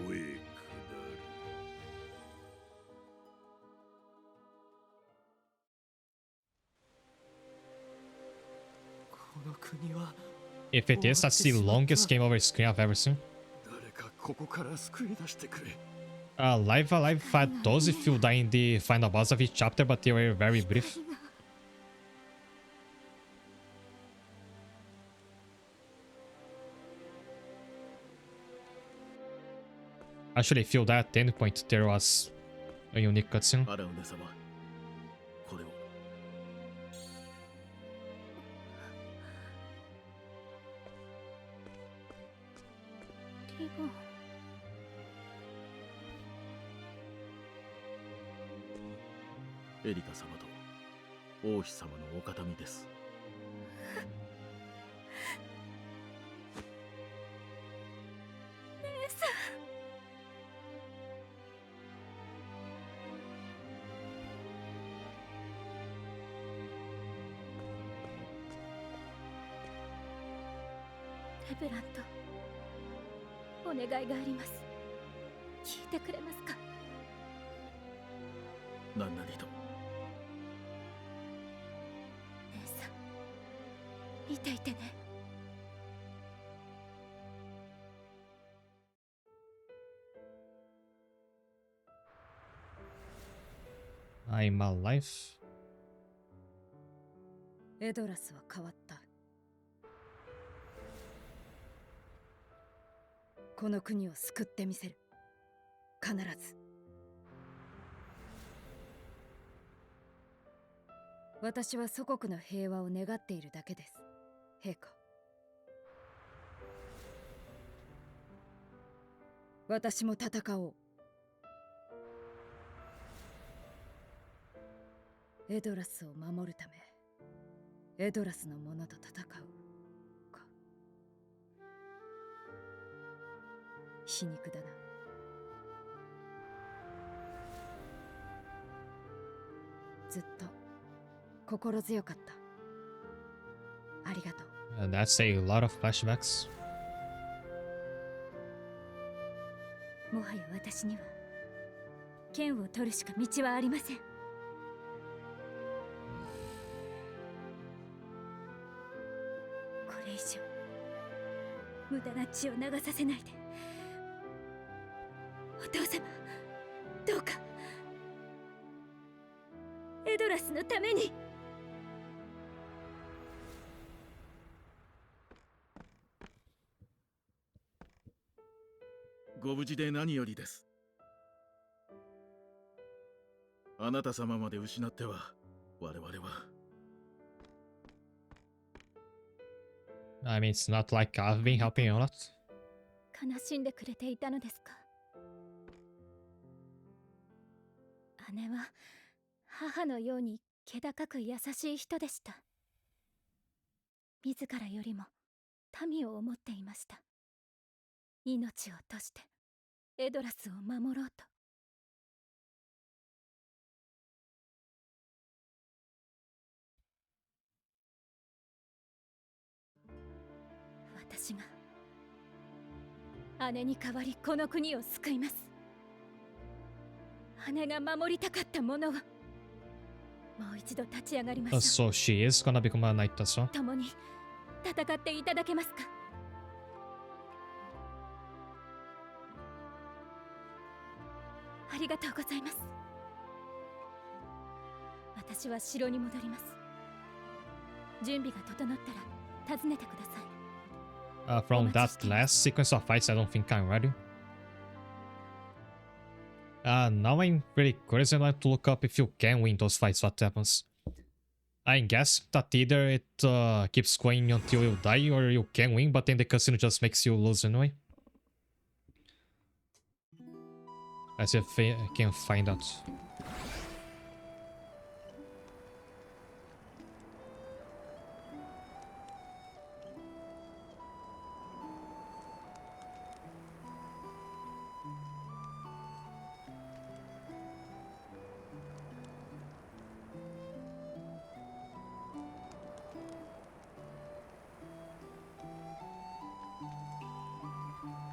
世へ下る。この国は If it is, that's the longest game over screen I've ever seen. 誰かここから救い出してくれ。Live Alive had those if you die in the final boss of each chapter, but they were very brief. Actually, if you die at any point, there was a unique cutscene. アラウネ様、これを。リボン。エリカ様と王妃様のお形見です。姉さん。レブラント、お願いがあります。聞いてくれますか？何々と。姉さん、見ていてね。I'm alive. エドラスは変わった。この国を救ってみせる。必ず。私は祖国の平和を願っているだけです、陛下。私も戦おう。エドラスを守るため、エドラスの者と戦うか。皮肉だな。ずっと心強かった。ありがとう。That's a lot of flashbacks. もはや私には剣を取るしか道はありません。これ以上無駄な血を流させないで。お父様、どうかエドラスのために。ご無事で何よりです。あなた様まで失っては我々は。I mean, it's not like I've been helping you a lot. 悲しんでくれていたのですか。姉は母のように気高く優しい人でした。自らよりも民を思っていました。命を賭してエドラスを守ろうと。私が姉に代わりこの国を救います。姉が守りたかったものを。もう一度立ち上がりましょう。So she is gonna become a knight as well. 共に戦っていただけますか。ありがとうございます。私は城に戻ります。準備が整ったら訪ねてください。From that last sequence of fights, I don't think I'm ready. Now I'm pretty curious and I have to look up if you can win those fights, what happens. I guess that either it keeps going until you die or you can win, but then the cutscene just makes you lose anyway. Let's see if I can find out.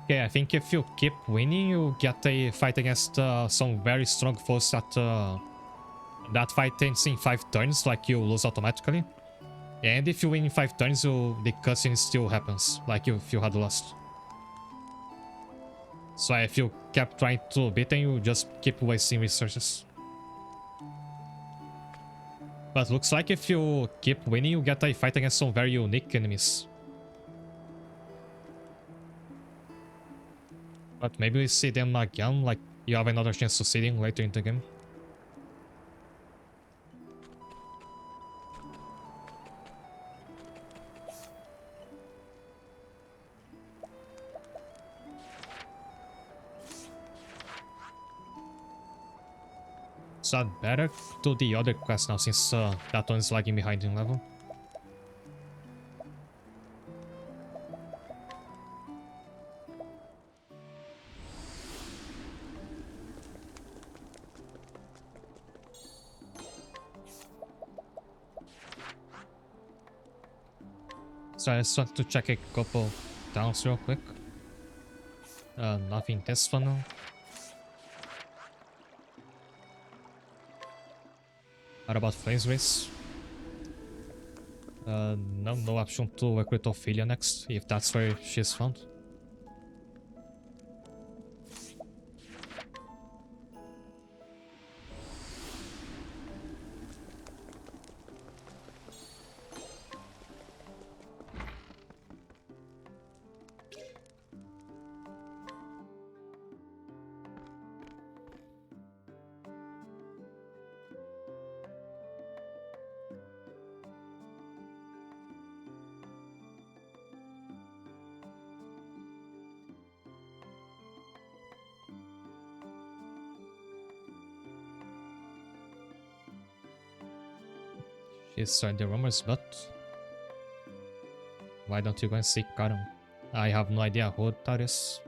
Okay, I think if you keep winning, you get a fight against some very strong foes that fight ends in 5 turns, like you lose automatically. And if you win in 5 turns, the cutscene still happens, like if you had lost. So if you kept trying to beat them, you just keep wasting resources. But looks like if you keep winning, you get a fight against some very unique enemies. But maybe we see them again, like you have another chance to see them later in the game. So I'd better do the other quest now since that one is lagging behind in level. So I just want to check a couple towns real quick. Nothing this one now. What about Flames Race? No option to recruit Ophelia next, if that's where she's found. She's starting the rumors, but why don't you go and seek Karum? I have no idea who that is.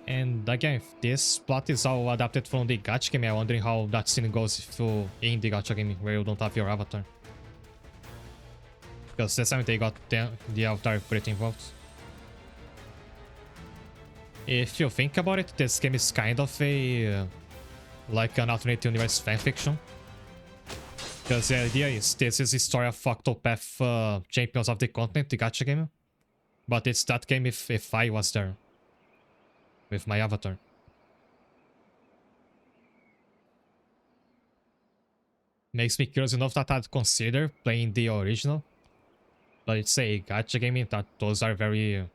And again, if this plot is all adapted from the gacha game, I'm wondering how that scene goes if you in the gacha game where you don't have your avatar. Because this time they got the avatar pretty involved. If you think about it, this game is kind of a like an alternate universe fanfiction. Because the idea is this is the story of Octopath Champions of the Continent, the gacha game. But it's that game if I was there. With my avatar. Makes me curious enough that I'd consider playing the original. But it's a gacha game that those are very...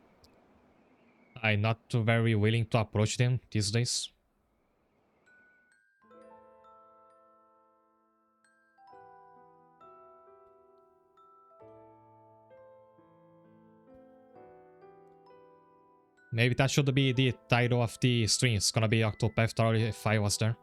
I'm not very willing to approach them these days. Maybe that should be the title of the stream. It's gonna be Octopath Traveler if I was there.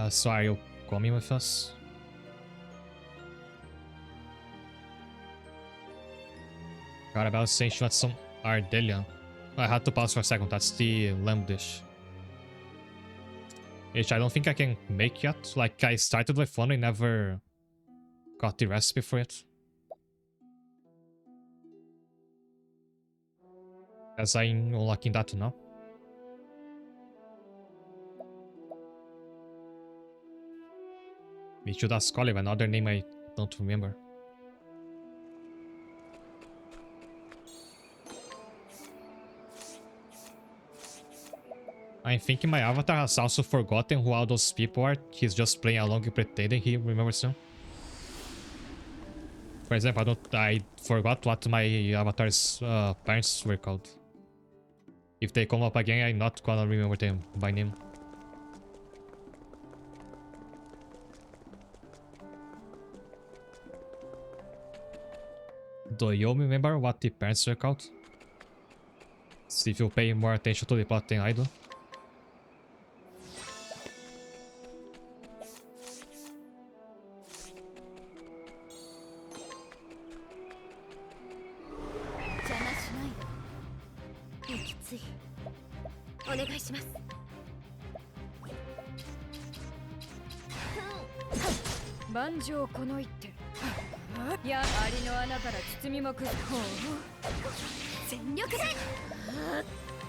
So are you coming with us? God, about saying she wants some Ardelia. I had to pause for a second. That's the lamb dish. Which I don't think I can make yet. Like, I started with one and never got the recipe for it. As I'm unlocking that now. We should ask Olive, another name I don't remember. I'm thinking my avatar has also forgotten who all those people are. He's just playing along and pretending he remembers them. For example, I forgot what my avatar's parents were called. If they come up again, I'm not gonna remember them by name. Do you remember what the parents were called? See if you pay more attention to the plot than I do.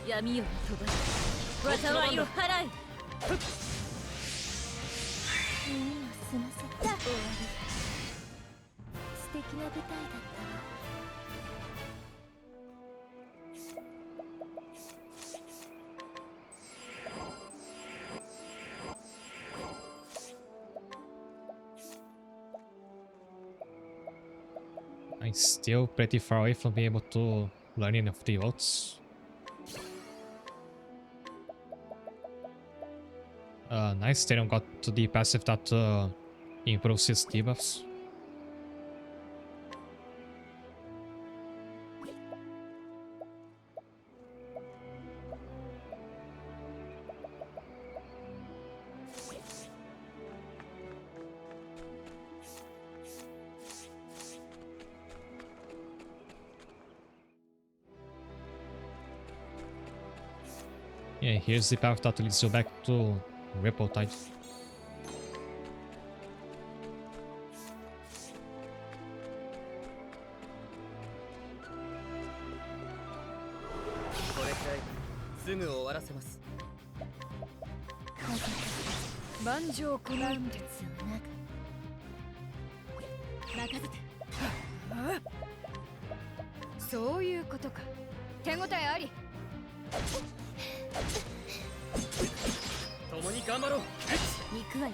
闇より飛ばす災いを払い耳を澄ませた。終わり。素敵な舞台だったわ。I'm still pretty far away from being able to learn any of the oaths. Nice, they don't got to the passive that improves his debuffs. Yeah, here's the path that leads you back to Ripple Tide. これくらいすぐ終わらせます。万丈コナン万物をなく。任せて。そういうことか。手応えあり。共に頑張ろう。行くわよ。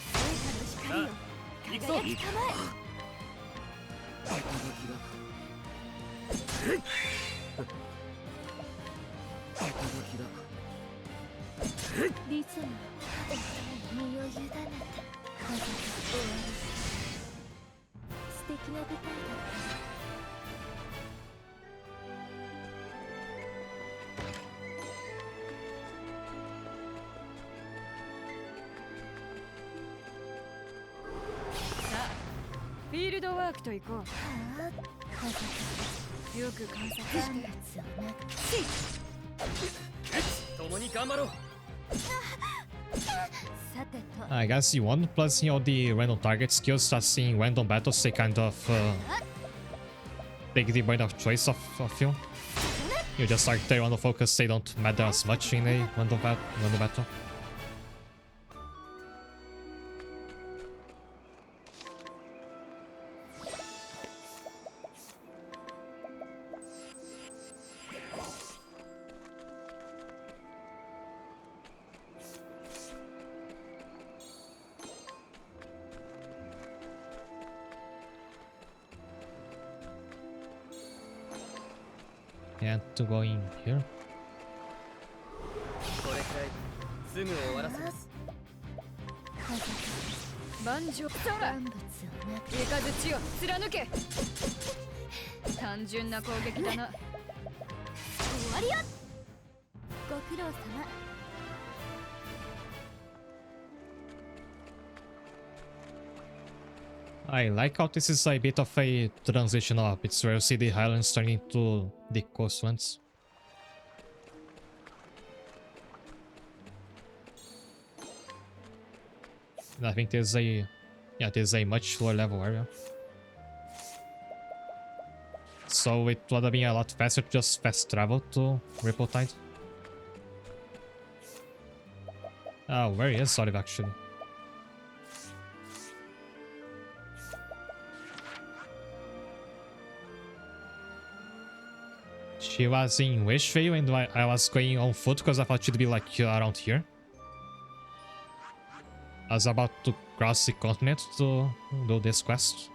聖火の光よ。行くぞ。輝きたまえ。リズム。身を委ねて。終わり。素敵な舞台だったわ。フィールドワークと行こう。よく観察して。共に頑張ろう。さてと。 I guess you want plus all the random target skills that seeing random battles they kind of take the point of choice of you. You just like they want to focus, they don't matter as much in a random battle. And to go in here. これくらいすぐ終わらせます。万丈空。万物をなく。雷を貫け。単純な攻撃だな。終わりよ。ご苦労様。I like how this is a bit of a transition up. It's where you see the highlands turning into the coastlands. And I think there's a much lower level area. So it would have been a lot faster to just fast travel to Ripple Tide. Where is Olive actually? She was in Wishvale and I was going on foot because I thought she'd be like around here. I was about to cross the continent to do this quest.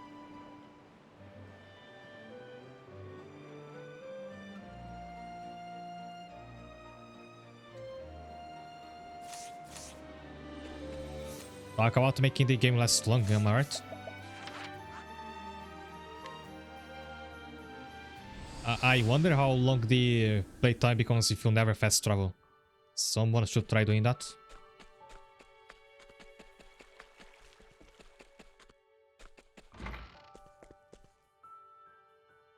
Talk about making the game last long, am I right? I wonder how long the playtime becomes if you never fast travel. Someone should try doing that.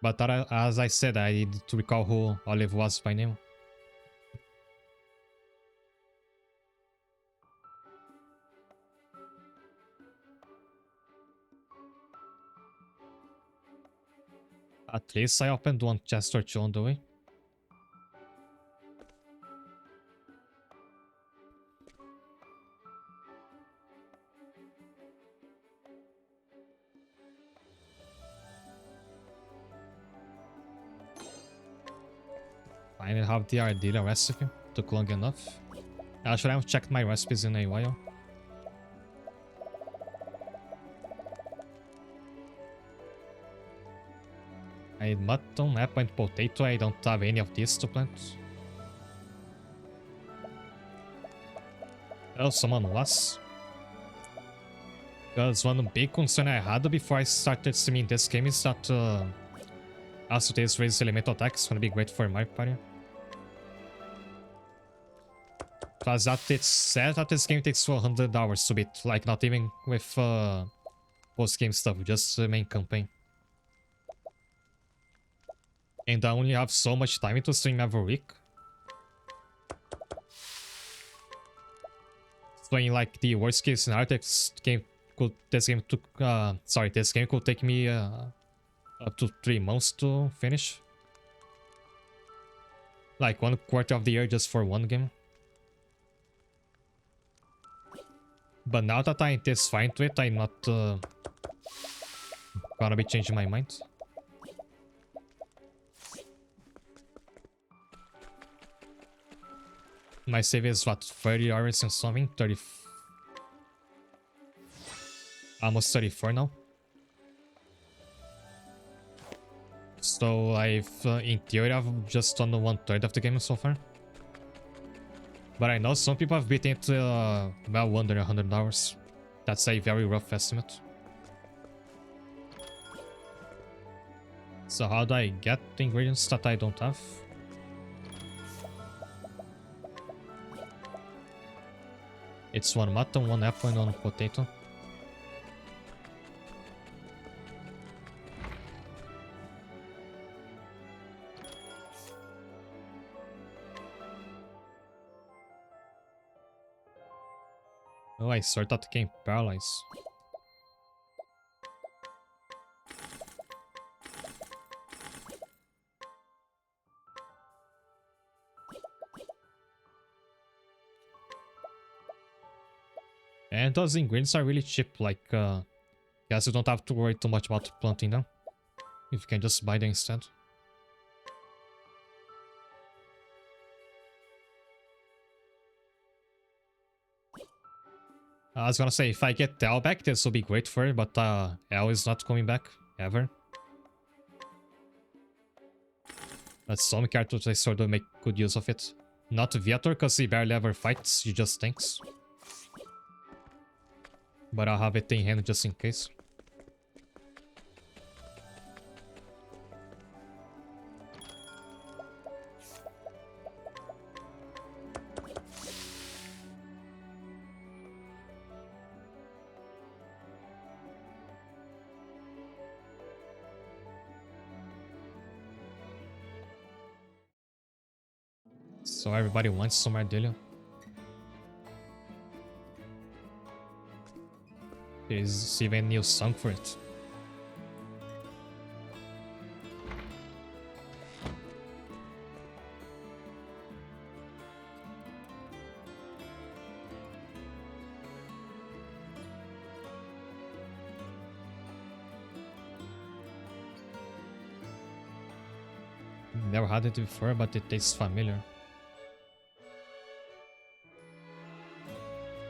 But as I said, I need to recall who Olive was by name. At least I opened one chest or two on the way. Finally have the Ardilla recipe. Took long enough. Actually, I haven't checked my recipes in a while. I need mutton, apple, and potato. I don't have any of these to plant. Oh, someone was. Because one big concern I had before I started streaming this game is that also this raises elemental attacks. Gonna be great for my party. Plus that it's said that this game takes 100 hours to beat, like not even with post-game stuff, just the main campaign. And I only have so much time to stream every week. So in like the worst case scenario, this game could take me up to 3 months to finish. Like 1/4 of the year just for one game. But now that I'm this fine to it, I'm not gonna be changing my mind. My save is what, 30 hours and something? 30... almost 34 now. So I've, in theory, I've just done 1/3 of the game so far. But I know some people have beaten it well under 100 hours. That's a very rough estimate. So how do I get the ingredients that I don't have? It's 1 mutton, 1 apple, and 1 potato. Oh, I sort out the game paralyzed. And those ingredients are really cheap, like, guess you don't have to worry too much about planting them. If you can just buy them instead. I was gonna say, if I get L back, this will be great for it, but L is not coming back, ever. But some characters I sort of make good use of it. Not Viator, because he barely ever fights, he just tanks. But I'll have it in hand just in case. So everybody wants some Ardelia. There's even a new song for it. Never had it before, but it tastes familiar.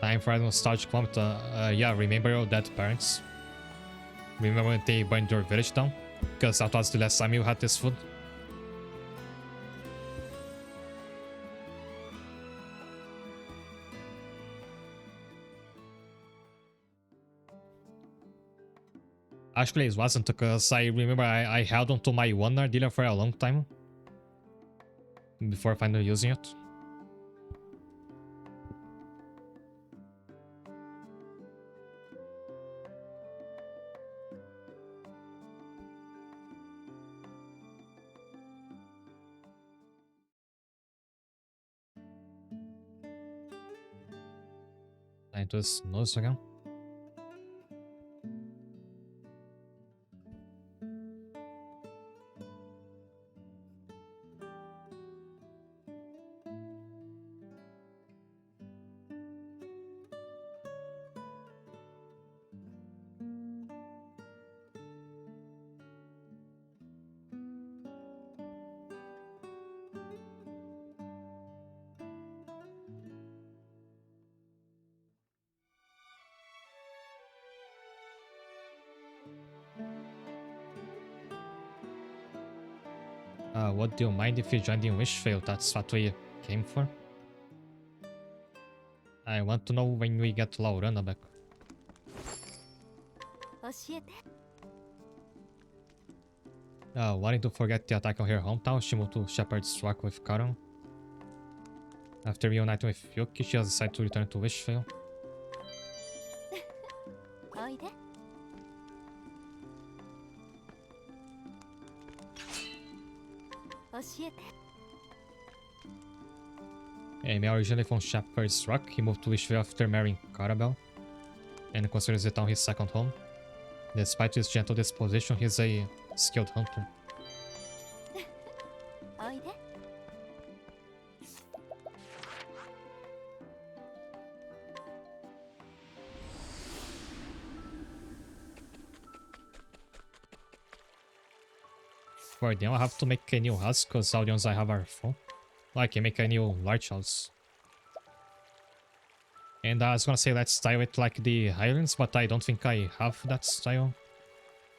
Time for a nostalgic moment. Yeah, remember your dead parents? Remember when they burned your village down? Because that was the last time you had this food. Actually, it wasn't, because I remember I held onto my one Ardilla for a long time before finally using it. I just noticed again. Would you mind if you joined in Wishvale? That's what we came for. I want to know when we get Laurana back. 教えて。 Wanting to forget the attack on her hometown, she moved to Shepherd's Rock with Karan. After reuniting with Yuki, she has decided to return to Wishvale. おいで。教えて。 Amy originally from Shepherd's Rock, he moved to Wishvale after marrying Carabel, and considers the town his second home. Despite his gentle disposition, he's a skilled hunter. おいで。 For them, I have to make a new house because all the ones I have are full. I can make a new large house. And I was gonna say let's style it like the Highlands, but I don't think I have that style.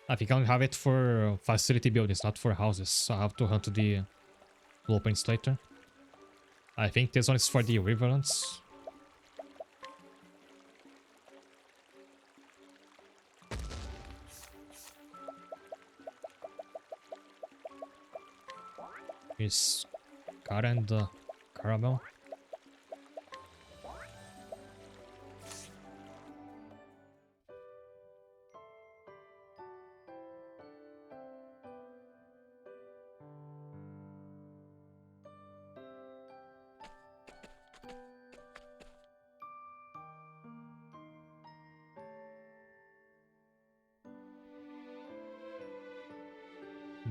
I think I only have it for facility buildings, not for houses. So I have to hunt the blueprints later. I think this one is for the Riverlands. Here's Kara and Caramel.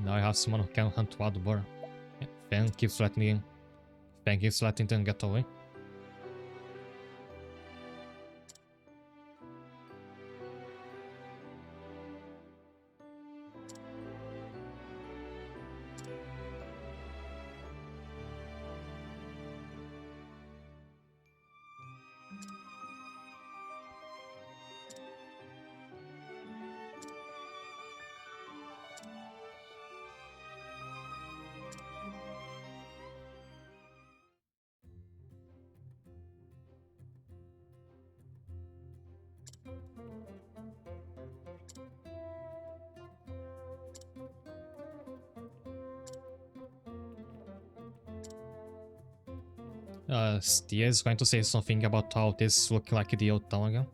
Now I have someone who can hunt wild boar. Fan keeps letting them get away. Stia is going to say something about how this look like the old town again.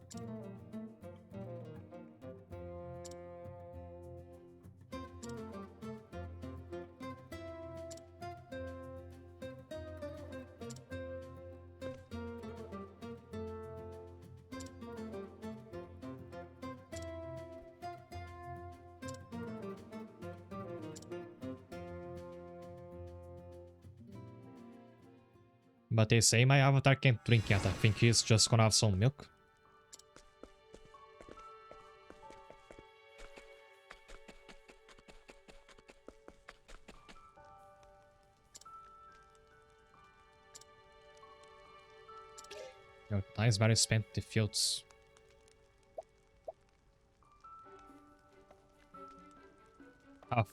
But they say my avatar can't drink yet. I think he's just gonna have some milk. Your time is very spent in the fields.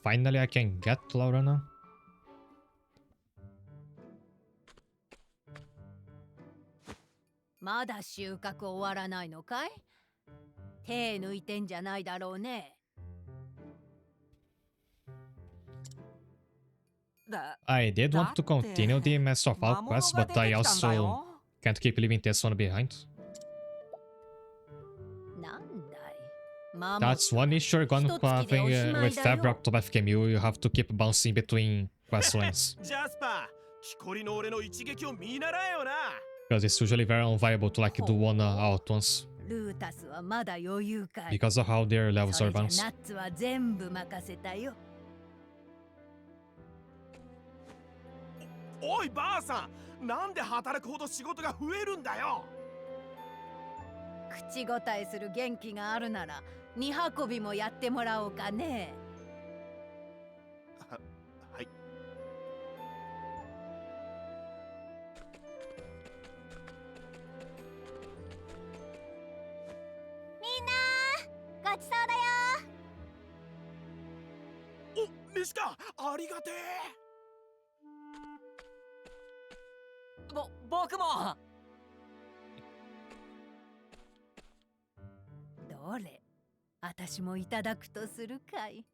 Finally I can get Laurana.まだ収穫終わらないのかい？手抜いてんじゃないだろうね。I did want to continue the Master of All quest, but I also can't keep leaving this one behind. なんだい。 That's one issue you're gonna having with every Octopath game. You have to keep bouncing between quest lines. ジャスパー、木こりの俺の一撃を見習えよな。 Because it's usually very unviable to like do one all at once. ルータスはまだ余裕かい。 Because of how their levels そ are れじゃ balanced. ナッツは全部任せたよ。おいばあさん、なんで働くほど仕事が増えるんだよ。口答えする元気があるなら荷運びもやってもらおうかね。はい。みんなごちそうだよ。お、レシカ、ありがてえ。僕も。どれ、私もいただくとするかい。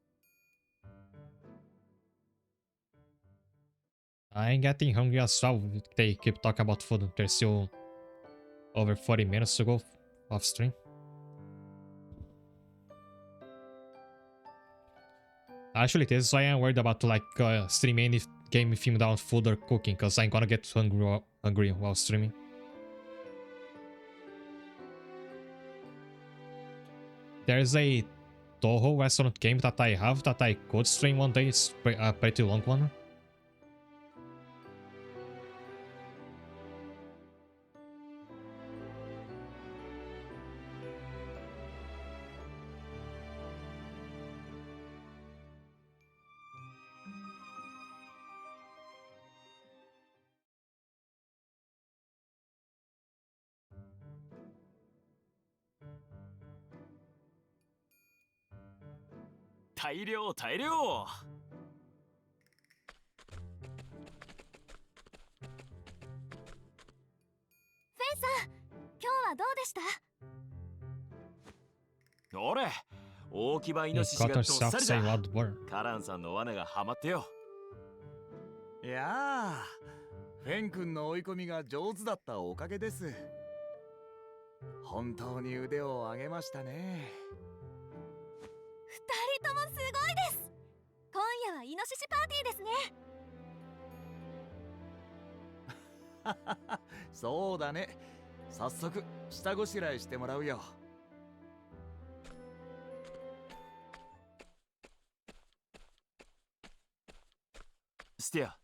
I'm getting hungry as well. They keep talking about food. There's still over 40 minutes to go off stream. Actually, this is why I'm worried about like stream any game themed around food or cooking, because I'm gonna get hungry while streaming. There's a Toho restaurant game that I have that I could stream one day. It's a pretty long one.大量。今日はどうでした？どれ、大きばイノ You シシが got どっ yourself さり say だ。 loud word. カランさんの罠がハマってよ。いやあ、フェン君の追い込みが上手だったおかげです。本当に腕を上げましたね。二人ともすごいです。今夜はイノシシパーティーですね。そうだね。早速下ごしらえしてもらうよ。スティア、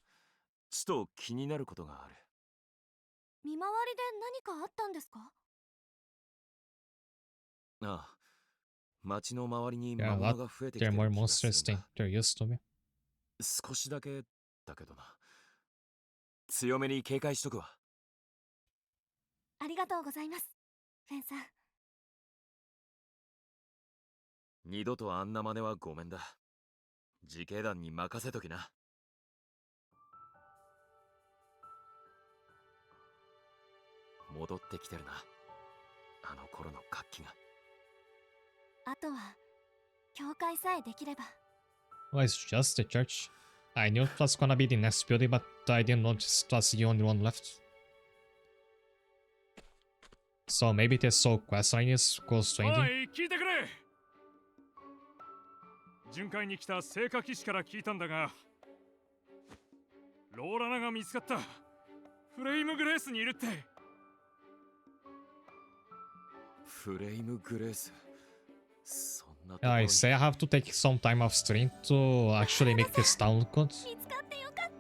ちょっと気になることがある。見回りで何かあったんですか？ああ、町の周りに Yeah, 魔 a 物 lot. が増えてきて There are る more 気が monsters するん than だ。 there used to be. 少しだけだけどな。強めに警戒しとくわ。ありがとうございます、フェンさん。二度とあんな真似はごめんだ。自警団に任せときな。戻ってきてるな、あの頃の活気が。あとは教会さえできれば。 Well, it's just the church. I knew it was gonna be the next building, but I didn't notice it was the only one left. So maybe this sole questline is close to お ending. い、聞いてくれ。巡回に来た聖火騎士から聞いたんだが、ローラナが見つかった。フレイムグレースにいるって。フレイムグレース、そんなところ I に。 say I have to take some time off stream to actually make this town look good. 見つかってよかっ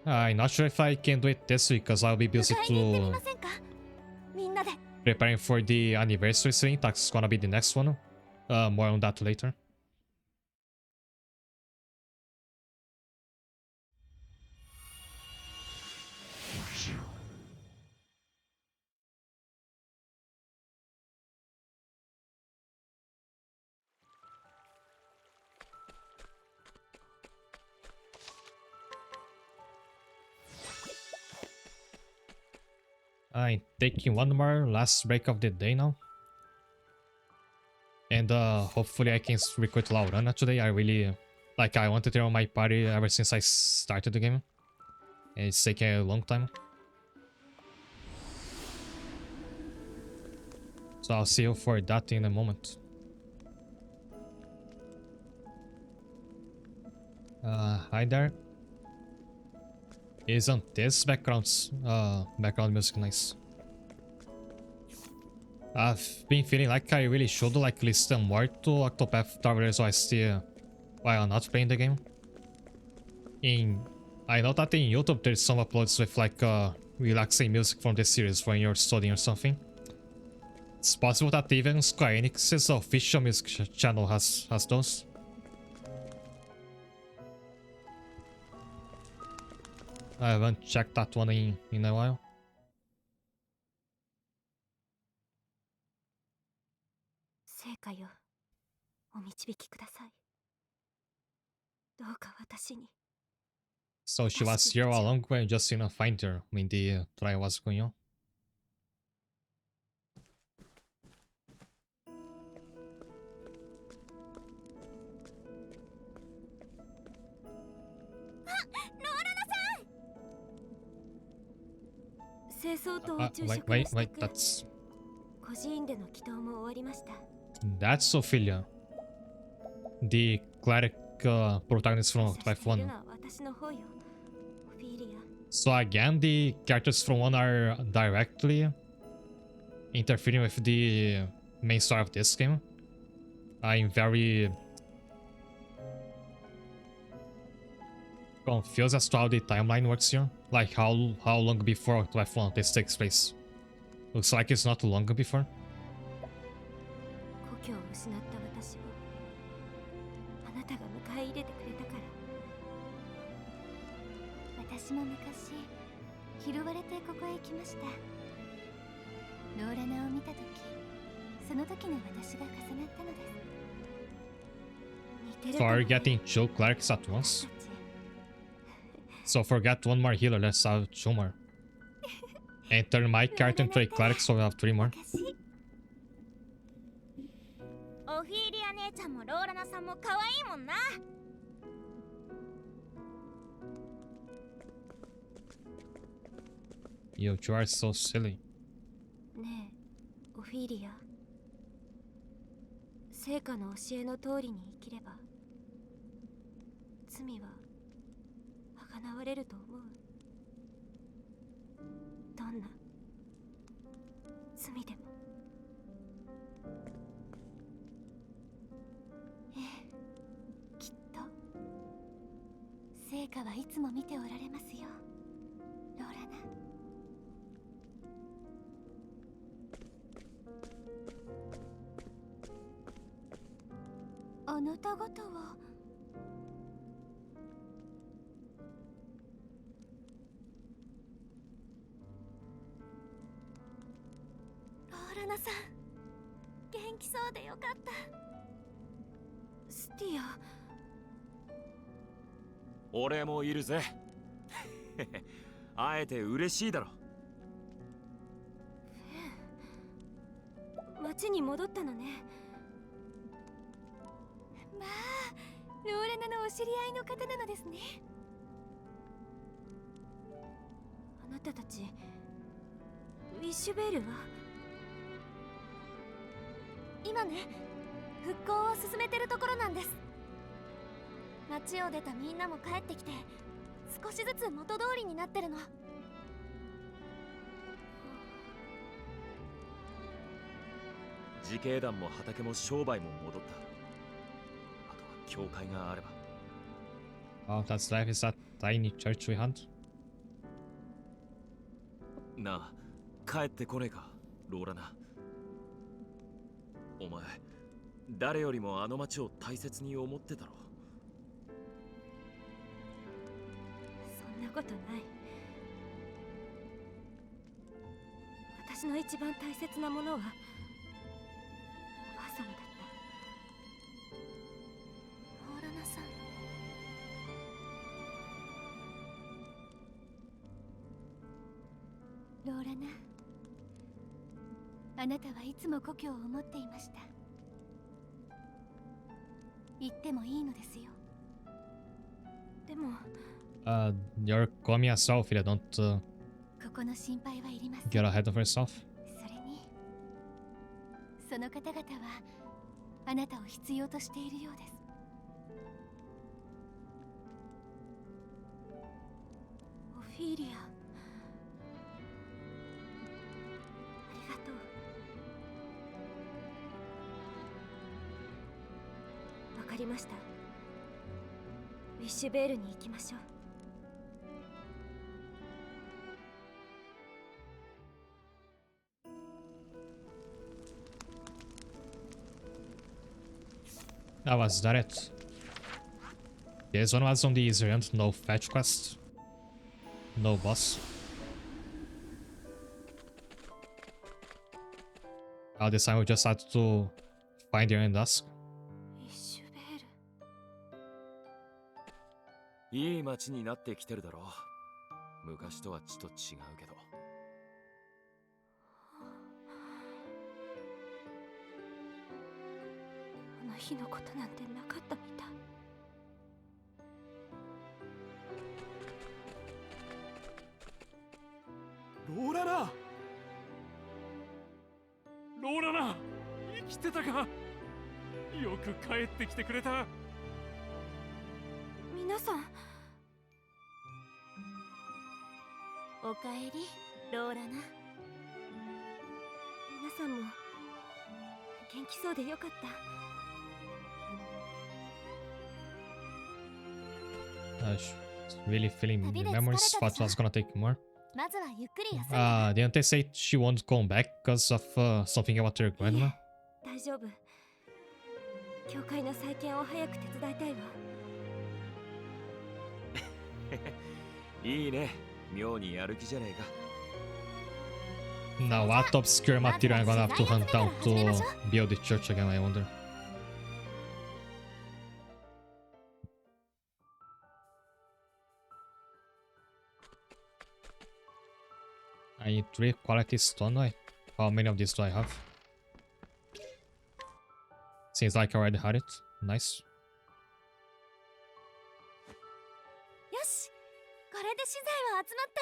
た。 I'm not sure if I can do it this week because I'll be busy 迎えに行ってみ to ませんか？みんなで。 preparing for the anniversary stream. That's gonna be the next one. More on that later. I'm taking one more last break of the day now. And hopefully I can recruit Laurana today. I really I wanted her on my party ever since I started the game. And it's taken a long time. So I'll see you for that in a moment. Hi there. Isn't this background music nice? I've been feeling like I really should listen more to Octopath Traveler while not playing the game. I know that in YouTube there's some uploads with relaxing music from the series when you're studying or something. It's possible that even Square Enix's official music channel has those. I haven't checked that one in a while. 聖火よ、お導きください。どうか私に。So she was here all along and just didn't find her when the trial was going on. Wait, that's Ophelia, the cleric protagonist from Octopath 1. So again, the characters from 1 are directly interfering with the main story of this game. I'm very confused as to how the timeline works here. Like how long before Octopath 1 this takes place. Looks like it's not long before. 私も昔拾われてここへ来ました。ローラナを見たとき、その時の私が重なったのです。 So are you getting 2 clerics at once? So forget 1 more healer, let's have 2 more. And turn my character into a cleric, so we have 3 more. オフィーリア姉ちゃんもローラナさんも可愛いもんな。 You two are so silly. ねえ、オフィーリア。聖火の教えの通りに生きれば、罪は贖われると思う。どんな罪でも。ええ、きっと聖火はいつも見ておられますよ、ローラナ。 あなた方はローラナさん、元気そうでよかった。スティア、俺もいるぜ。会えて嬉しいだろ。町に戻ったのね。 まあ、ローラナのお知り合いの方なのですね。あなたたち、ウィッシュベールは今ね、復興を進めてるところなんです。町を出たみんなも帰ってきて、少しずつ元通りになってるの。自警団も畑も商売も戻った。 教会があれば。 Oh, that's life is that tiny church we had. なあ、帰ってこねえか、ローラナ。お前、誰よりもあの町を大切に思ってたろ。そんなことない。私の一番大切なものはおばあ様だった。 ローラナ、あなたはいつも故郷を思っていました。言ってもいいのですよ。でも、You're calling me yourself if you don't ここの心配はいりません。 get ahead of yourself. それに、その方々はあなたを必要としているようです。オフィーリア。 わかりました。ウィッシュベールに行きましょう。Was that it? This one was on the easier end, no fetch quest, no boss. This time we just had to find her and ask. いい街になってきてるだろう。昔とはちと違うけど。あの日のことなんてなかったみたい。ローラナ、ローラナ、生きてたか。よく帰ってきてくれた。皆さん、おかえり、ローラナ。皆さんも元気そうでよかった。Really feeling the memories. Thought it was gonna take more. まずはゆっくり休んで。 Didn't they say she won't come back because of something about her grandma? 大丈夫。教会の再建を早く手伝いたいわ。いいね。妙にやる気じゃねえか。 Now, what obscure material I'm gonna have to hunt down to build the church again, I wonder. I need 3 quality stone. How many of these do I have? Seems like I already had it. Nice. よし、これで資材は集まった。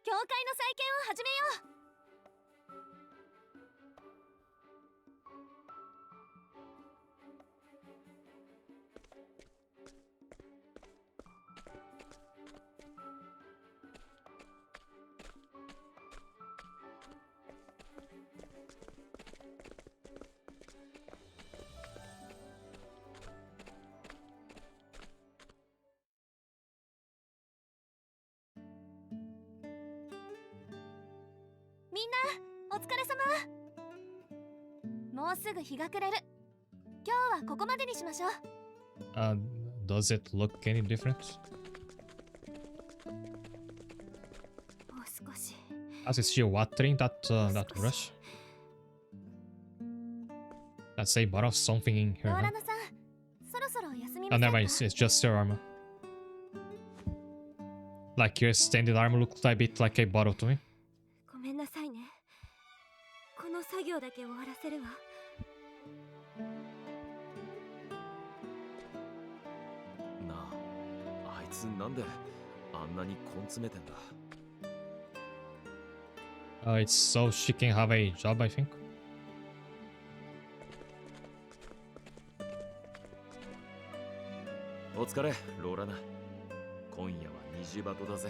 教会の再建を始めよう。みんな、お疲れ様。もうすぐ日が暮れる。今日はここまでにしましょう。Does it look any different? もう少し。 As is she watering that brush? That's a bottle of something in ロ here, ー huh? ラナさん、そろそろ休み Oh, ません never か。 mind. It's just your armor. Like your standard armor looked a bit like a bottle to me. ごめんなさいね。この作業だけ終わらせるわ。なあ、あいつなんであんなに根詰めてんだ。It's so she can have a job, I think. お疲れ、ローラナ。今夜は虹バトだぜ。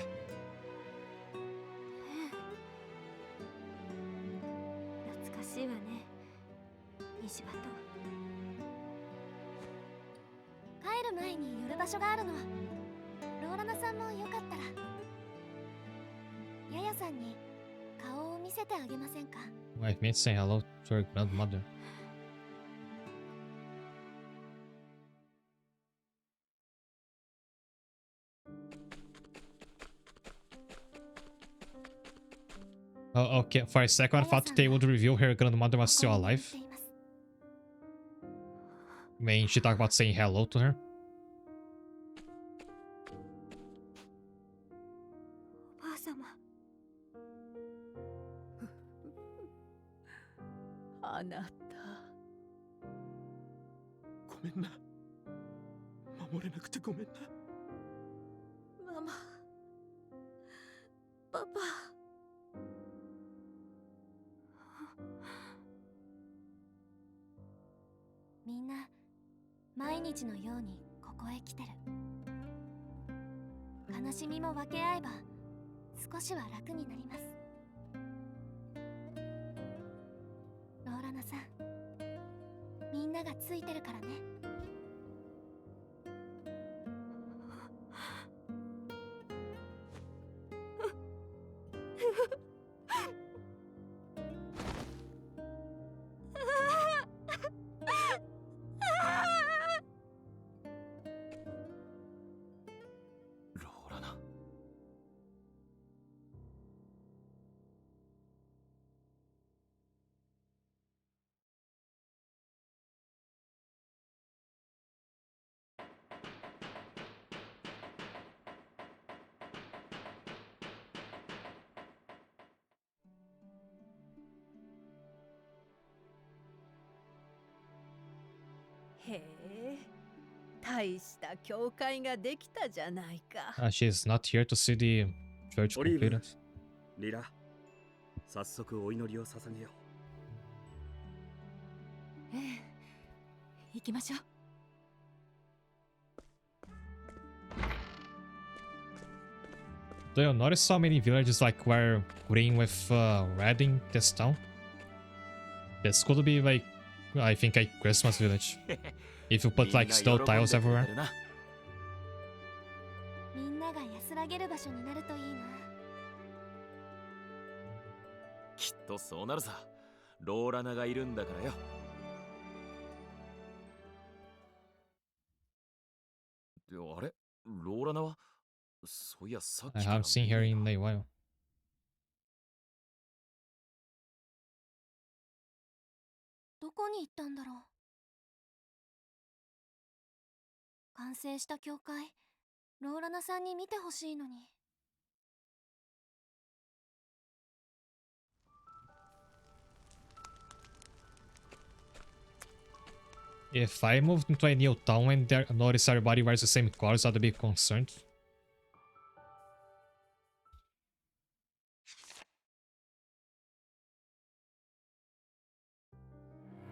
懐かしいわね、西バト。帰る前に寄る場所があるの。ローラナさんもよかったらヤヤさんに顔を見せてあげませんか。 Wife made say hello to her grandmother. Oh, okay. For a second, I thought they would reveal her grandmother was still alive. When she talked about saying hello to her. おばあ様。あなた。ごめんな。守れなくてごめんな。ママ。パパ。みんな毎日のようにここへ来てる。悲しみも分け合えば少しは楽になります。ローラナさん、みんながついてるからね。へえ、大した教会ができたじゃないか。She's not here to see the church オリーブ completed. リラ早速お祈りを捧げよええ、行きましょう。Do you notice how many villages like were green with red in this town? This could be like, I think, a Christmas village. If you う put like snow tiles みんな喜んでくれ everywhere. てるなみんなが安らげる場所になるといいな。きっとそうなるさローラナがいるんだからよであれローラナはそういやさっ I きから haven't seen 見 her ねえ in な a while. どこに行ったんだろう。完成した教会、ローラナさんに見てほしいのに。If I moved into a new town and there notice everybody wears the same colors, I'd be concerned.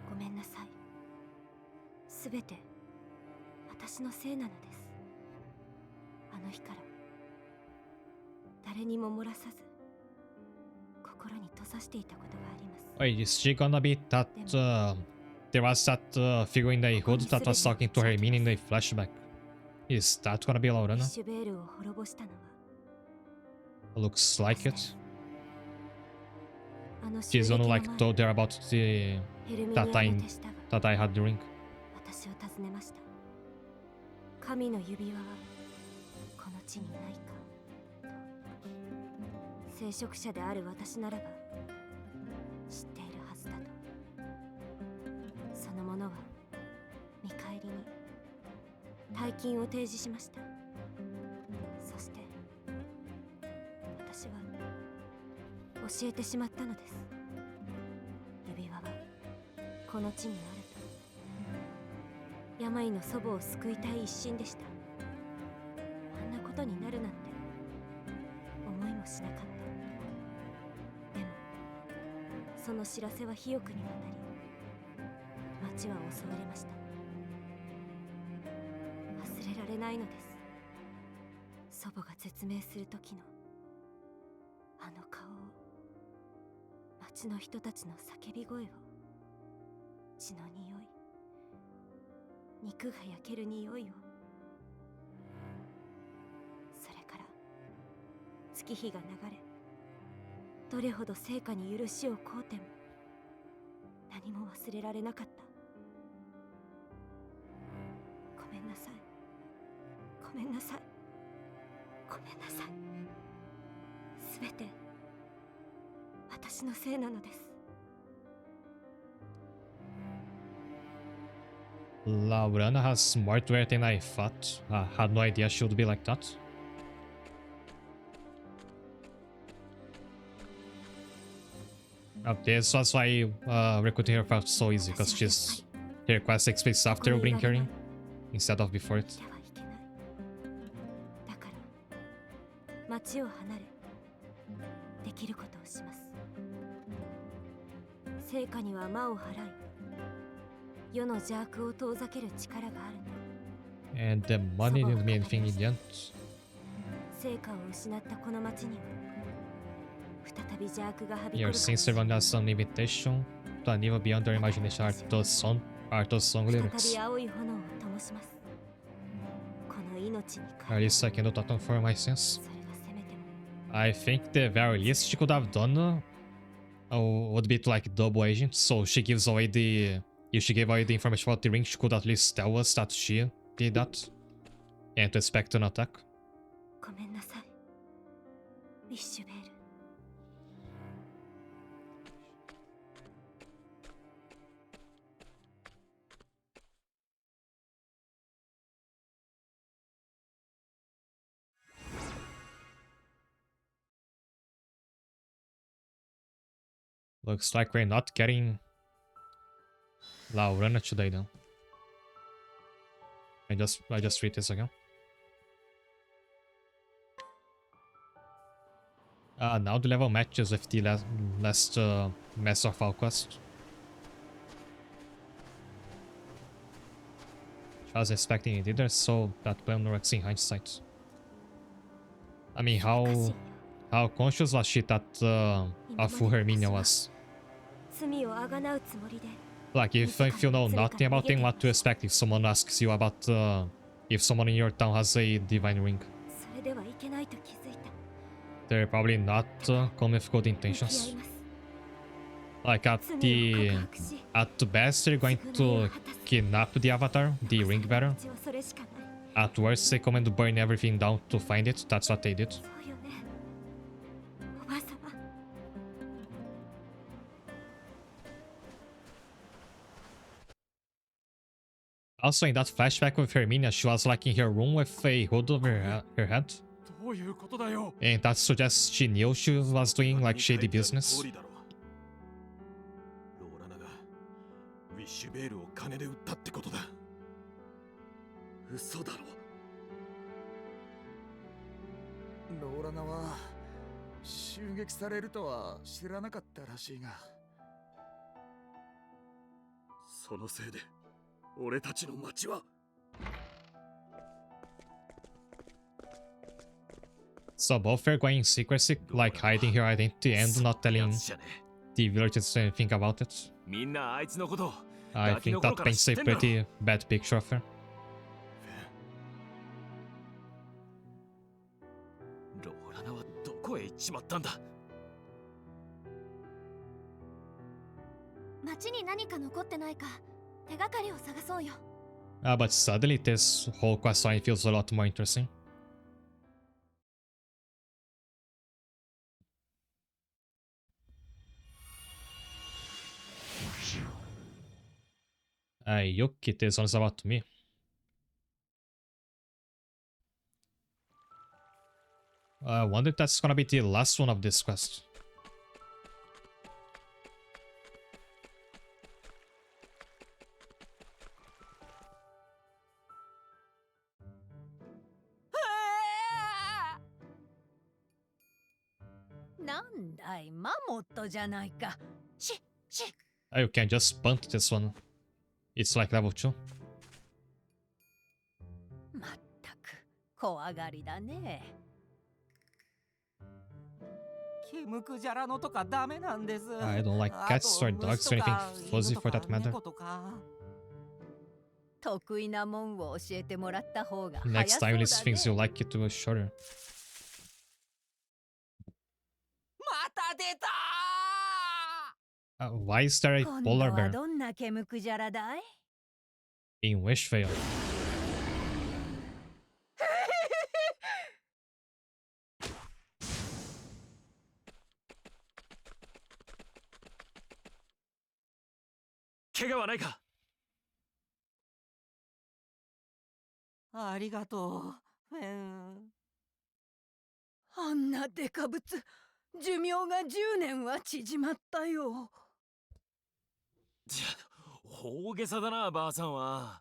ごめんなさい。すべて私のせいなのです。あの日から誰にも漏らさず心に閉ざしていたことがあります。 Wait, is she gonna be that there was that figure in the hood that was talking to her mean in the flashback? Is that gonna be ビッ Laurana? シュベールを滅ぼしたのは Looks like it. あの襲 She's 撃 gonna の like 前 told her about the ヘルミニ that ア I の手下が that I had the ring. 私を訪ねました。神の指輪はこの地にないかと。聖職者である私ならば知っているはずだと。その者は見返りに大金を提示しました。そして私は教えてしまったのです。指輪はこの地にあると。病の祖母を救いたい一心でした。あんなことになるなんて思いもしなかった。でもその知らせは肥沃にわたり町は襲われました。忘れられないのです。祖母が絶命する時のあの顔を、町の人たちの叫び声を、血の匂い、肉が焼ける匂いを。それから月日が流れ、どれほど聖火に許しを請うても何も忘れられなかった。ごめんなさい、ごめんなさい、ごめんなさい。すべて私のせいなのです。Laurana has smart wear than I thought. I had no idea she would be like that. This was why recruiting her felt so easy, because she's her quest takes place after you bring her in, instead of before it. ではいけない。だから町を離れ、できることをします。聖火には魔を払い、世の邪悪を遠ざける力があるの。 And the money didn't mean anything in the end. 聖火を失ったこの町には再び邪悪がはびこ Your るかもしれ sincere ない。 one has some limitation to an evil beyond your imagination. Are those song 再 lyrics? び青い炎を灯します。この命に At 変え、 least I can do that for my sins. それがせめても I think the very least she could have done would be to like double agent. So she gives away the if she gave away the information about the ring, she could at least tell us that she did that and to expect an attack. ごめんなさい、ビッシュベール。 Looks like we're not getting Laurana today then. I just read this again. Now the level matches with the last Master of All quest. I was expecting it either, so that plan works in hindsight. I mean, how conscious was she that of who Herminia was? Like, if you know nothing about them, what to expect if someone asks you about if someone in your town has a divine ring? They're probably not come with good intentions. Like, at the best, they're going to kidnap the avatar, the ring bearer. At worst, they come and burn everything down to find it. That's what they did. Also, in that flashback with Herminia, she was like in her room with a hood over her head. And that suggests she knew she was doing like shady business. ウィッシュベールを金で売ったってことだ。嘘だろ。ローラナは襲撃されるとは知らなかったらしいが、そのせいで俺たちの町は。So both are going in secrecy, like hiding her identity and not telling the villagers anything about it. みんなあいつのこと。I think that paints a pretty bad picture of her. ローラナはどこへ行っちまったんだ。町に何か残ってないか手がかりを探そうよ。But suddenly this whole quest line feels a lot more interesting. Yuki, this one is about me. I wonder if that's gonna be the last one of this quest. You can just punt this one. It's like level 2. まったく怖がりだね。ケムクジャラのとかダメなんです。I don't like cats or dogs or anything fuzzy for that matter. 得意なもんを教えてもらった方が Next time list things you like it to be shorter. また出た！Why is there a polar bear どんなケムクジャラだい in Wishvale? 怪我はないか？ありがとう、フェン。あんなデカブツ、寿命が10年は縮まったよ。大げさだな、ばあさんは。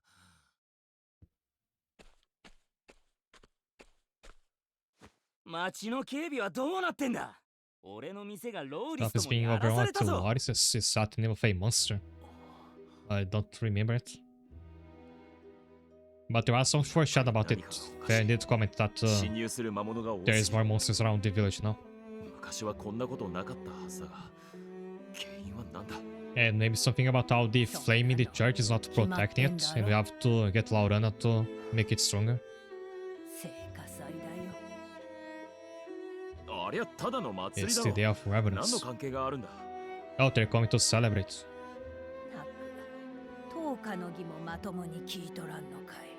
町の警備はどうなってんだ？俺の店がローリ Stuff ス is とも being やらさ overrun れた to ぞ。 Loris is at the name of a monster. I don't remember it. But there are some foreshadow about it. They did comment that there is more monsters around the village now. 昔はこんなことなかったはずだが、原因は何だ？ And maybe something about how the flame in the church is not protecting it, and we have to get Laurana to make it stronger. ありゃただの祭り It's だ the ろ。 day of 何の reverence. 関係があるんだ？ Oh, they're coming to celebrate. 10日の儀もまともに聞いとらんのかい。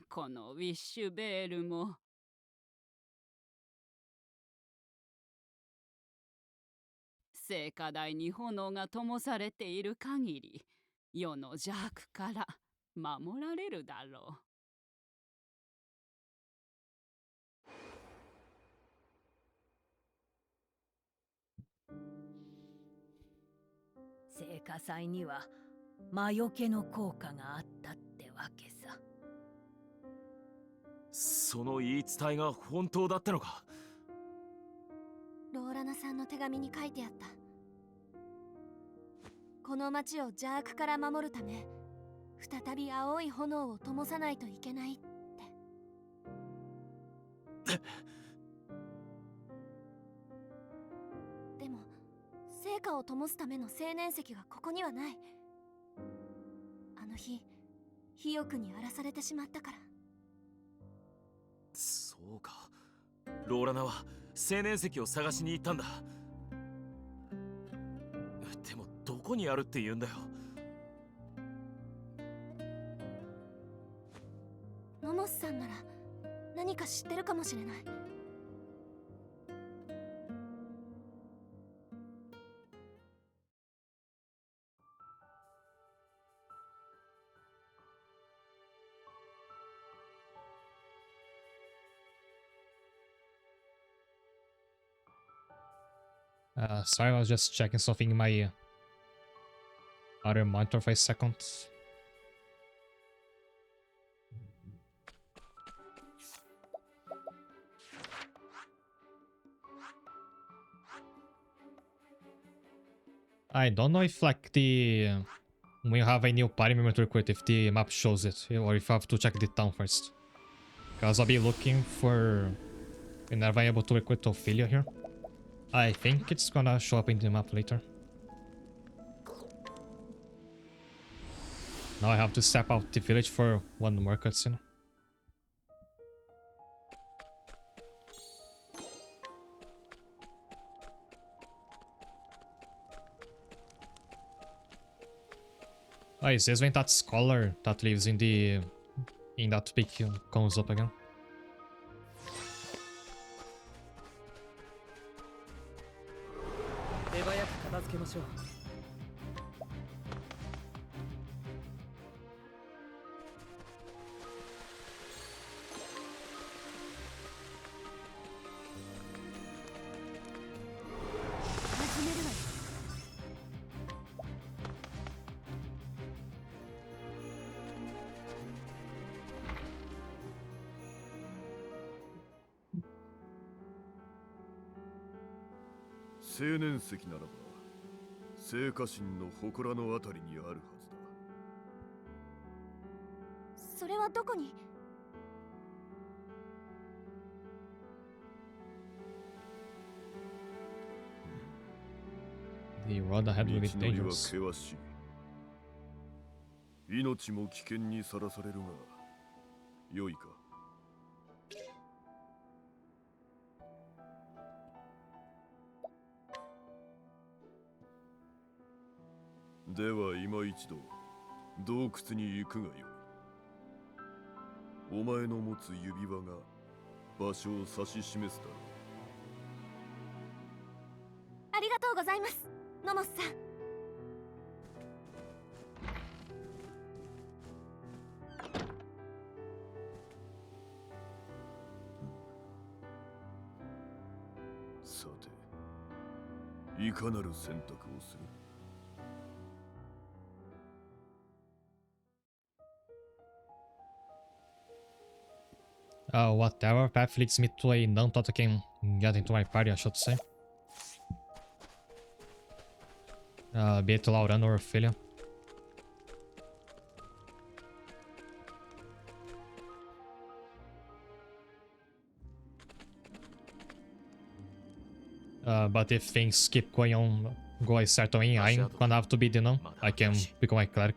このウィッシュベールも聖火台に炎が灯されている限り世の邪悪から守られるだろう。聖火祭には魔除けの効果があったってわけさ。その言い伝えが本当だったのか。ローラナさんの手紙に書いてあった。この町を邪悪から守るため、再び青い炎を灯さないといけないって。でも聖火を灯すための青年石がここにはない。あの日肥沃に荒らされてしまったから。そうか、ローラナは青年石を探しに行ったんだ。でもどこにあるって言うんだよ。ノモスさんなら何か知ってるかもしれない。Sorry, I was just checking something in my other monitor for a second. I don't know if like when you have a new party member to recruit, if the map shows it, or if I have to check the town first. Because I'll be looking for whenever I'm able to recruit Ophelia here. I think it's gonna show up in the map later. Now I have to step out the village for one more cutscene. Oh, is this when that scholar that lives in that peak comes up again? 手早く片付けましょう。始めるわよ。青年石ならば聖火神の祠のあたりにあるはずだ。それはどこに？ The road ahead will be 道のりは dangerous. 険しい。命も危険にさらされるが良いか。では今一度洞窟に行くがよい。お前の持つ指輪が場所を指し示すだろう。ありがとうございます、ノモスさん。さて、いかなる選択をする？Whatever path leads me to a nun that I can get into my party, I should say. Be it Laurana or Ophelia. But if things keep going on, go a certain way, I'm gonna have to be the nun. I can become a cleric.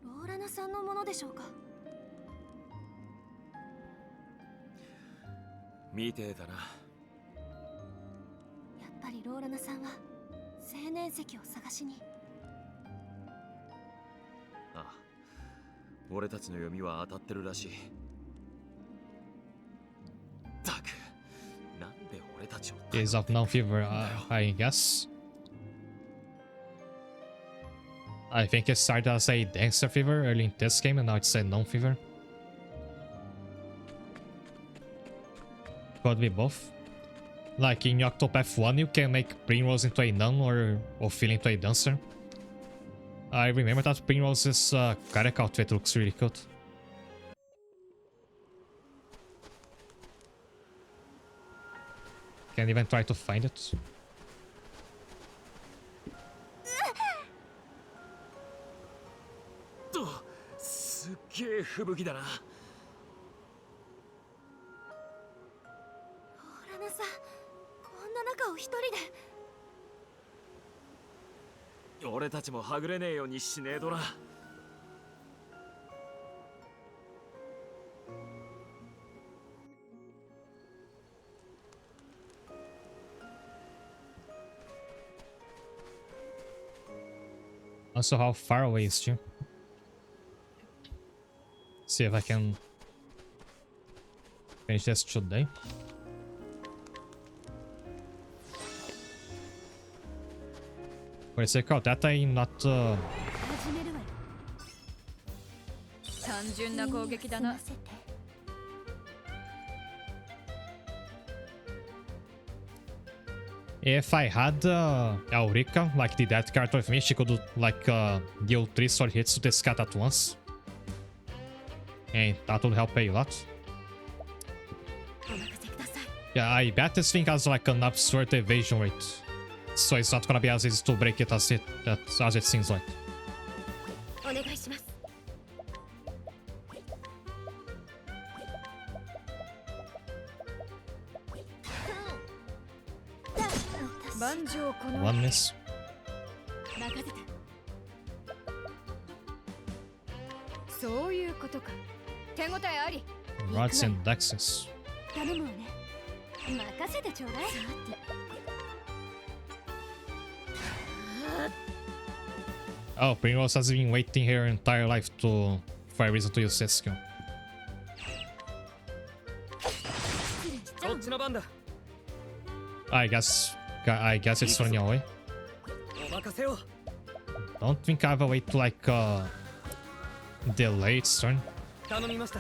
ローラナさんのものでしょうか？見てたな。やっぱりローラナさんは青年石を探しに。ああ、俺たちの読みは当たってるらしい。たく、なんで俺たちを。Days of non fever, I guess. I think it started as a dancer fever early in this game, and now it's a non fever. Could be both. Like in Octopath 1, you can make Primrose into a nun or Ophelia into a dancer. I remember that Primrose's kayak outfit looks really good. Can't even try to find it. すっげえ吹雪だな。ローラナさん、こんな中を一人で。俺たちもはぐれねえようにしねえとな。Also, how far away is she? See if I can finish this today. For the sake of that, I'm not. 始めるわよ。単純な攻撃だな。If I had Aurica, like the death card with me, she could like deal 3 sword hits to this cat at once. And that would help a lot. Yeah, I bet this thing has like an absurd evasion rate. So it's not gonna be as easy to break it as it seems like. お願いします。万丈この One miss. 任せて。そういうことか。手応えあり。 Rods and Dexes. 頼むわね。任せてちょうだい。 Oh, Primrose has been waiting her entire life for a reason to use this skill. こっちの番だ。 I guess it's running away. お任せよ。 Don't think I have a way to like delay its turn. 頼みました。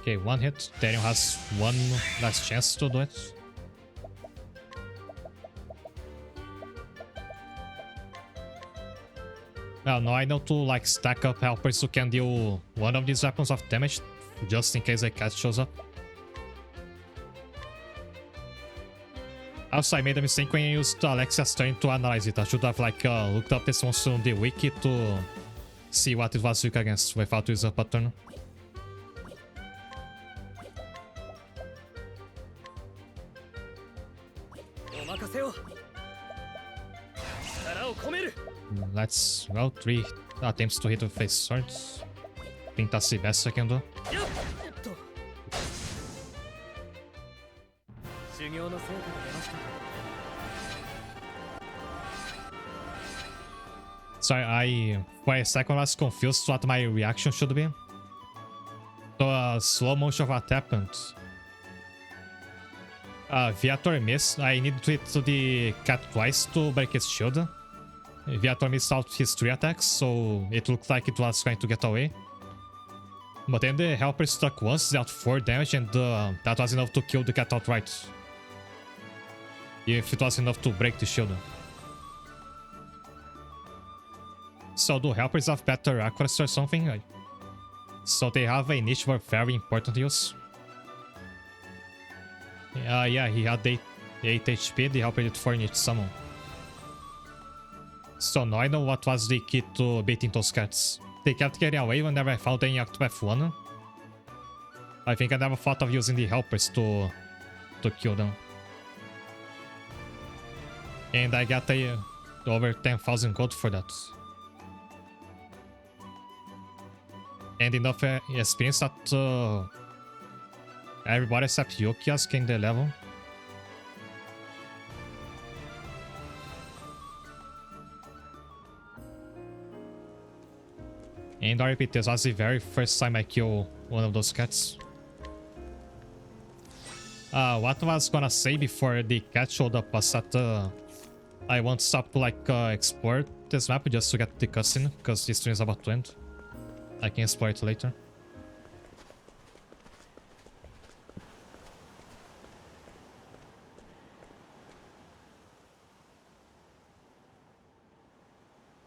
Okay, one hit. Daniel has one last chance to do it. Well, no, I know to like stack up helpers who can deal one of these weapons of damage, just in case a cat shows up. Also, I made a mistake when I used Alexia's turn to analyze it. I should have like looked up this monster on the wiki to see what it was weak against without using up a turn. Let's, well, 3 attempts to hit with face swords. I think that's the best I can do. Sorry, I for a second was confused what my reaction should be. So slow motion of what happened. Viator missed. I needed to hit to the cat twice to break its shield. Viator missed out his 3 attacks, so it looked like it was going to get away. But then the helper struck once, dealt 4 damage, and that was enough to kill the cat outright. If it was enough to break the shield. So do helpers have better accuracy or something? So they have a niche for very important use. Yeah, he had 8 HP, the helper did 4 in each summon. So now I know what was the key to beating those cats. They kept getting away whenever I found any Octopath 1. I think I never thought of using the helpers to kill them. And I got over 10,000 gold for that. And enough experience that everybody except Yoki has gained the level. And I repeat, this was the very first time I kill one of those cats. What I was gonna say before the cat showed up was that I won't stop to like explore this map just to get the cutscene, because this stream is about to end. I can explore it later.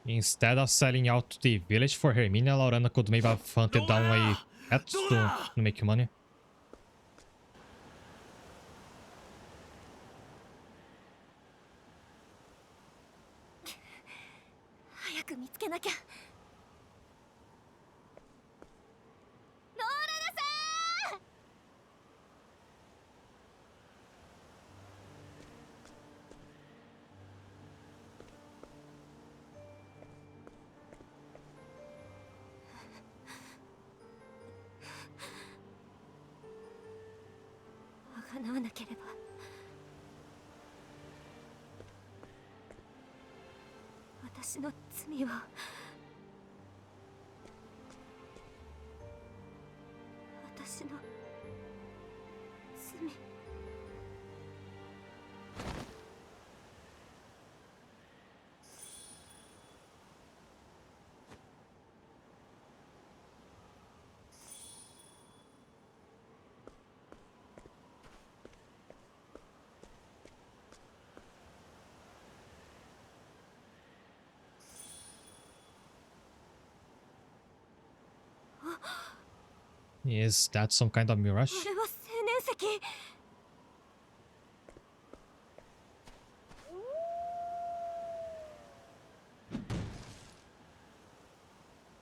Instead of selling out the village for Herminia, Laurana could maybe have hunted down a cat to make money. 早く見つけなきゃ。ローラナさん。あがなわなければ。私の罪は。私の罪。Is that some kind of mirage? あれは青年石。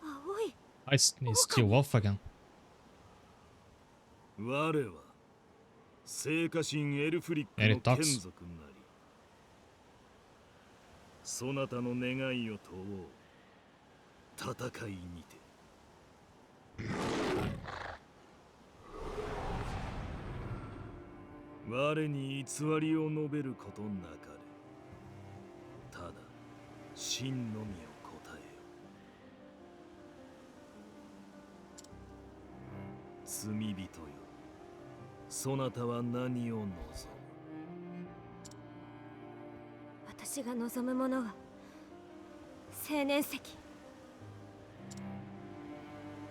青い。It's still Wolf again. 我は聖火神エルフリックの眷属なり、そなたの願いを問おう。戦いにて。我に偽りを述べることなかれ。ただ真のみを答えよ。罪人よ、そなたは何を望む？私が望むものは青年石。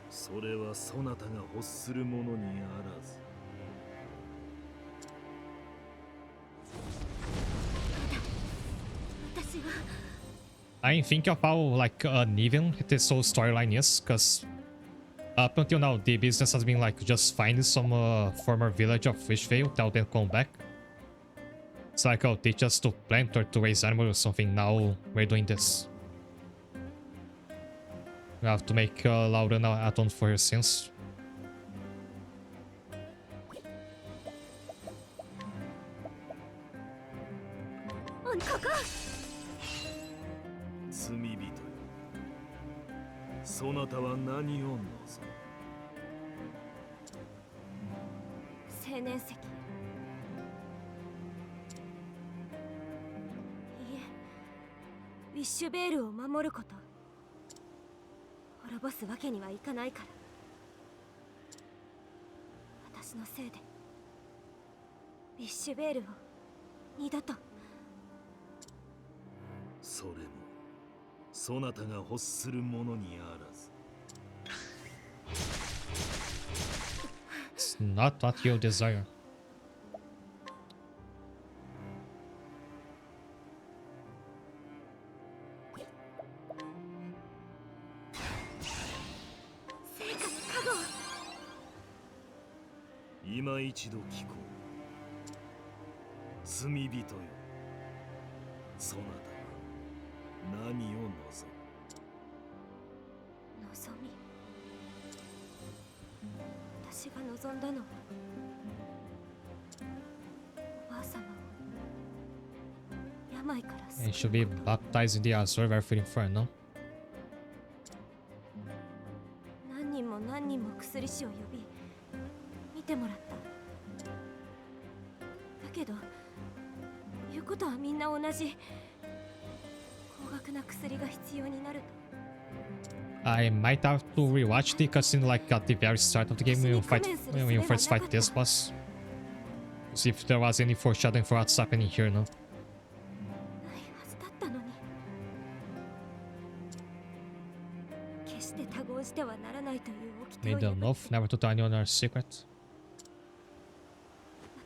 それはそなたが欲するものにあらず。I think of how like uneven this whole storyline is, because up until now the business has been like just find some former village of Wishvale, tell them come back. It's like, oh, teach us to plant or to raise animals or something. Now we're doing this. We have to make Laurana atone for her sins.罪人よ、そなたは何を望む？青年石。いいえ、ウィッシュベールを守ること。滅ぼすわけにはいかないから。私のせいでウィッシュベールを二度と。それもそなたが欲するものにあらず。It's not what you desire. 今一度聞こう。罪人よ、そなたは何を望む？望み。私が望んだのはおばあ様を病から救う。 And should be baptized in the Azure Everything for no? 何人も何人も薬師を呼び見てもらった。だけど言うことはみんな同じ。高額な薬が必要になると。I might have to rewatch the cutscene like at the very start of the game when you first fight this boss. See if there was any foreshadowing for what's happening here now. ないはずだったのに。決して他言してはならないという掟を Made an 破っ oath never to tell anyone our secret.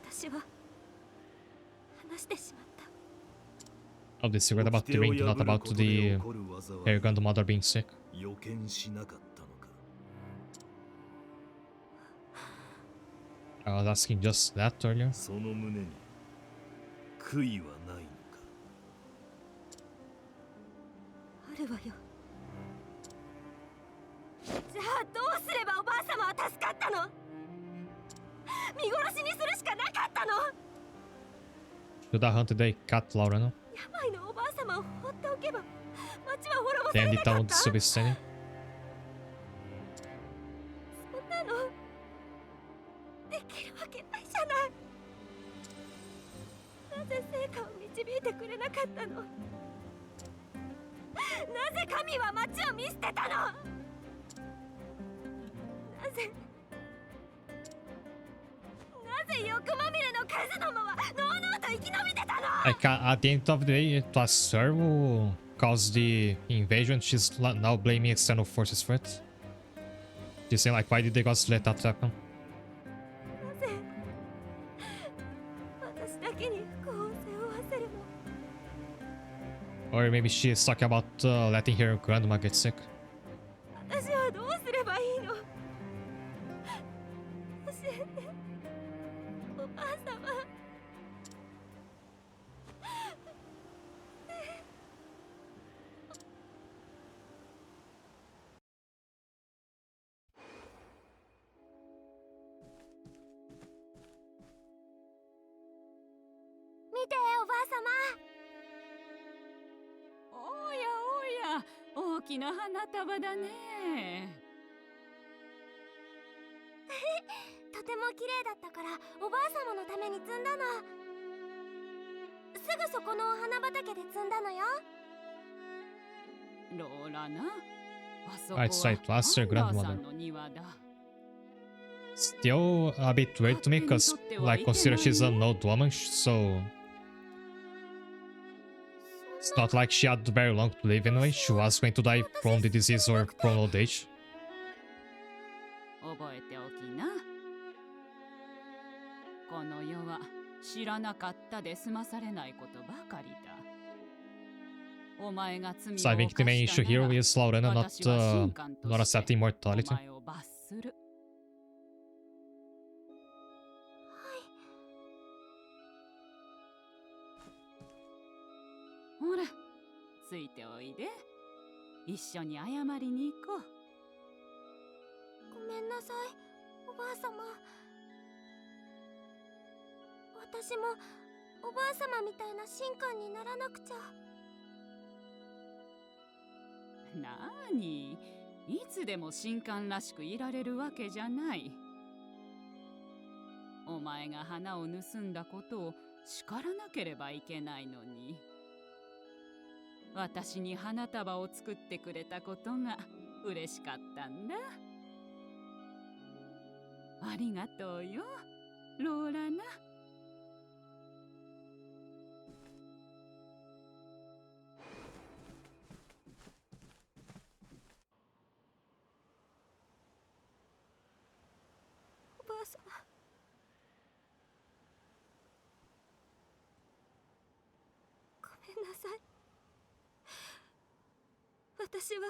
私は話してしまった。 Of the secret about the ring, not about the her grandmother being sick. 予見しなかったのか。 I was asking just that earlier. その胸に悔いはないのか。あるわよ。じゃあどうすればおばあ様は助かったの？見殺しにするしかなかったの？ Should I hunted a cat, Laura? No? 病のおばあ様を放っておけば町は滅ぼさ Then れ the なか town っ would た。 still be standing. そんなのできるわけないじゃない。なぜ成果を導いてくれなかったの？なぜ神は町を見捨てたの？なぜ欲まみれのクズどもはのうのうと生き延びてたの？ Like at the end of the day, it was her who caused the invasion. She's now blaming external forces for it. She's saying like, why did they guys let that happen? なぜ私だけに不幸を背負わせるの？ Or maybe she is talking about letting her grandma get sick. 私はどうすればいいの？教えて、おばあ様。見て、おばあ様。おやおや、大きな花束だね。とても綺麗だったからおばあ様のために摘んだの。すぐそこのお花畑で摘んだのよ。ローラな、あそこは Right side to us, her アンダーさ grandmother. んの庭だ。 Still a bit weird to me because, like, consider she's an old woman, so it's not like she had very long to live anyway. She was going to die from the disease or from old age. 覚えておきな。この世は知らなかったで済まされないことばかりだ。お前が罪を So I think the main 犯した issue なら here is Laurena 私 not は神官と not して accepting お mortality. 前を罰する。ほら、ついておいで。一緒に謝りに行こう。ごめんなさい、おばあ様。私もおばあ様みたいな神官にならなくちゃ。なーに、いつでも神官らしくいられるわけじゃない。お前が花を盗んだことを叱らなければいけないのに。私に花束を作ってくれたことが嬉しかったんだ。ありがとうよ、ローラナ。おばあ様。ごめんなさい。私は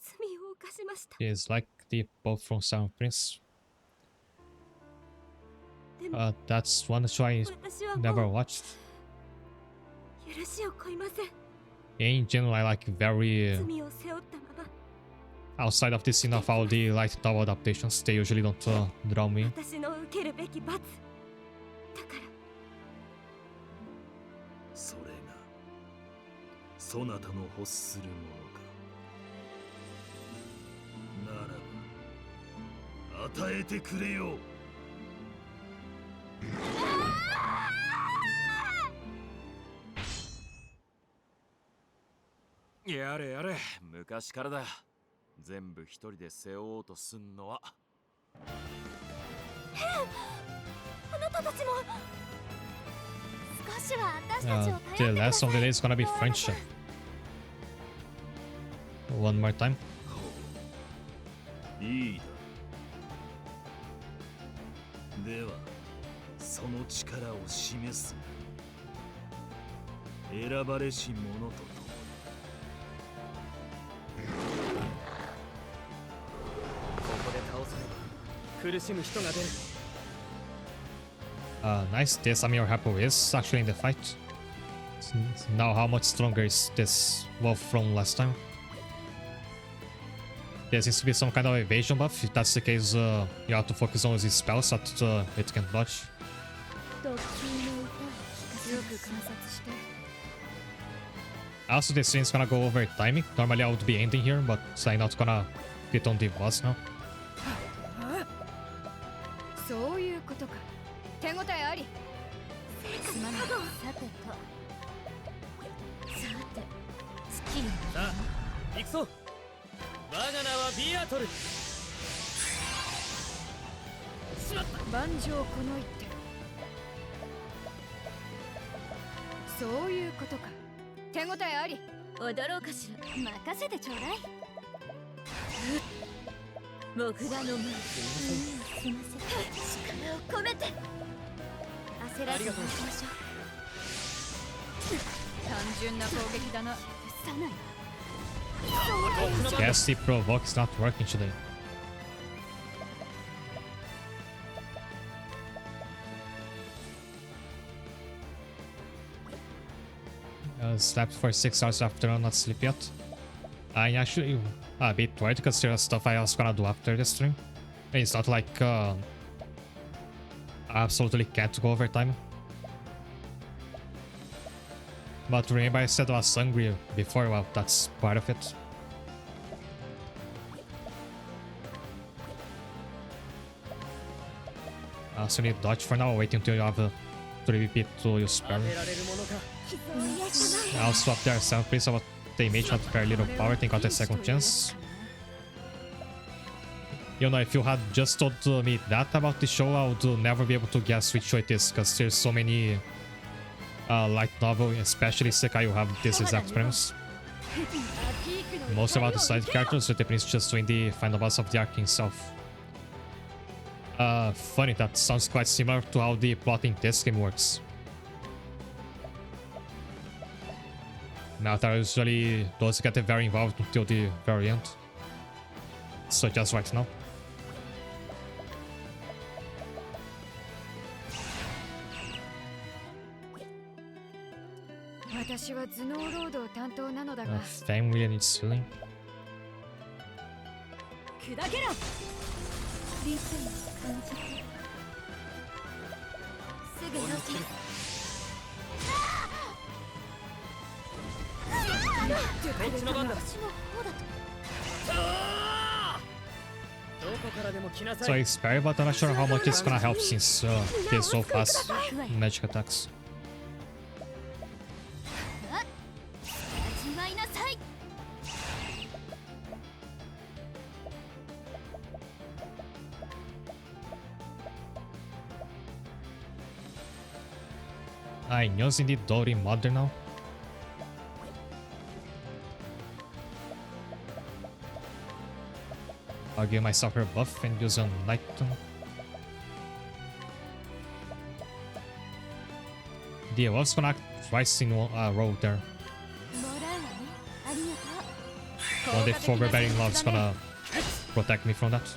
罪を犯しました。 She is like the Pope from Sound Prince. でも That's one show I 私は never もう watched. 許しを請いません。 In general, I like very 罪を背負ったまま outside of the scene of all the light novel adaptations. They usually don't draw me. 私の受けるべき罰だから。それがそなたの欲するものか。ならば与えてくれよ。やれやれ、昔からだ。全部一人で背負おうとすんのは。あなた少しは私たちを The 頼ってくだ last さ of the い day is gonna be ローラ friendship. One more time. いいだではその力を示す選ばれし者と共にここで倒されば苦しむ人が出る。 Nice. This I'm your happy is actually in the fight. Now how much stronger is this wolf from last time? There seems to be some kind of evasion buff. If that's the case, you have to focus on his spells so that it can dodge. 特急の歌よく観察して Also, this stream's gonna go over timing. Normally I would be ending here, but I'm not gonna get on the boss now. そういうことか手応えありすまないさてとさて月にさあ行くぞ。我が名はビアトル。万丈この一手そういうことか手応えあり踊ろうかしら任せてちょうだい僕らの前すいません力を込めて焦らずにいきましょう単純な攻撃だなさない Guess the provoke is not working today. Slept for 6 hours after not sleep yet. I'm actually a bit worried because there's stuff I was gonna do after the stream. It's not like I absolutely can't go overtime. But remember I said I was hungry before, well, that's part of it. So you need dodge for now, wait until you have a 3BP to use spell. I'll swap there 7 please about the mage had very little power, think out a second chance. You know, if you had just told me that about the show, I would never be able to guess which show it is, because there's so many light novel, especially Sekai, you have this exact premise. Most about the side characters, with the prince just doing the final boss of the arc himself. Funny, that sounds quite similar to how the plot in this game works. Now that usually does get very involved until the very end. Such as right now. 私は頭脳労働担当なのだが Fame really needs healing. 砕けろリズムを感じてすぐよけこっちの番だ。So I spare, but I'm not sure how much it's gonna help since he's so fast magic attacks. I'm using the Dory Mother now. I'll give myself her buff and use a Nighton. The wolf's gonna act twice in a row there. One day Overbearing Love's gonna protect me from that.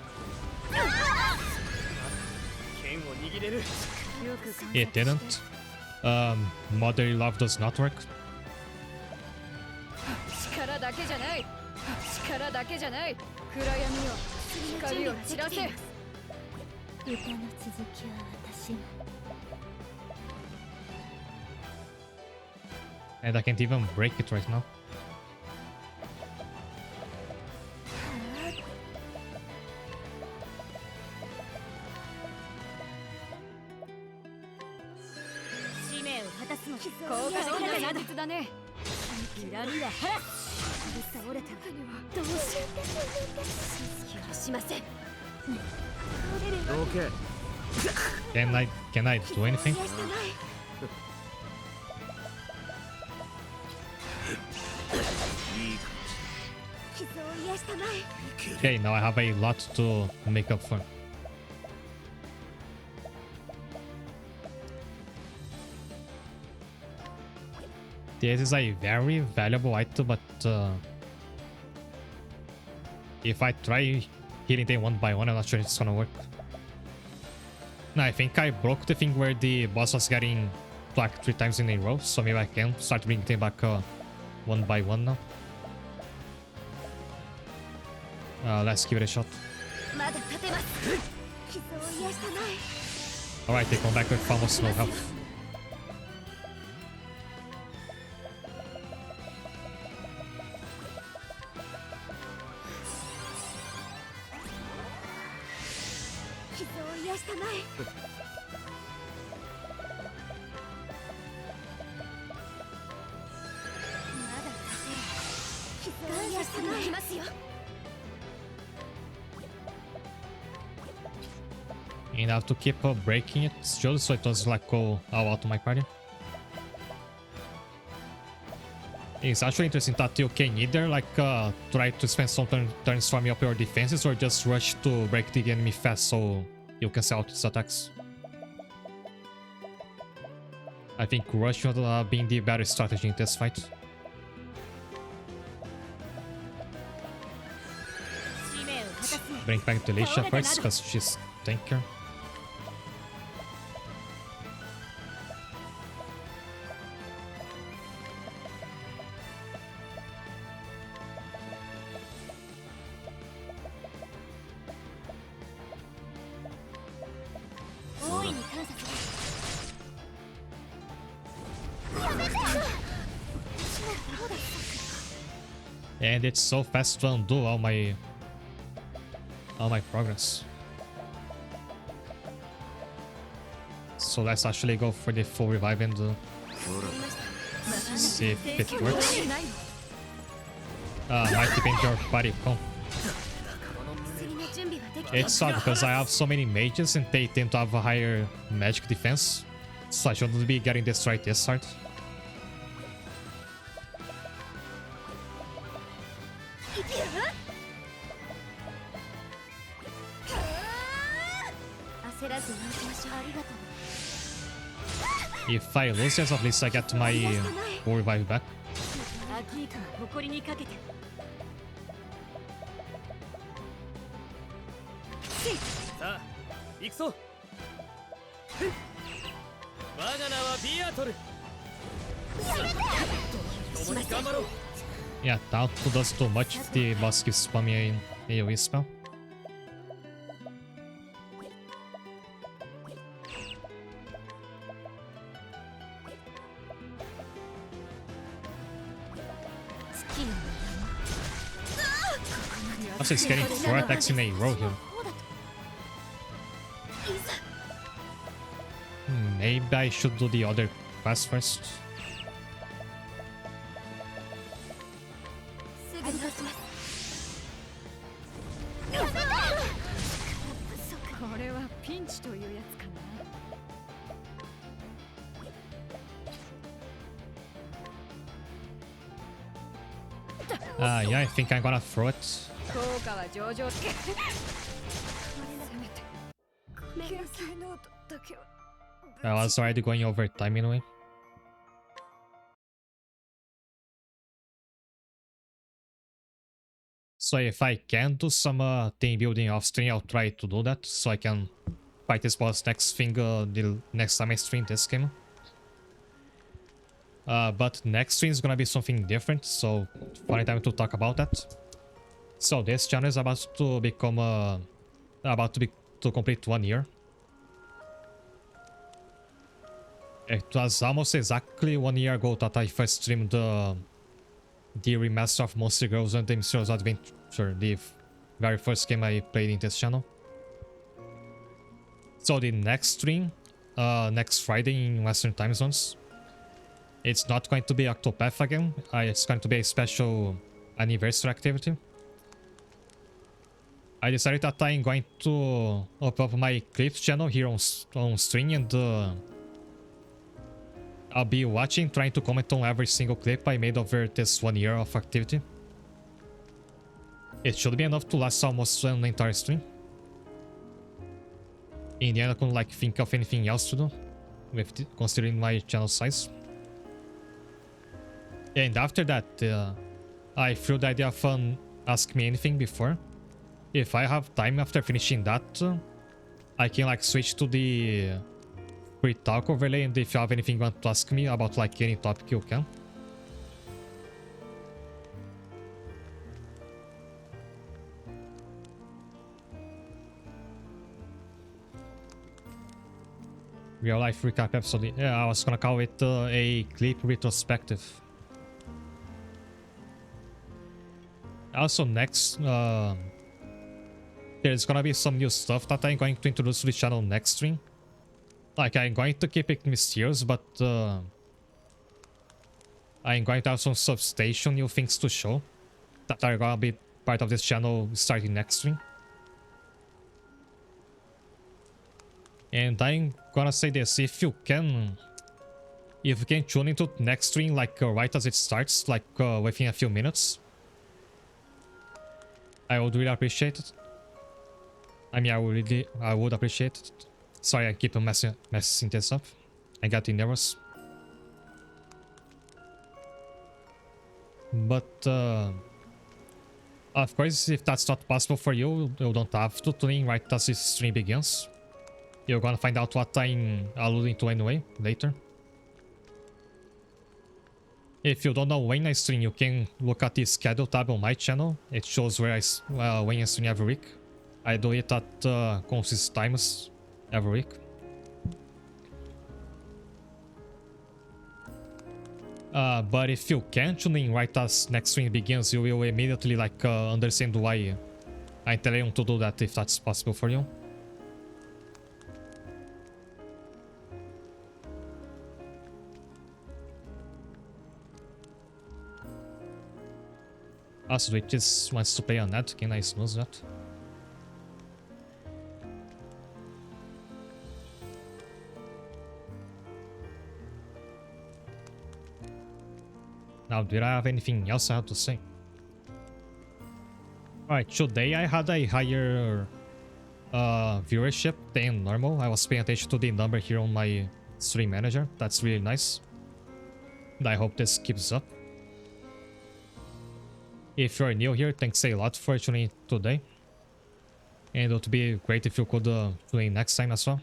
It didn't. Motherly Love does not work. 力だけじゃない力だけじゃない暗闇を光を散らせ歌の続きは私の And I can't even break it right now. Can I do anything? Okay, now I have a lot to make up for. This is a very valuable item, but if I try hitting them one by one, I'm not sure it's gonna work. No, I think I broke the thing where the boss was getting like 3 times in a row, so maybe I can start bringing them back one by one now. Let's give it a shot. Alright, they come back with almost no health. And I have to keep breaking it just so it doesn't like go all out of my party. It's actually interesting that you can either like try to spend some turns farming up your defenses or just rush to break the enemy fast so you can sell out its attacks. I think rush would have been the better strategy in this fight. Bring back Delicia first because she's tanker. And it's so fast to undo all my progress. So let's actually go for the full revive and see if it works. Might depend your party comp. It's sad because I have so many mages and they tend to have a higher magic defense, so I shouldn't be getting destroyed this hard. If I lose this, at least I get my full revive back. Yeah, that does too much if the boss keeps spamming an AoE spell. Also, it's getting 4 attacks in a row here. Maybe I should do the other class first. Yeah, I think I'm gonna throw it. I was already going over time anyway. So if I can do some team building off stream, I'll try to do that so I can fight this boss next the next time I stream this game. But next stream is gonna be something different, so funny time to talk about that. So this channel is about to become to complete 1 year. It was almost exactly 1 year ago that I first streamed the remaster of Monster Girls and the Mysterious Adventure, the very first game I played in this channel. So the next stream, next Friday in Western time zones, it's not going to be Octopath again. It's going to be a special anniversary activity. I decided that I'm going to open up my clips channel here on stream, and I'll be watching, trying to comment on every single clip I made over this 1 year of activity. It should be enough to last almost an entire stream. In the end, I couldn't like think of anything else to do, considering my channel size. And after that, I threw the idea of Ask Me Anything before. If I have time after finishing that, I can like switch to the free talk overlay, and if you have anything you want to ask me about like any topic, you can. Real life recap episode. Yeah, I was gonna call it a clip retrospective. Also, next, there's gonna be some new stuff that I'm going to introduce to the channel next stream. Like, I'm going to keep it mysterious, but I'm going to have some substantial new things to show that are gonna be part of this channel starting next stream. And I'm gonna say this, if you can tune into next stream like right as it starts, like within a few minutes, I would really appreciate it. I mean, I would appreciate it. Sorry, I keep messing this up. I got nervous. But of course, if that's not possible for you, you don't have to tune in right as this stream begins. You're gonna find out what I'm alluding to anyway later. If you don't know when I stream, you can look at the schedule tab on my channel. It shows where when I stream every week. I do it at consistent times every week. But if you can tune in right as next stream begins, you will immediately like understand why I'm telling you to do that, if that's possible for you. Also, it just wants to play on that. Can I snooze that? Now, did I have anything else I have to say? Alright, today I had a higher viewership than normal. I was paying attention to the number here on my stream manager. That's really nice. I hope this keeps up. If you're new here, thanks a lot for tuning in today. And it would be great if you could tune in next time as well.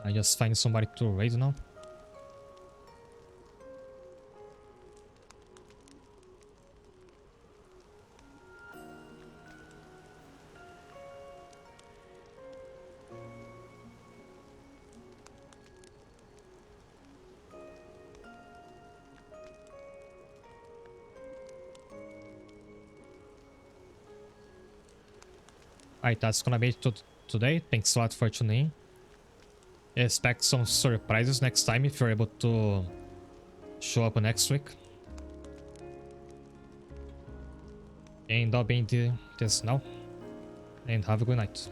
I just find somebody to raid now. Alright, that's gonna be it today. Thanks a lot for tuning in. Expect some surprises next time if you're able to show up next week. And I'll be in this now. And have a good night.